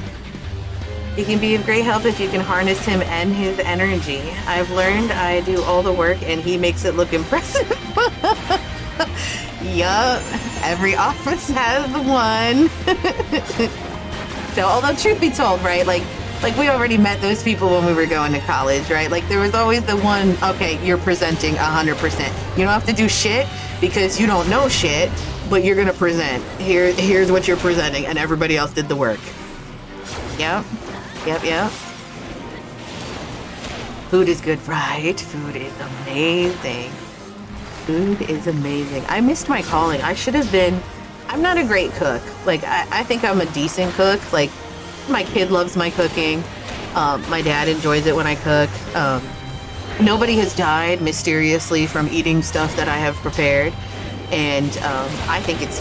He can be of great help if you can harness him and his energy. I've learned I do all the work and he makes it look impressive. Yup, every office has one. So, although truth be told, right, like we already met those people when we were going to college, right? Like there was always the one, okay, you're presenting 100%. You don't have to do shit because you don't know shit, but you're gonna present. Here's what you're presenting, and everybody else did the work. Yep. Food is good, right? Food is amazing. Food is amazing. I missed my calling. I should have been. I'm not a great cook. Like, I think I'm a decent cook. Like, my kid loves my cooking. My dad enjoys it when I cook. Nobody has died mysteriously from eating stuff that I have prepared. And I think it's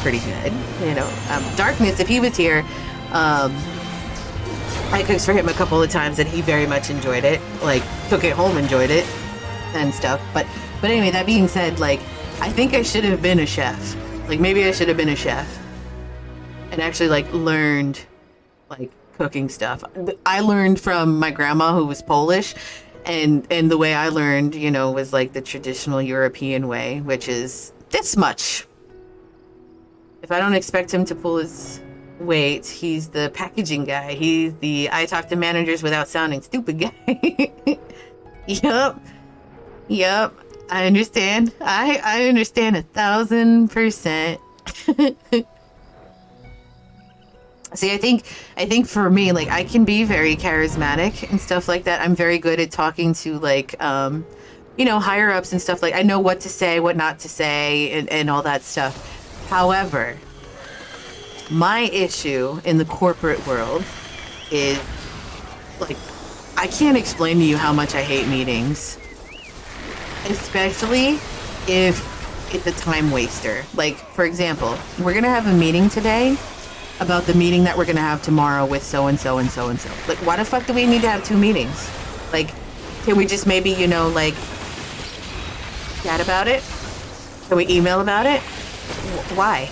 pretty good. You know, Darkness, if he was here, I cooked for him a couple of times and he very much enjoyed it. Like, took it home, enjoyed it and stuff. But anyway, that being said, like, I think I should have been a chef. Like, maybe I should have been a chef and actually, like, learned, like, cooking stuff. I learned from my grandma who was Polish, and the way I learned, you know, was, like, the traditional European way, which is this much. If I don't expect him to pull his weight, he's the packaging guy. He's the I talk to managers without sounding stupid guy. Yep. I understand. I understand 1,000%. See, I think for me, like, I can be very charismatic and stuff like that. I'm very good at talking to, like, you know, higher ups and stuff. Like, I know what to say, what not to say, and all that stuff. However, my issue in the corporate world is, like, I can't explain to you how much I hate meetings. Especially if it's a time waster. Like, for example, we're going to have a meeting today about the meeting that we're going to have tomorrow with so-and-so and so-and-so. Like, why the fuck do we need to have two meetings? Like, can we just maybe, you know, like, chat about it? Can we email about it? Why?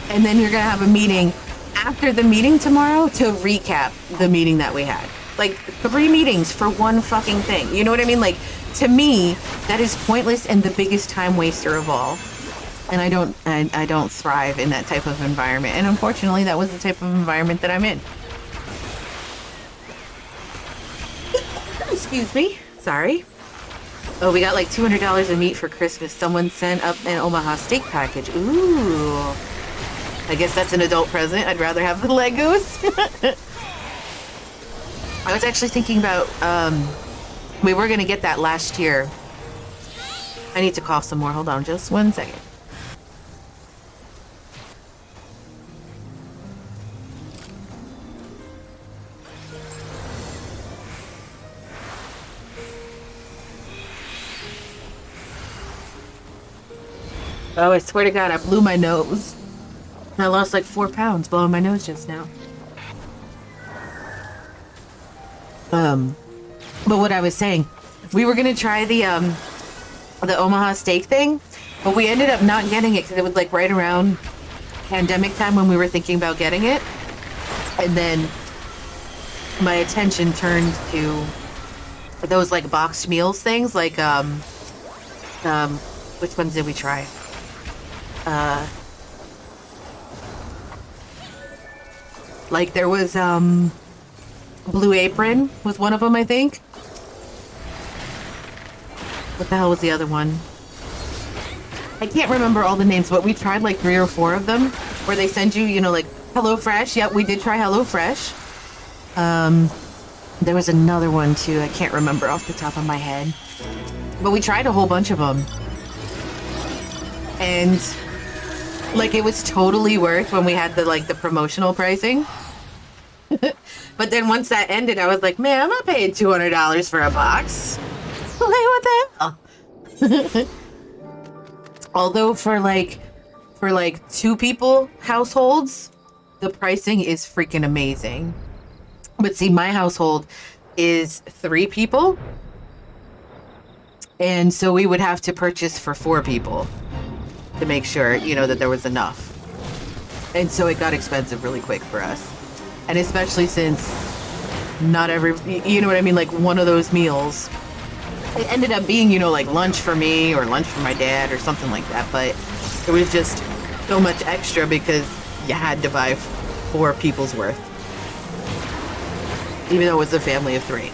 And then you're going to have a meeting after the meeting tomorrow to recap the meeting that we had. Like, 3 meetings for one fucking thing. You know what I mean? Like, to me, that is pointless and the biggest time waster of all. And I don't thrive in that type of environment. And unfortunately, that was the type of environment that I'm in. Excuse me. Sorry. Oh, we got like $200 of meat for Christmas. Someone sent up an Omaha steak package. Ooh. I guess that's an adult present. I'd rather have the Legos. I was actually thinking about, we were going to get that last year. I need to cough some more. Hold on just 1 second. Oh, I swear to God, I blew my nose. I lost like 4 pounds blowing my nose just now. But what I was saying, we were gonna try the Omaha steak thing, but we ended up not getting it because it was like right around pandemic time when we were thinking about getting it, and then my attention turned to those like boxed meals things, like which ones did we try? Like there was Blue Apron was one of them, I think. What the hell was the other one? I can't remember all the names, but we tried like 3 or 4 of them where they send you, you know, like HelloFresh. Yep, we did try HelloFresh. There was another one too. I can't remember off the top of my head, but we tried a whole bunch of them. And like it was totally worth when we had the promotional pricing. But then once that ended, I was like, man, I'm not paying $200 for a box. Like, what the hell? Although for like 2 people households, the pricing is freaking amazing. But see, my household, is 3 people. And so we would have to purchase for 4 people to make sure, you know, that there was enough. And so it got expensive really quick for us. And especially since not every, you know what I mean? Like one of those meals, it ended up being, you know, like lunch for me or lunch for my dad or something like that. But it was just so much extra because you had to buy 4 people's worth. Even though it was a family of 3.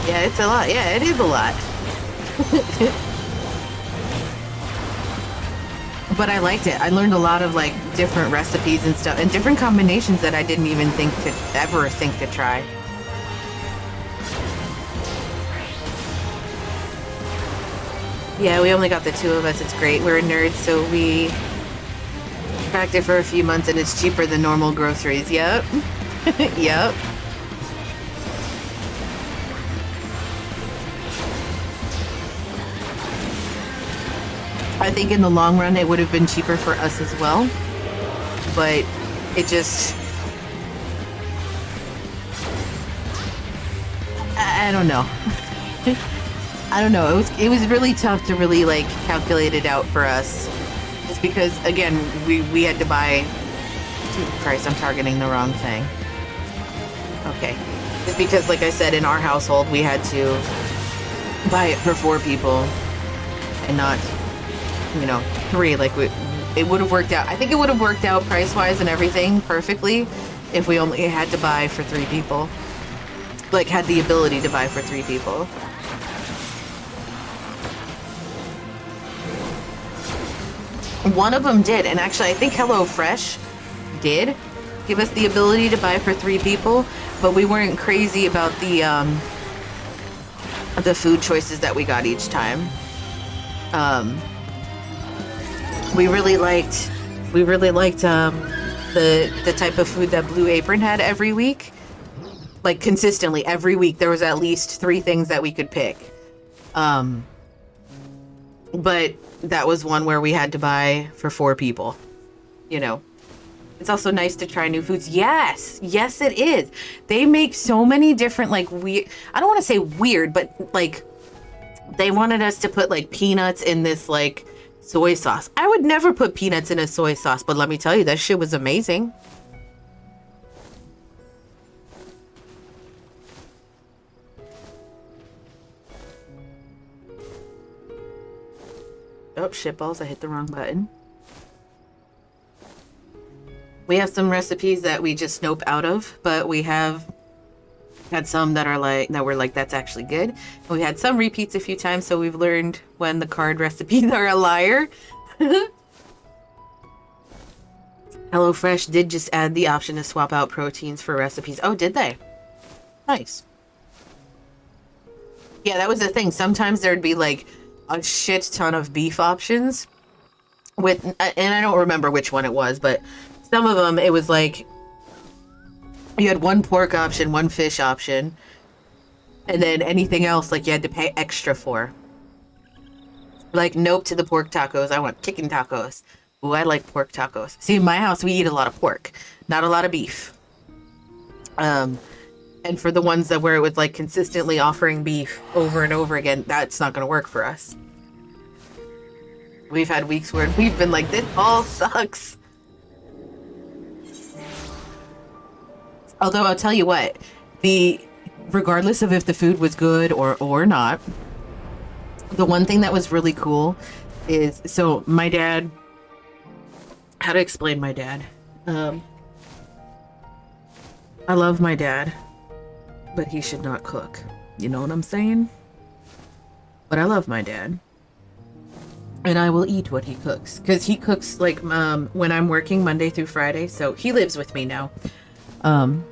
Yeah, it's a lot. Yeah, it is a lot. But I liked it. I learned a lot of like different recipes and stuff and different combinations that I didn't even ever think to try. Yeah, we only got the 2 of us. It's great. We're nerds, so we tracked it for a few months and it's cheaper than normal groceries. Yep. Yep. I think in the long run it would have been cheaper for us as well, but it just, I don't know. I don't know. It was really tough to really like calculate it out for us, just because again we had to buy. Christ, I'm targeting the wrong thing. Okay, just because like I said, in our household we had to buy it for 4 people and not, you know, 3. Like it would have worked out. I think it would have worked out price-wise and everything perfectly if we only had to buy for 3 people. Like had the ability to buy for 3 people. One of them did, and actually I think HelloFresh did give us the ability to buy for 3 people, but we weren't crazy about the food choices that we got each time. We really liked the type of food that Blue Apron had every week. Like consistently every week there was at least 3 things that we could pick. But that was one where we had to buy for 4 people. You know. It's also nice to try new foods. Yes, yes it is. They make so many different like weird, I don't want to say weird, but like they wanted us to put like peanuts in this like soy sauce. I would never put peanuts in a soy sauce, but let me tell you, that shit was amazing. Oh, shitballs, I hit the wrong button. We have some recipes that we just nope out of, but we have had some that are like, that were like, that's actually good. And we had some repeats a few times, so we've learned when the card recipes are a liar. HelloFresh did just add the option to swap out proteins for recipes. Oh, did they? Nice. Yeah, that was the thing. Sometimes there'd be like a shit ton of beef options with, and I don't remember which one it was, but some of them it was like you had 1 pork option, 1 fish option, and then anything else like you had to pay extra for. Like nope to the pork tacos. I want chicken tacos. Ooh, I like pork tacos. See, in my house we eat a lot of pork, not a lot of beef. And for the ones that where it was like consistently offering beef over and over again, that's not going to work for us. We've had weeks where we've been like, this all sucks. Although I'll tell you what, regardless of if the food was good or not, the one thing that was really cool is, so my dad, how to explain my dad? I love my dad, but he should not cook. You know what I'm saying? But I love my dad. And I will eat what he cooks. Because he cooks like when I'm working Monday through Friday. So he lives with me now. And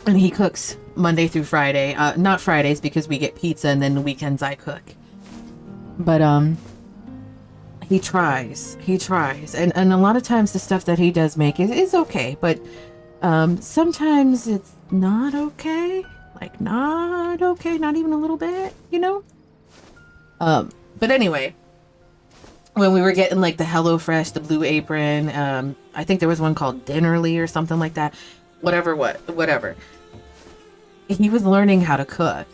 he cooks Monday through Friday. Not Fridays because we get pizza and then the weekends I cook. But he tries. And a lot of times the stuff that he does make is okay. But sometimes it's not okay. Like not okay. Not even a little bit, you know? But anyway. when we were getting like the HelloFresh, the Blue Apron, I think there was one called Dinnerly or something like that. Whatever. He was learning how to cook,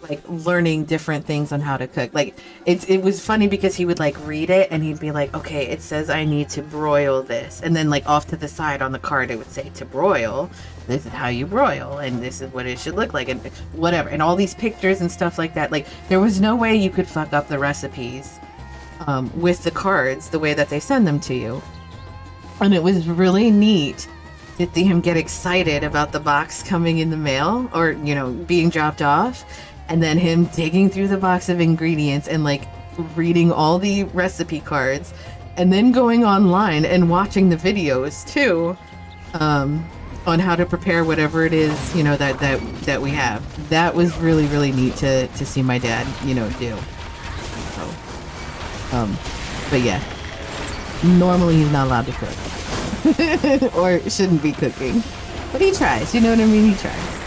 like learning different things on how to cook. Like it was funny because he would like read it and he'd be like, okay, it says I need to broil this, and then like off to the side on the card it would say to broil. This is how you broil, and this is what it should look like, and whatever, and all these pictures and stuff like that. Like there was no way you could fuck up the recipes with the cards the way that they send them to you, and it was really neat to see him get excited about the box coming in the mail, or you know, being dropped off, and then him digging through the box of ingredients and like reading all the recipe cards, and then going online and watching the videos too, on how to prepare whatever it is, you know, that we have. That was really neat to see my dad, you know, do. So, but yeah, normally he's not allowed to cook. Or shouldn't be cooking, but he tries, you know what I mean? He tries.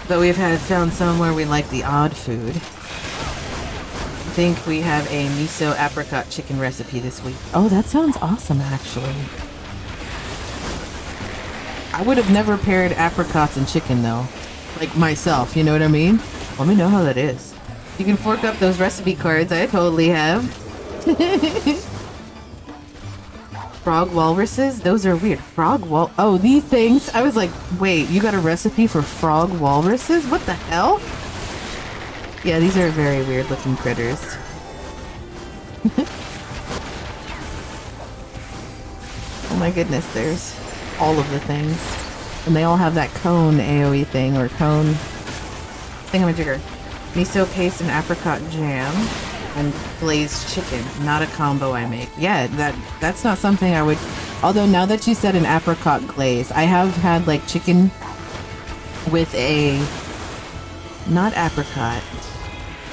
But we've found somewhere we like the odd food. I think we have a miso apricot chicken recipe this week. Oh, that sounds awesome, actually. I would have never paired apricots and chicken though, like myself, you know what I mean? Let me know how that is. You can fork up those recipe cards. I totally have. Frog walruses? Those are weird. Oh, these things. I was like, wait, you got a recipe for frog walruses? What the hell? Yeah, these are very weird looking critters. Oh my goodness, there's all of the things. And they all have that cone AoE thing, or cone thingamajigger. Miso paste and apricot jam. And glazed chicken, not a combo I make. Yeah, that's not something I would. Although now that you said an apricot glaze, I have had like chicken with a not apricot,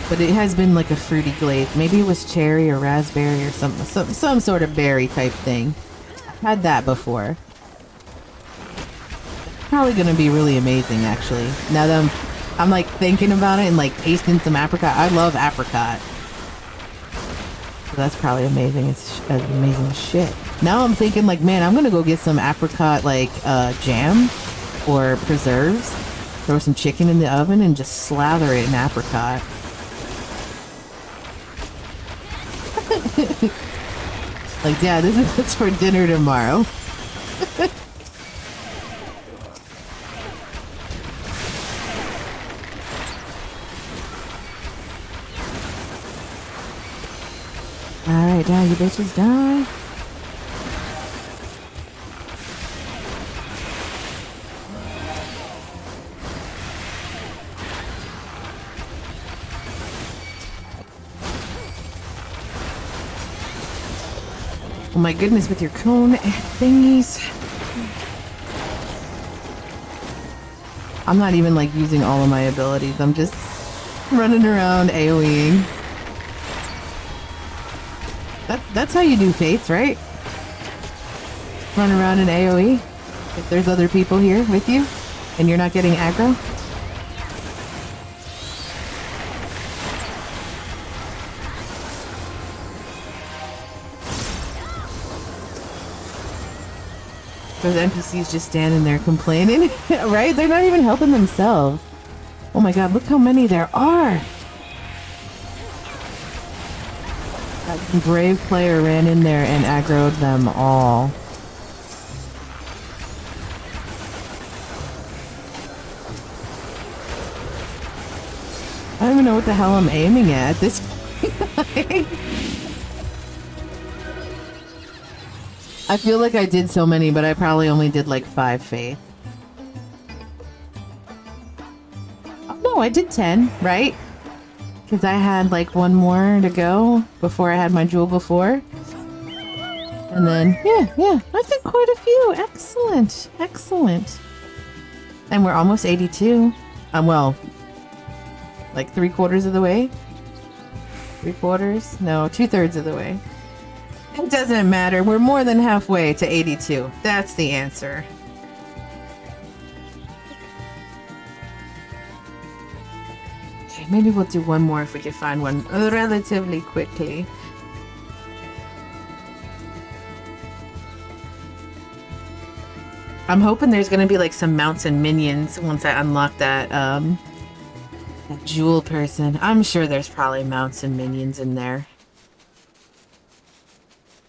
but it has been like a fruity glaze. Maybe it was cherry or raspberry or some sort of berry type thing. I've had that before. Probably gonna be really amazing actually. Now that I'm like thinking about it and like tasting some apricot. I love apricot. That's probably amazing. It's amazing as shit. Now I'm thinking like, man, I'm gonna go get some apricot like jam or preserves, throw some chicken in the oven and just slather it in apricot. Like, yeah, this is what's for dinner tomorrow. Alright, die, you bitches, die. Oh my goodness, with your cone thingies. I'm not even like using all of my abilities. I'm just running around AoEing. That's how you do fates, right? Run around in AoE if there's other people here with you and you're not getting aggro. Those NPCs just standing there complaining, right? They're not even helping themselves. Oh my god, look how many there are! That brave player ran in there and aggroed them all. I don't even know what the hell I'm aiming at this point. I feel like I did so many, but I probably only did like 5 faith. Oh, no, I did 10, right? Because I had like one more to go before I had my jewel before. And then, yeah, I did quite a few. Excellent, excellent. And we're almost 82. Well, like 3/4 of the way. 3/4? No, 2/3 of the way. It doesn't matter. We're more than halfway to 82. That's the answer. Okay, maybe we'll do one more if we can find one relatively quickly. I'm hoping there's gonna be like some mounts and minions once I unlock that that jewel person. I'm sure there's probably mounts and minions in there.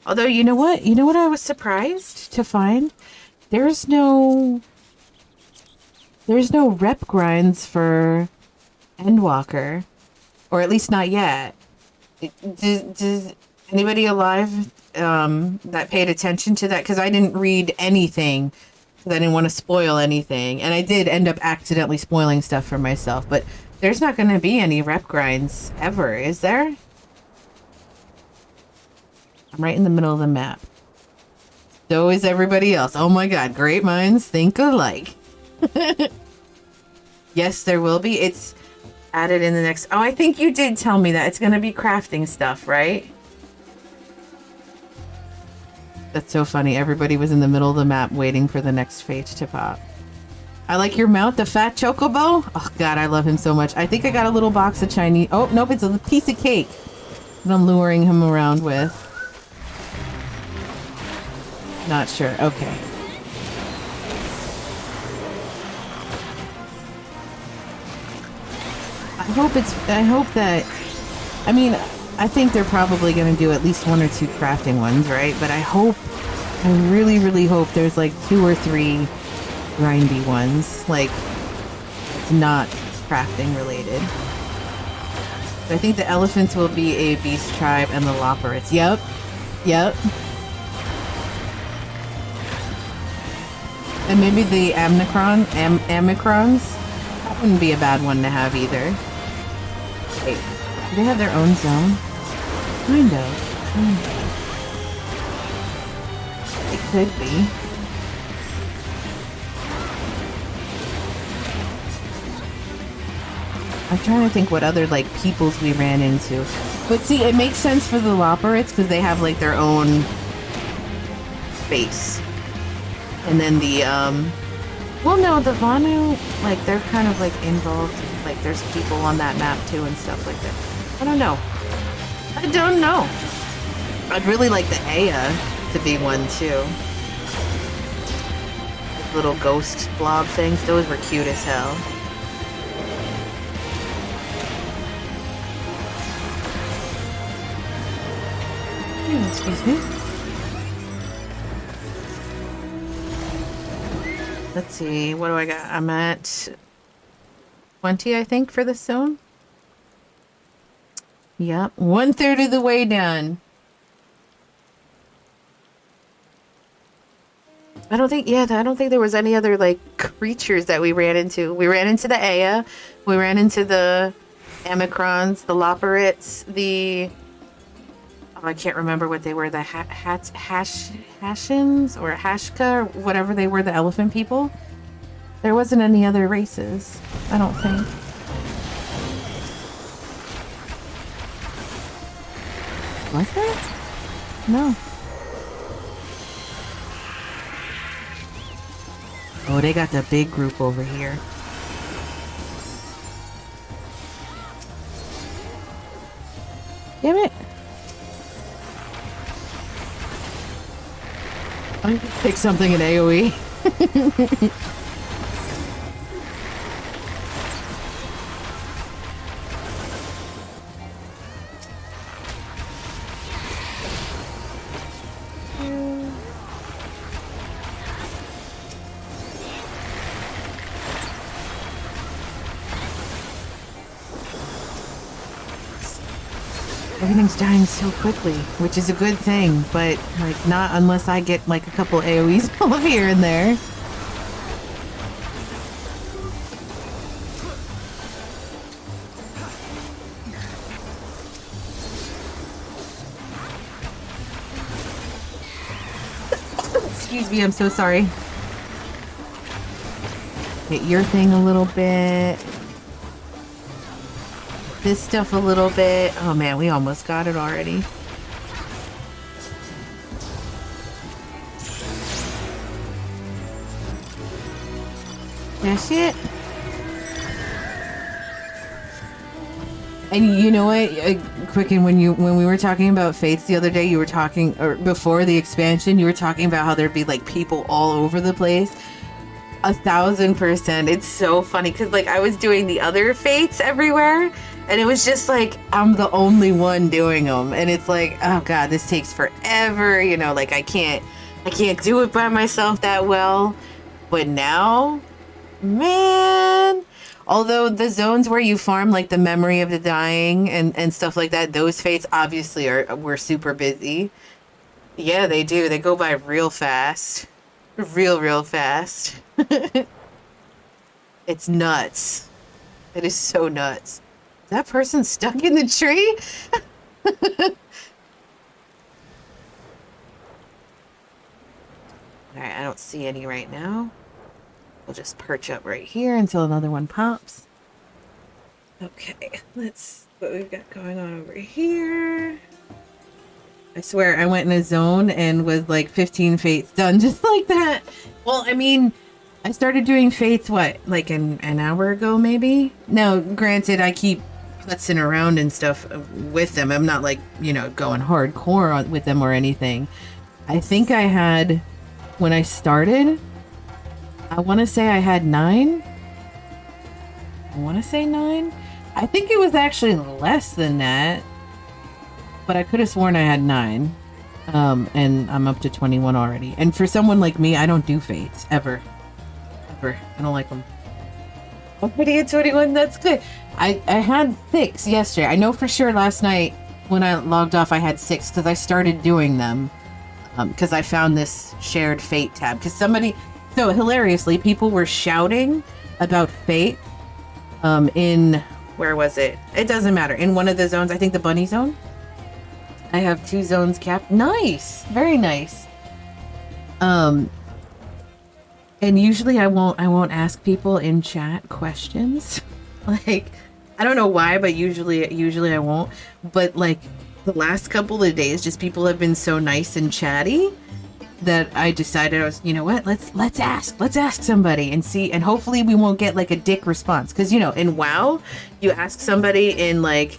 Although, you know what? You know what I was surprised to find? There's no rep grinds for Endwalker, or at least not yet. Does anybody alive that paid attention to that? Because I didn't read anything, because I didn't want to spoil anything, and I did end up accidentally spoiling stuff for myself. But there's not going to be any rep grinds ever, is there? I'm right in the middle of the map. So is everybody else. Oh my god, great minds think alike. Yes, there will be. It's added in the next... Oh, I think you did tell me that. It's going to be crafting stuff, right? That's so funny. Everybody was in the middle of the map waiting for the next fate to pop. I like your mount, the fat chocobo. Oh god, I love him so much. I think I got a little box of Chinese... Oh, nope, it's a piece of cake that I'm luring him around with. Not sure. Okay. I hope that, I mean, I think they're probably going to do at least 1 or 2 crafting ones, right? But I really, really hope there's like 2 or 3 grindy ones. Like, it's not crafting related. But I think the elephants will be a beast tribe and the lopperates. Yep. Yep. And maybe the Amicrons. That wouldn't be a bad one to have either. Wait, do they have their own zone? Kind of. It could be. I'm trying to think what other, like, peoples we ran into. But see, it makes sense for the lopperates because they have, like, their own base. And then the, well, no, the Vanu, like, they're kind of, like, involved. Like, there's people on that map, too, and stuff like that. I don't know. I don't know. I'd really like the Aya to be one, too. Little ghost blob things. Those were cute as hell. Excuse me. Let's see, what do I got? I'm at 20, I think, for this zone. Yep, 1/3 of the way done. I don't think there was any other, like, creatures that we ran into. We ran into the Aya, we ran into the Amicrons, the lopperates, the... Oh, I can't remember what they were, the Hashins or Hashka or whatever they were, the elephant people. There wasn't any other races, I don't think. Was there? No. Oh, they got the big group over here. Damn it. I'm gonna pick something in AoE. Everything's dying so quickly, which is a good thing, but, like, not unless I get, like, a couple AoEs off here and there. Excuse me, I'm so sorry. Hit your thing a little bit. This stuff a little bit. Oh man, we almost got it already. That's it. And you know what, Quicken, when we were talking about Fates the other day, you were talking, or before the expansion, you were talking about how there'd be like people all over the place. 1,000%. It's so funny because like I was doing the other Fates everywhere, and it was just like I'm the only one doing them, and it's like, oh god, this takes forever. You know, like I can't do it by myself that well. But now, man. Although the zones where you farm like the memory of the dying and stuff like that, those fates obviously were super busy. Yeah, they do. They go by real fast. Real fast. It's nuts. It is so nuts. Is that person stuck in the tree? Alright, I don't see any right now. We'll just perch up right here until another one pops. Okay, let's what we've got going on over here. I swear I went in a zone and was like 15 fates done just like that. Well, I mean, I started doing fates, what, like an hour ago maybe? Now, granted, I keep putzing around and stuff with them. I'm not like, you know, going hardcore with them or anything. I think I had, when I started, I want to say I had 9. I want to say 9. I think it was actually less than that, but I could have sworn I had 9. And I'm up to 21 already. And for someone like me, I don't do fates ever. I don't like them. I'm pretty at 21. That's good. I had 6 yesterday. I know for sure last night when I logged off, I had 6 because I started doing them. Because I found this shared fate tab. Because somebody, so hilariously, people were shouting about fate. In, where was it? It doesn't matter. In one of the zones, I think the bunny zone. I have 2 zones capped. Nice, very nice. And usually I won't ask people in chat questions. Like, I don't know why, but usually I won't. But like the last couple of days, just people have been so nice and chatty that I decided I was, you know what, let's ask somebody and see, and hopefully we won't get like a dick response. Because, you know, in WoW, you ask somebody in like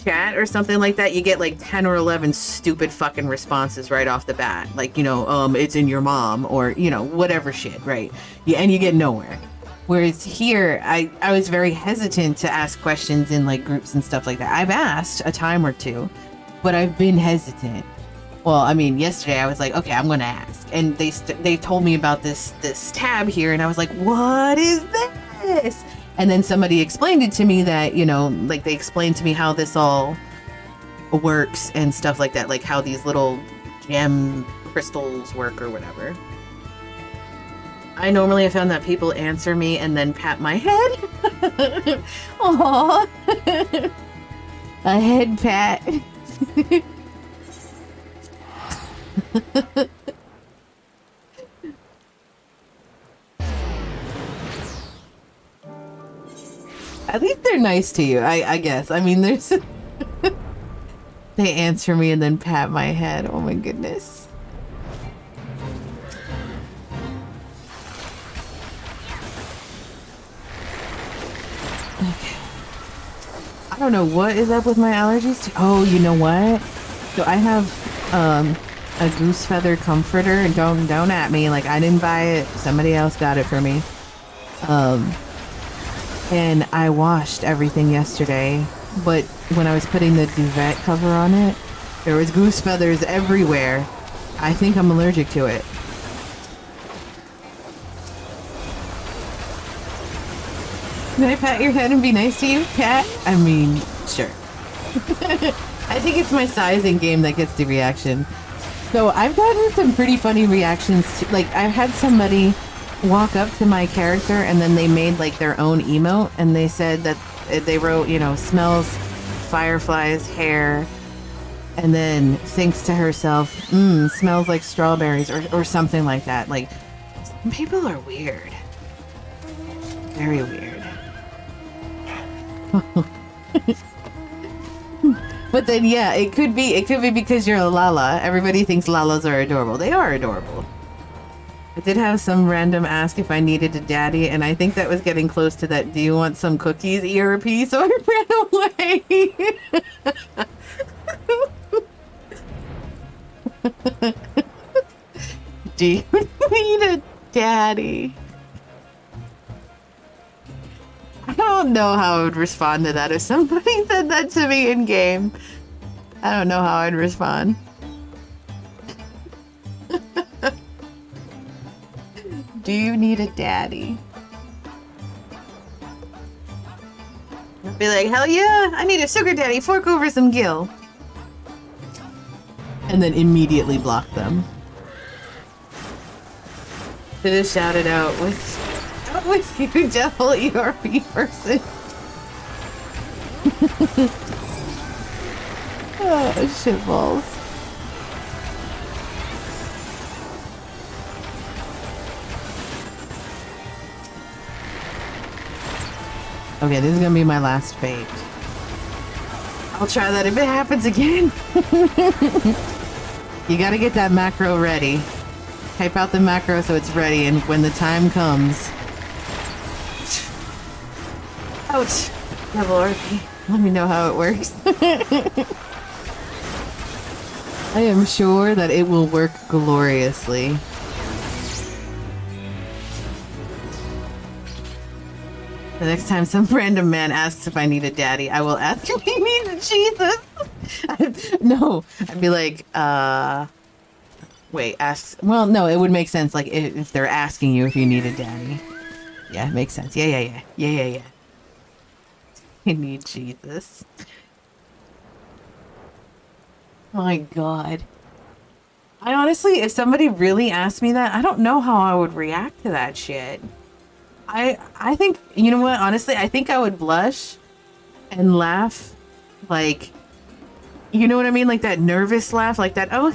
chat or something like that, you get like 10 or 11 stupid fucking responses right off the bat. Like, you know, it's in your mom, or, you know, whatever shit, right? Yeah, and you get nowhere. Whereas here, I was very hesitant to ask questions in like groups and stuff like that. I've asked a time or two, but I've been hesitant. Well, I mean, yesterday I was like, okay, I'm gonna ask, and they told me about this tab here, and I was like, what is this? And then somebody explained it to me that, you know, like they explained to me how this all works and stuff like that, like how these little gem crystals work or whatever. I normally have found that people answer me and then pat my head. Aww. A head pat. At least they're nice to you, I guess. I mean, there's... They answer me and then pat my head. Oh my goodness. Okay. I don't know what is up with my allergies. Oh, you know what? So I have a goose feather comforter, and don't at me. Like, I didn't buy it. Somebody else got it for me. And I washed everything yesterday, but when I was putting the duvet cover on it, there was goose feathers everywhere. I think I'm allergic to it. Can I pat your head and be nice to you, cat? I mean, sure. I think it's my sizing game that gets the reaction. So I've gotten some pretty funny reactions to, like, I've had somebody walk up to my character and then they made like their own emote, and they said that they wrote, you know, smells Firefly's hair, and then thinks to herself, smells like strawberries, or something like that. Like, people are weird. Very weird. But then, yeah, it could be because you're a Lala. Everybody thinks Lalas are adorable. They are adorable. I did have some random ask if I needed a daddy, and I think that was getting close to that. Do you want some cookies, ERP? So I ran away. Do you need a daddy? I don't know how I would respond to that if somebody said that to me in game. I don't know how I'd respond. Do you need a daddy? I'd be like, hell yeah, I need a sugar daddy, fork over some Gil. And then immediately block them. Should have shouted out with you, devil ERP person. Oh, shitballs. Okay, this is gonna be my last fate. I'll try that if it happens again. You gotta get that macro ready. Type out the macro so it's ready, and when the time comes... Ouch! Devil RP. Let me know how it works. I am sure that it will work gloriously. The next time some random man asks if I need a daddy, I will ask if he needs Jesus. No, I'd be like, wait, asks. Well, no, it would make sense. Like if they're asking you if you need a daddy. Yeah, it makes sense. Yeah. I need Jesus. My God. I honestly, if somebody really asked me that, I don't know how I would react to that shit. I think, you know what, honestly, I think I would blush and laugh, like, you know what I mean? Like that nervous laugh, like that, oh,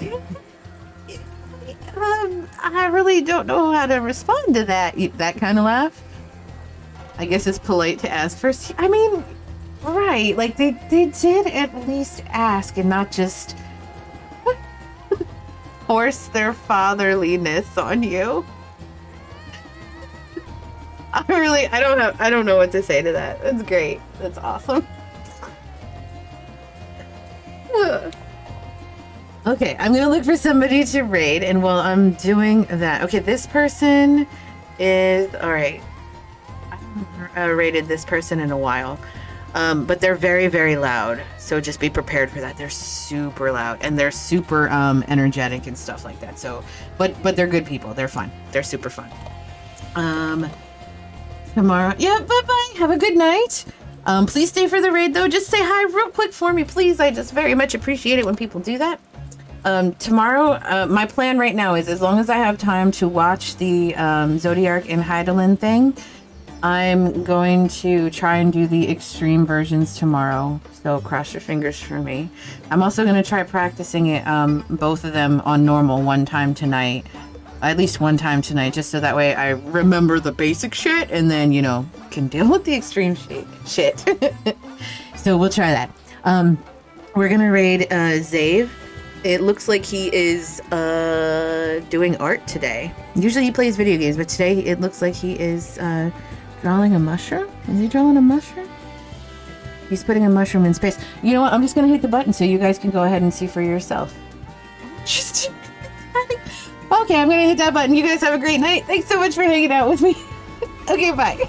I really don't know how to respond to that. That kind of laugh. I guess it's polite to ask first. I mean, right, like they did at least ask and not just force their fatherliness on you. I don't know what to say to that. That's great. That's awesome. Okay, I'm gonna look for somebody to raid, and while I'm doing that, okay, this person is all right. I haven't raided this person in a while, but they're very, very loud. So just be prepared for that. They're super loud and they're super energetic and stuff like that. So, but they're good people. They're fun. They're super fun. Tomorrow. Yeah, bye-bye. Have a good night. Please stay for the raid, though. Just say hi real quick for me, please. I just very much appreciate it when people do that. Tomorrow, my plan right now is as long as I have time to watch the Zodiac and Heidelin thing, I'm going to try and do the extreme versions tomorrow. So cross your fingers for me. I'm also going to try practicing it, both of them on normal one time tonight. At least one time tonight, just so that way I remember the basic shit and then, you know, can deal with the extreme shit. So we'll try that. We're gonna raid Zave. It looks like he is doing art today. Usually he plays video games, but today it looks like he is drawing a mushroom. Is he drawing a mushroom? He's putting a mushroom in space. You know what? I'm just gonna hit the button so you guys can go ahead and see for yourself. Just okay, I'm gonna hit that button. You guys have a great night. Thanks so much for hanging out with me. Okay, bye.